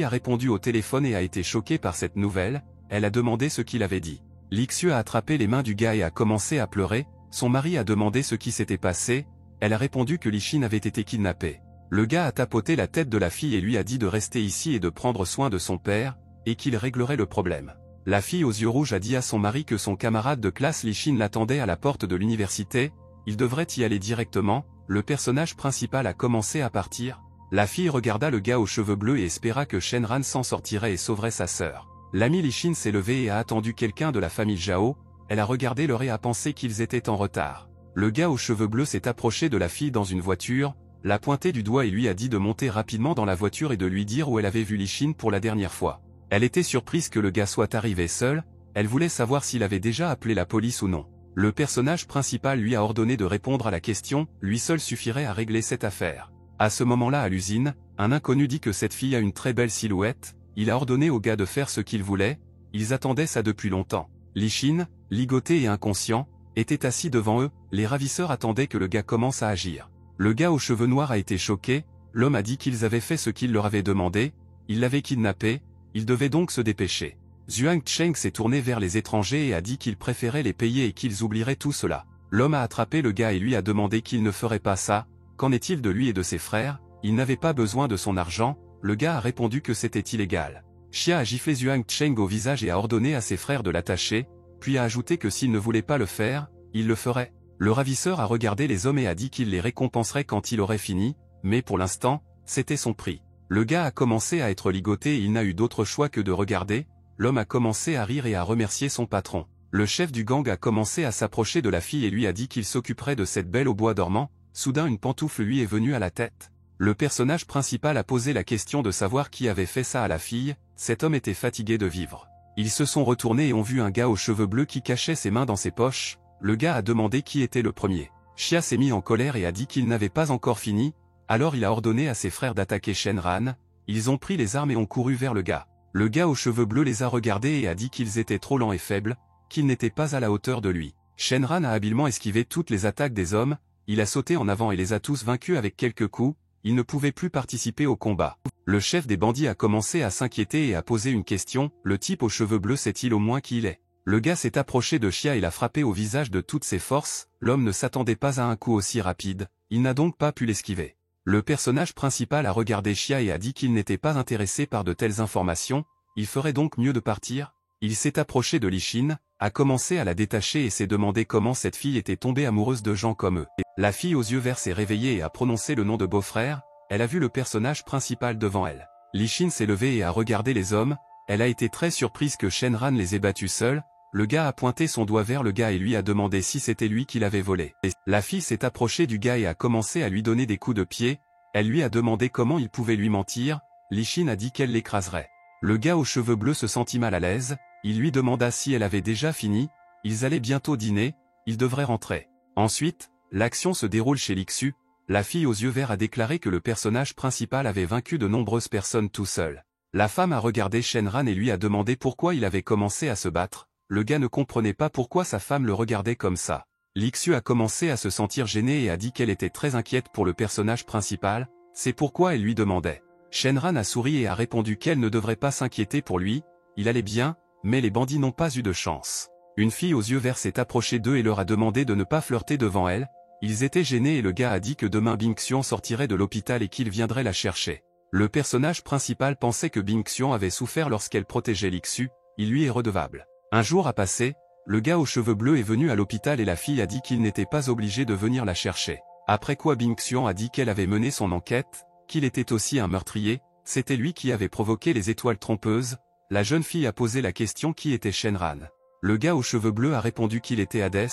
a répondu au téléphone et a été choquée par cette nouvelle, elle a demandé ce qu'il avait dit. Lixue a attrapé les mains du gars et a commencé à pleurer, son mari a demandé ce qui s'était passé, elle a répondu que Lishin avait été kidnappé. Le gars a tapoté la tête de la fille et lui a dit de rester ici et de prendre soin de son père, et qu'il réglerait le problème. La fille aux yeux rouges a dit à son mari que son camarade de classe Lishin l'attendait à la porte de l'université, il devrait y aller directement, le personnage principal a commencé à partir. La fille regarda le gars aux cheveux bleus et espéra que Shenran s'en sortirait et sauverait sa sœur. L'ami Lishin s'est levé et a attendu quelqu'un de la famille Zhao, elle a regardé l'heure et a pensé qu'ils étaient en retard. Le gars aux cheveux bleus s'est approché de la fille dans une voiture, l'a pointé du doigt et lui a dit de monter rapidement dans la voiture et de lui dire où elle avait vu Lishin pour la dernière fois. Elle était surprise que le gars soit arrivé seul, elle voulait savoir s'il avait déjà appelé la police ou non. Le personnage principal lui a ordonné de répondre à la question, lui seul suffirait à régler cette affaire. À ce moment-là à l'usine, un inconnu dit que cette fille a une très belle silhouette, il a ordonné au gars de faire ce qu'il voulait, ils attendaient ça depuis longtemps. Lishin, ligoté et inconscient, était assis devant eux, les ravisseurs attendaient que le gars commence à agir. Le gars aux cheveux noirs a été choqué, l'homme a dit qu'ils avaient fait ce qu'il leur avait demandé, ils l'avaient kidnappé, ils devaient donc se dépêcher. Zhuang Cheng s'est tourné vers les étrangers et a dit qu'il préférait les payer et qu'ils oublieraient tout cela. L'homme a attrapé le gars et lui a demandé qu'il ne ferait pas ça, qu'en est-il de lui et de ses frères, il n'avait pas besoin de son argent, le gars a répondu que c'était illégal. Xia a giflé Zhuang Cheng au visage et a ordonné à ses frères de l'attacher, puis a ajouté que s'il ne voulait pas le faire, il le ferait. Le ravisseur a regardé les hommes et a dit qu'il les récompenserait quand il aurait fini, mais pour l'instant, c'était son prix. Le gars a commencé à être ligoté et il n'a eu d'autre choix que de regarder, l'homme a commencé à rire et à remercier son patron. Le chef du gang a commencé à s'approcher de la fille et lui a dit qu'il s'occuperait de cette belle au bois dormant, soudain une pantoufle lui est venue à la tête. Le personnage principal a posé la question de savoir qui avait fait ça à la fille, cet homme était fatigué de vivre. Ils se sont retournés et ont vu un gars aux cheveux bleus qui cachait ses mains dans ses poches, le gars a demandé qui était le premier. Xia s'est mis en colère et a dit qu'il n'avait pas encore fini, alors il a ordonné à ses frères d'attaquer Shenran, ils ont pris les armes et ont couru vers le gars. Le gars aux cheveux bleus les a regardés et a dit qu'ils étaient trop lents et faibles, qu'ils n'étaient pas à la hauteur de lui. Shenran a habilement esquivé toutes les attaques des hommes, il a sauté en avant et les a tous vaincus avec quelques coups, il ne pouvait plus participer au combat. Le chef des bandits a commencé à s'inquiéter et a posé une question, le type aux cheveux bleus sait-il au moins qui il est? Le gars s'est approché de Xia et l'a frappé au visage de toutes ses forces, l'homme ne s'attendait pas à un coup aussi rapide, il n'a donc pas pu l'esquiver. Le personnage principal a regardé Xia et a dit qu'il n'était pas intéressé par de telles informations, il ferait donc mieux de partir. Il s'est approché de Lishin, a commencé à la détacher et s'est demandé comment cette fille était tombée amoureuse de gens comme eux. La fille aux yeux verts s'est réveillée et a prononcé le nom de beau-frère, elle a vu le personnage principal devant elle. Lishin s'est levée et a regardé les hommes, elle a été très surprise que Shenran les ait battus seuls, le gars a pointé son doigt vers le gars et lui a demandé si c'était lui qui l'avait volé. La fille s'est approchée du gars et a commencé à lui donner des coups de pied, elle lui a demandé comment il pouvait lui mentir, Li-shin a dit qu'elle l'écraserait. Le gars aux cheveux bleus se sentit mal à l'aise, il lui demanda si elle avait déjà fini, ils allaient bientôt dîner, ils devraient rentrer. Ensuite, l'action se déroule chez Lixu, la fille aux yeux verts a déclaré que le personnage principal avait vaincu de nombreuses personnes tout seul. La femme a regardé Shenran et lui a demandé pourquoi il avait commencé à se battre, le gars ne comprenait pas pourquoi sa femme le regardait comme ça. Lixu a commencé à se sentir gênée et a dit qu'elle était très inquiète pour le personnage principal, c'est pourquoi elle lui demandait. Shenran a souri et a répondu qu'elle ne devrait pas s'inquiéter pour lui, il allait bien, mais les bandits n'ont pas eu de chance. Une fille aux yeux verts s'est approchée d'eux et leur a demandé de ne pas flirter devant elle, ils étaient gênés et le gars a dit que demain Bing-xian sortirait de l'hôpital et qu'il viendrait la chercher. Le personnage principal pensait que Bing-xian avait souffert lorsqu'elle protégeait Lixu, il lui est redevable. Un jour a passé, le gars aux cheveux bleus est venu à l'hôpital et la fille a dit qu'il n'était pas obligé de venir la chercher. Après quoi Bing-xian a dit qu'elle avait mené son enquête, qu'il était aussi un meurtrier, c'était lui qui avait provoqué les étoiles trompeuses. La jeune fille a posé la question qui était Shenran. Le gars aux cheveux bleus a répondu qu'il était Hades.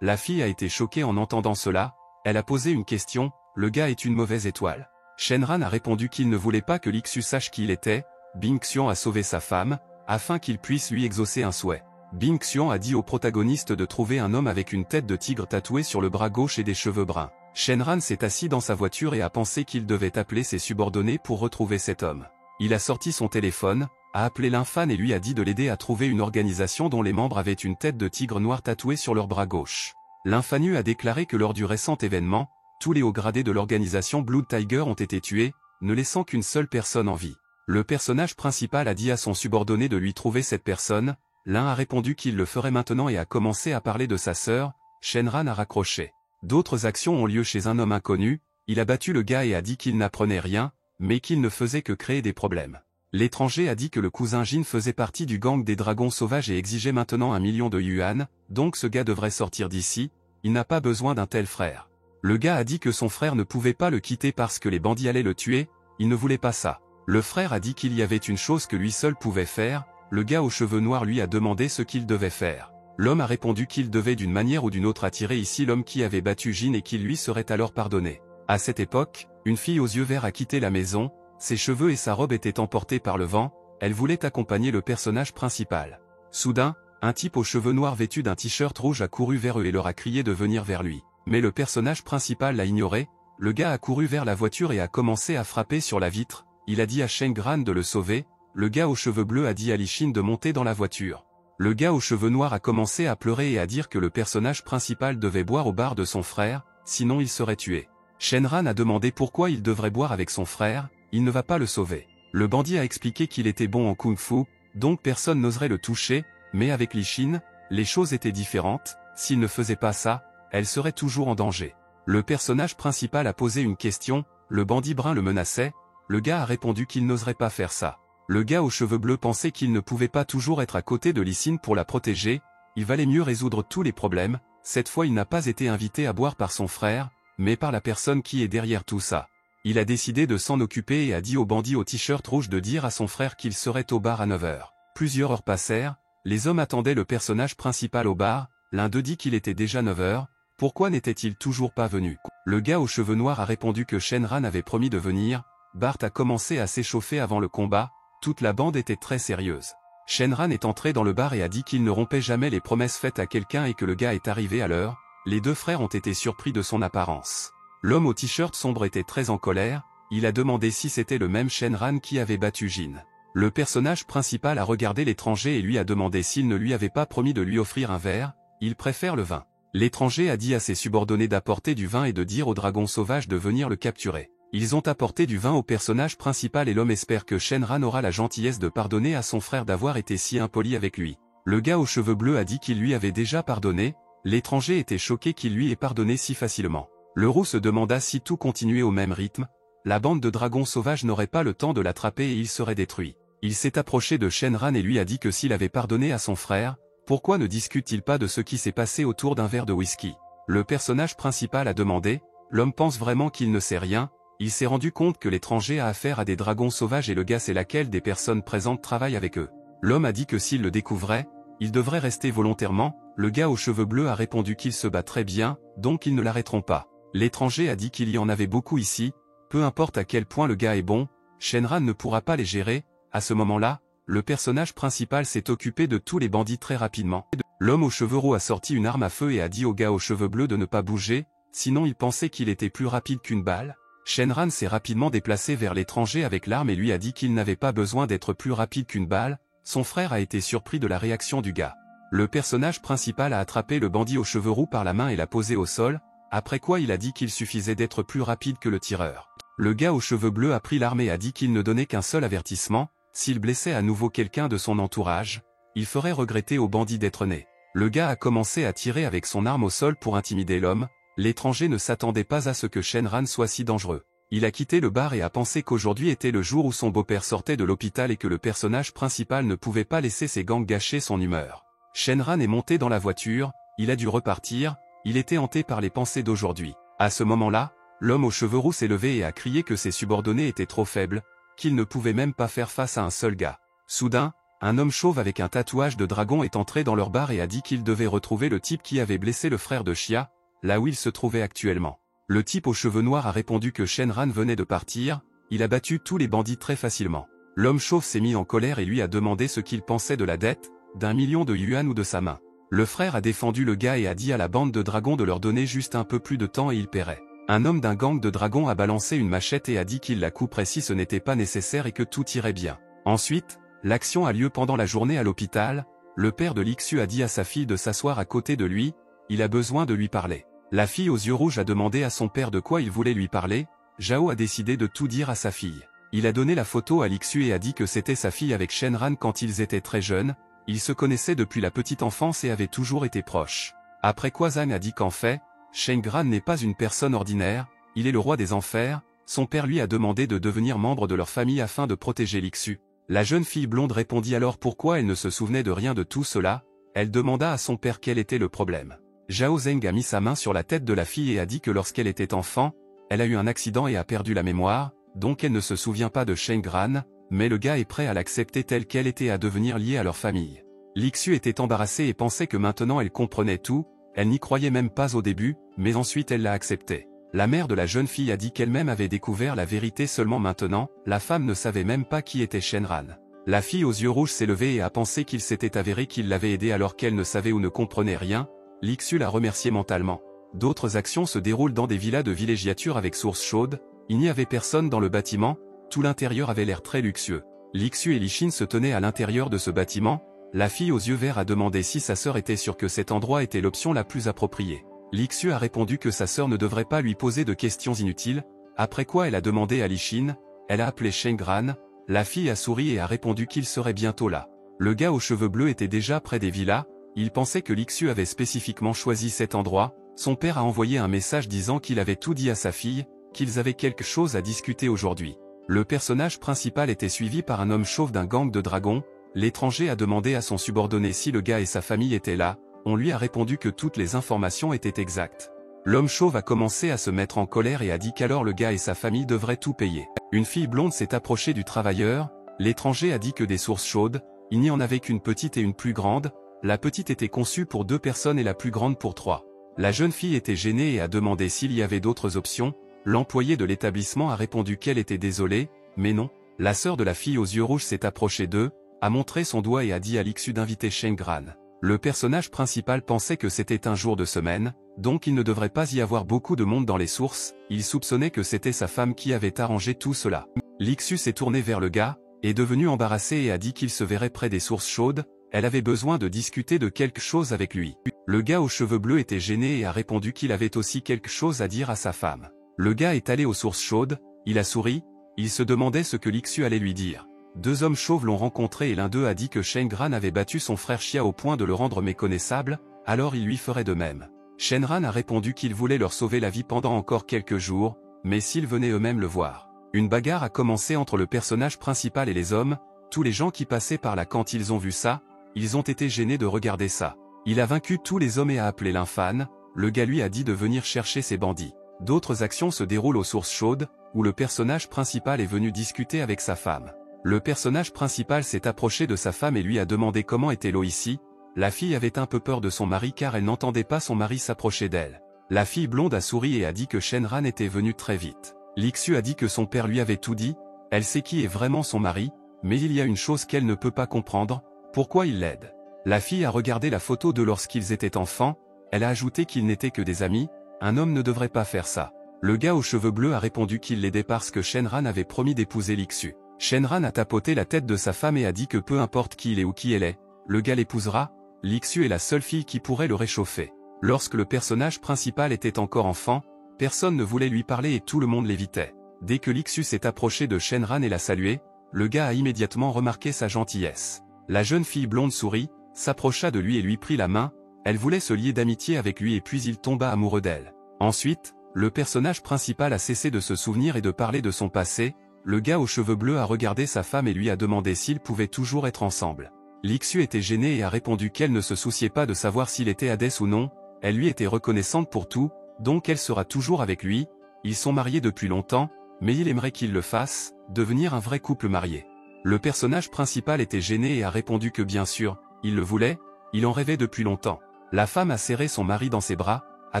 La fille a été choquée en entendant cela, elle a posé une question, le gars est une mauvaise étoile. Shenran a répondu qu'il ne voulait pas que Lixu sache qui il était, Bing-xian a sauvé sa femme, afin qu'il puisse lui exaucer un souhait. Bing-xian a dit au protagoniste de trouver un homme avec une tête de tigre tatouée sur le bras gauche et des cheveux bruns. Shenran s'est assis dans sa voiture et a pensé qu'il devait appeler ses subordonnés pour retrouver cet homme. Il a sorti son téléphone, a appelé l'infan et lui a dit de l'aider à trouver une organisation dont les membres avaient une tête de tigre noir tatouée sur leur bras gauche. L'infanu a déclaré que lors du récent événement, tous les hauts gradés de l'organisation Blood Tiger ont été tués, ne laissant qu'une seule personne en vie. Le personnage principal a dit à son subordonné de lui trouver cette personne, l'un a répondu qu'il le ferait maintenant et a commencé à parler de sa sœur, Shenran a raccroché. D'autres actions ont lieu chez un homme inconnu, il a battu le gars et a dit qu'il n'apprenait rien, mais qu'il ne faisait que créer des problèmes. L'étranger a dit que le cousin Jin faisait partie du gang des dragons sauvages et exigeait maintenant 1 million de yuan, donc ce gars devrait sortir d'ici, il n'a pas besoin d'un tel frère. Le gars a dit que son frère ne pouvait pas le quitter parce que les bandits allaient le tuer, il ne voulait pas ça. Le frère a dit qu'il y avait une chose que lui seul pouvait faire, le gars aux cheveux noirs lui a demandé ce qu'il devait faire. L'homme a répondu qu'il devait d'une manière ou d'une autre attirer ici l'homme qui avait battu Jin et qu'il lui serait alors pardonné. À cette époque, une fille aux yeux verts a quitté la maison, ses cheveux et sa robe étaient emportés par le vent, elle voulait accompagner le personnage principal. Soudain, un type aux cheveux noirs vêtu d'un t-shirt rouge a couru vers eux et leur a crié de venir vers lui. Mais le personnage principal l'a ignoré, le gars a couru vers la voiture et a commencé à frapper sur la vitre, il a dit à Shenran de le sauver, le gars aux cheveux bleus a dit à Li-shin de monter dans la voiture. Le gars aux cheveux noirs a commencé à pleurer et à dire que le personnage principal devait boire au bar de son frère, sinon il serait tué. Shenran a demandé pourquoi il devrait boire avec son frère, il ne va pas le sauver. Le bandit a expliqué qu'il était bon en kung-fu, donc personne n'oserait le toucher, mais avec Li-shin, les choses étaient différentes, s'il ne faisait pas ça, elle serait toujours en danger. Le personnage principal a posé une question, le bandit brun le menaçait, le gars a répondu qu'il n'oserait pas faire ça. Le gars aux cheveux bleus pensait qu'il ne pouvait pas toujours être à côté de Li-shin pour la protéger, il valait mieux résoudre tous les problèmes, cette fois il n'a pas été invité à boire par son frère, mais par la personne qui est derrière tout ça. Il a décidé de s'en occuper et a dit au bandit au t-shirt rouge de dire à son frère qu'il serait au bar à 9 h. Plusieurs heures passèrent, les hommes attendaient le personnage principal au bar, l'un d'eux dit qu'il était déjà 9 h, pourquoi n'était-il toujours pas venu? Le gars aux cheveux noirs a répondu que Shenran avait promis de venir, Bart a commencé à s'échauffer avant le combat, toute la bande était très sérieuse. Shenran est entré dans le bar et a dit qu'il ne rompait jamais les promesses faites à quelqu'un et que le gars est arrivé à l'heure, les deux frères ont été surpris de son apparence. L'homme au t-shirt sombre était très en colère, il a demandé si c'était le même Shenran qui avait battu Jin. Le personnage principal a regardé l'étranger et lui a demandé s'il ne lui avait pas promis de lui offrir un verre, il préfère le vin. L'étranger a dit à ses subordonnés d'apporter du vin et de dire au dragon sauvage de venir le capturer. Ils ont apporté du vin au personnage principal et l'homme espère que Shenran aura la gentillesse de pardonner à son frère d'avoir été si impoli avec lui. Le gars aux cheveux bleus a dit qu'il lui avait déjà pardonné, l'étranger était choqué qu'il lui ait pardonné si facilement. Le roux se demanda si tout continuait au même rythme, la bande de dragons sauvages n'aurait pas le temps de l'attraper et il serait détruit. Il s'est approché de Shenran et lui a dit que s'il avait pardonné à son frère, pourquoi ne discute-t-il pas de ce qui s'est passé autour d'un verre de whisky? Le personnage principal a demandé, l'homme pense vraiment qu'il ne sait rien, il s'est rendu compte que l'étranger a affaire à des dragons sauvages et le gars sait laquelle des personnes présentes travaille avec eux. L'homme a dit que s'il le découvrait, il devrait rester volontairement. Le gars aux cheveux bleus a répondu qu'il se bat très bien, donc ils ne l'arrêteront pas. L'étranger a dit qu'il y en avait beaucoup ici, peu importe à quel point le gars est bon, Shenran ne pourra pas les gérer. À ce moment-là, le personnage principal s'est occupé de tous les bandits très rapidement. L'homme aux cheveux roux a sorti une arme à feu et a dit au gars aux cheveux bleus de ne pas bouger, sinon il pensait qu'il était plus rapide qu'une balle. Shenran s'est rapidement déplacé vers l'étranger avec l'arme et lui a dit qu'il n'avait pas besoin d'être plus rapide qu'une balle. Son frère a été surpris de la réaction du gars. Le personnage principal a attrapé le bandit aux cheveux roux par la main et l'a posé au sol, après quoi il a dit qu'il suffisait d'être plus rapide que le tireur. Le gars aux cheveux bleus a pris l'arme et a dit qu'il ne donnait qu'un seul avertissement, s'il blessait à nouveau quelqu'un de son entourage, il ferait regretter au bandit d'être né. Le gars a commencé à tirer avec son arme au sol pour intimider l'homme. L'étranger ne s'attendait pas à ce que Shenran soit si dangereux. Il a quitté le bar et a pensé qu'aujourd'hui était le jour où son beau-père sortait de l'hôpital et que le personnage principal ne pouvait pas laisser ses gangs gâcher son humeur. Shenran est monté dans la voiture, il a dû repartir, il était hanté par les pensées d'aujourd'hui. À ce moment-là, l'homme aux cheveux roux s'est levé et a crié que ses subordonnés étaient trop faibles, qu'il ne pouvait même pas faire face à un seul gars. Soudain, un homme chauve avec un tatouage de dragon est entré dans leur bar et a dit qu'il devait retrouver le type qui avait blessé le frère de Chia, là où il se trouvait actuellement. Le type aux cheveux noirs a répondu que Shenran venait de partir, il a battu tous les bandits très facilement. L'homme chauve s'est mis en colère et lui a demandé ce qu'il pensait de la dette, d'1 million de yuan ou de sa main. Le frère a défendu le gars et a dit à la bande de dragons de leur donner juste un peu plus de temps et il paierait. Un homme d'un gang de dragons a balancé une machette et a dit qu'il la couperait si ce n'était pas nécessaire et que tout irait bien. Ensuite, l'action a lieu pendant la journée à l'hôpital. Le père de Lixu a dit à sa fille de s'asseoir à côté de lui, il a besoin de lui parler. La fille aux yeux rouges a demandé à son père de quoi il voulait lui parler. Zhao a décidé de tout dire à sa fille. Il a donné la photo à Lixu et a dit que c'était sa fille avec Shenran quand ils étaient très jeunes. Ils se connaissaient depuis la petite enfance et avaient toujours été proches. Après quoi Zhang a dit qu'en fait, Shenran n'est pas une personne ordinaire, il est le roi des enfers. Son père lui a demandé de devenir membre de leur famille afin de protéger Lixu. La jeune fille blonde répondit alors pourquoi elle ne se souvenait de rien de tout cela. Elle demanda à son père quel était le problème. Zhao Zeng a mis sa main sur la tête de la fille et a dit que lorsqu'elle était enfant, elle a eu un accident et a perdu la mémoire, donc elle ne se souvient pas de Shenran, mais le gars est prêt à l'accepter telle qu'elle était à devenir liée à leur famille. Lixu était embarrassée et pensait que maintenant elle comprenait tout, elle n'y croyait même pas au début, mais ensuite elle l'a accepté. La mère de la jeune fille a dit qu'elle-même avait découvert la vérité seulement maintenant, la femme ne savait même pas qui était Shenran. La fille aux yeux rouges s'est levée et a pensé qu'il s'était avéré qu'il l'avait aidée alors qu'elle ne savait ou ne comprenait rien. Lixu l'a remercié mentalement. D'autres actions se déroulent dans des villas de villégiature avec source chaude, il n'y avait personne dans le bâtiment, tout l'intérieur avait l'air très luxueux. Lixu et Lishin se tenaient à l'intérieur de ce bâtiment, la fille aux yeux verts a demandé si sa sœur était sûre que cet endroit était l'option la plus appropriée. Lixu a répondu que sa sœur ne devrait pas lui poser de questions inutiles, après quoi elle a demandé à Lishin, elle a appelé Shenran, la fille a souri et a répondu qu'il serait bientôt là. Le gars aux cheveux bleus était déjà près des villas, il pensait que Lixu avait spécifiquement choisi cet endroit, son père a envoyé un message disant qu'il avait tout dit à sa fille, qu'ils avaient quelque chose à discuter aujourd'hui. Le personnage principal était suivi par un homme chauve d'un gang de dragons, l'étranger a demandé à son subordonné si le gars et sa famille étaient là, on lui a répondu que toutes les informations étaient exactes. L'homme chauve a commencé à se mettre en colère et a dit qu'alors le gars et sa famille devraient tout payer. Une fille blonde s'est approchée du travailleur, l'étranger a dit que des sources chaudes, il n'y en avait qu'une petite et une plus grande, la petite était conçue pour 2 personnes et la plus grande pour 3. La jeune fille était gênée et a demandé s'il y avait d'autres options, l'employé de l'établissement a répondu qu'elle était désolée, mais non. La sœur de la fille aux yeux rouges s'est approchée d'eux, a montré son doigt et a dit à Lixu d'inviter Shenran. Le personnage principal pensait que c'était un jour de semaine, donc il ne devrait pas y avoir beaucoup de monde dans les sources, il soupçonnait que c'était sa femme qui avait arrangé tout cela. Lixu s'est tourné vers le gars, est devenu embarrassé et a dit qu'il se verrait près des sources chaudes, elle avait besoin de discuter de quelque chose avec lui. Le gars aux cheveux bleus était gêné et a répondu qu'il avait aussi quelque chose à dire à sa femme. Le gars est allé aux sources chaudes, il a souri, il se demandait ce que Lixu allait lui dire. 2 hommes chauves l'ont rencontré et l'un d'eux a dit que Shenran avait battu son frère Chia au point de le rendre méconnaissable, alors il lui ferait de même. Shenran a répondu qu'il voulait leur sauver la vie pendant encore quelques jours, mais s'ils venaient eux-mêmes le voir. Une bagarre a commencé entre le personnage principal et les hommes, tous les gens qui passaient par là quand ils ont vu ça, ils ont été gênés de regarder ça. Il a vaincu tous les hommes et a appelé l'infâne, le gars lui a dit de venir chercher ses bandits. D'autres actions se déroulent aux sources chaudes, où le personnage principal est venu discuter avec sa femme. Le personnage principal s'est approché de sa femme et lui a demandé comment était l'eau ici, La fille avait un peu peur de son mari car elle n'entendait pas son mari s'approcher d'elle. La fille blonde a souri et a dit que Shenran était venu très vite. Lixu a dit que son père lui avait tout dit, elle sait qui est vraiment son mari, mais il y a une chose qu'elle ne peut pas comprendre, pourquoi il l'aide. La fille a regardé la photo de lorsqu'ils étaient enfants, elle a ajouté qu'ils n'étaient que des amis, un homme ne devrait pas faire ça. Le gars aux cheveux bleus a répondu qu'il l'aidait parce que Shenran avait promis d'épouser Lixu. Shenran a tapoté la tête de sa femme et a dit que peu importe qui il est ou qui elle est, le gars l'épousera, Lixu est la seule fille qui pourrait le réchauffer. Lorsque le personnage principal était encore enfant, personne ne voulait lui parler et tout le monde l'évitait. Dès que Lixu s'est approché de Shenran et l'a salué, le gars a immédiatement remarqué sa gentillesse. La jeune fille blonde sourit, s'approcha de lui et lui prit la main, elle voulait se lier d'amitié avec lui et puis il tomba amoureux d'elle. Ensuite, le personnage principal a cessé de se souvenir et de parler de son passé, le gars aux cheveux bleus a regardé sa femme et lui a demandé s'ils pouvaient toujours être ensemble. Lixu était gênée et a répondu qu'elle ne se souciait pas de savoir s'il était Hadès ou non, elle lui était reconnaissante pour tout, donc elle sera toujours avec lui, ils sont mariés depuis longtemps, mais il aimerait qu'il le fasse, devenir un vrai couple marié. Le personnage principal était gêné et a répondu que bien sûr, il le voulait, il en rêvait depuis longtemps. La femme a serré son mari dans ses bras, a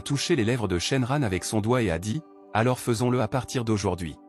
touché les lèvres de Shenran avec son doigt et a dit « Alors faisons-le à partir d'aujourd'hui ».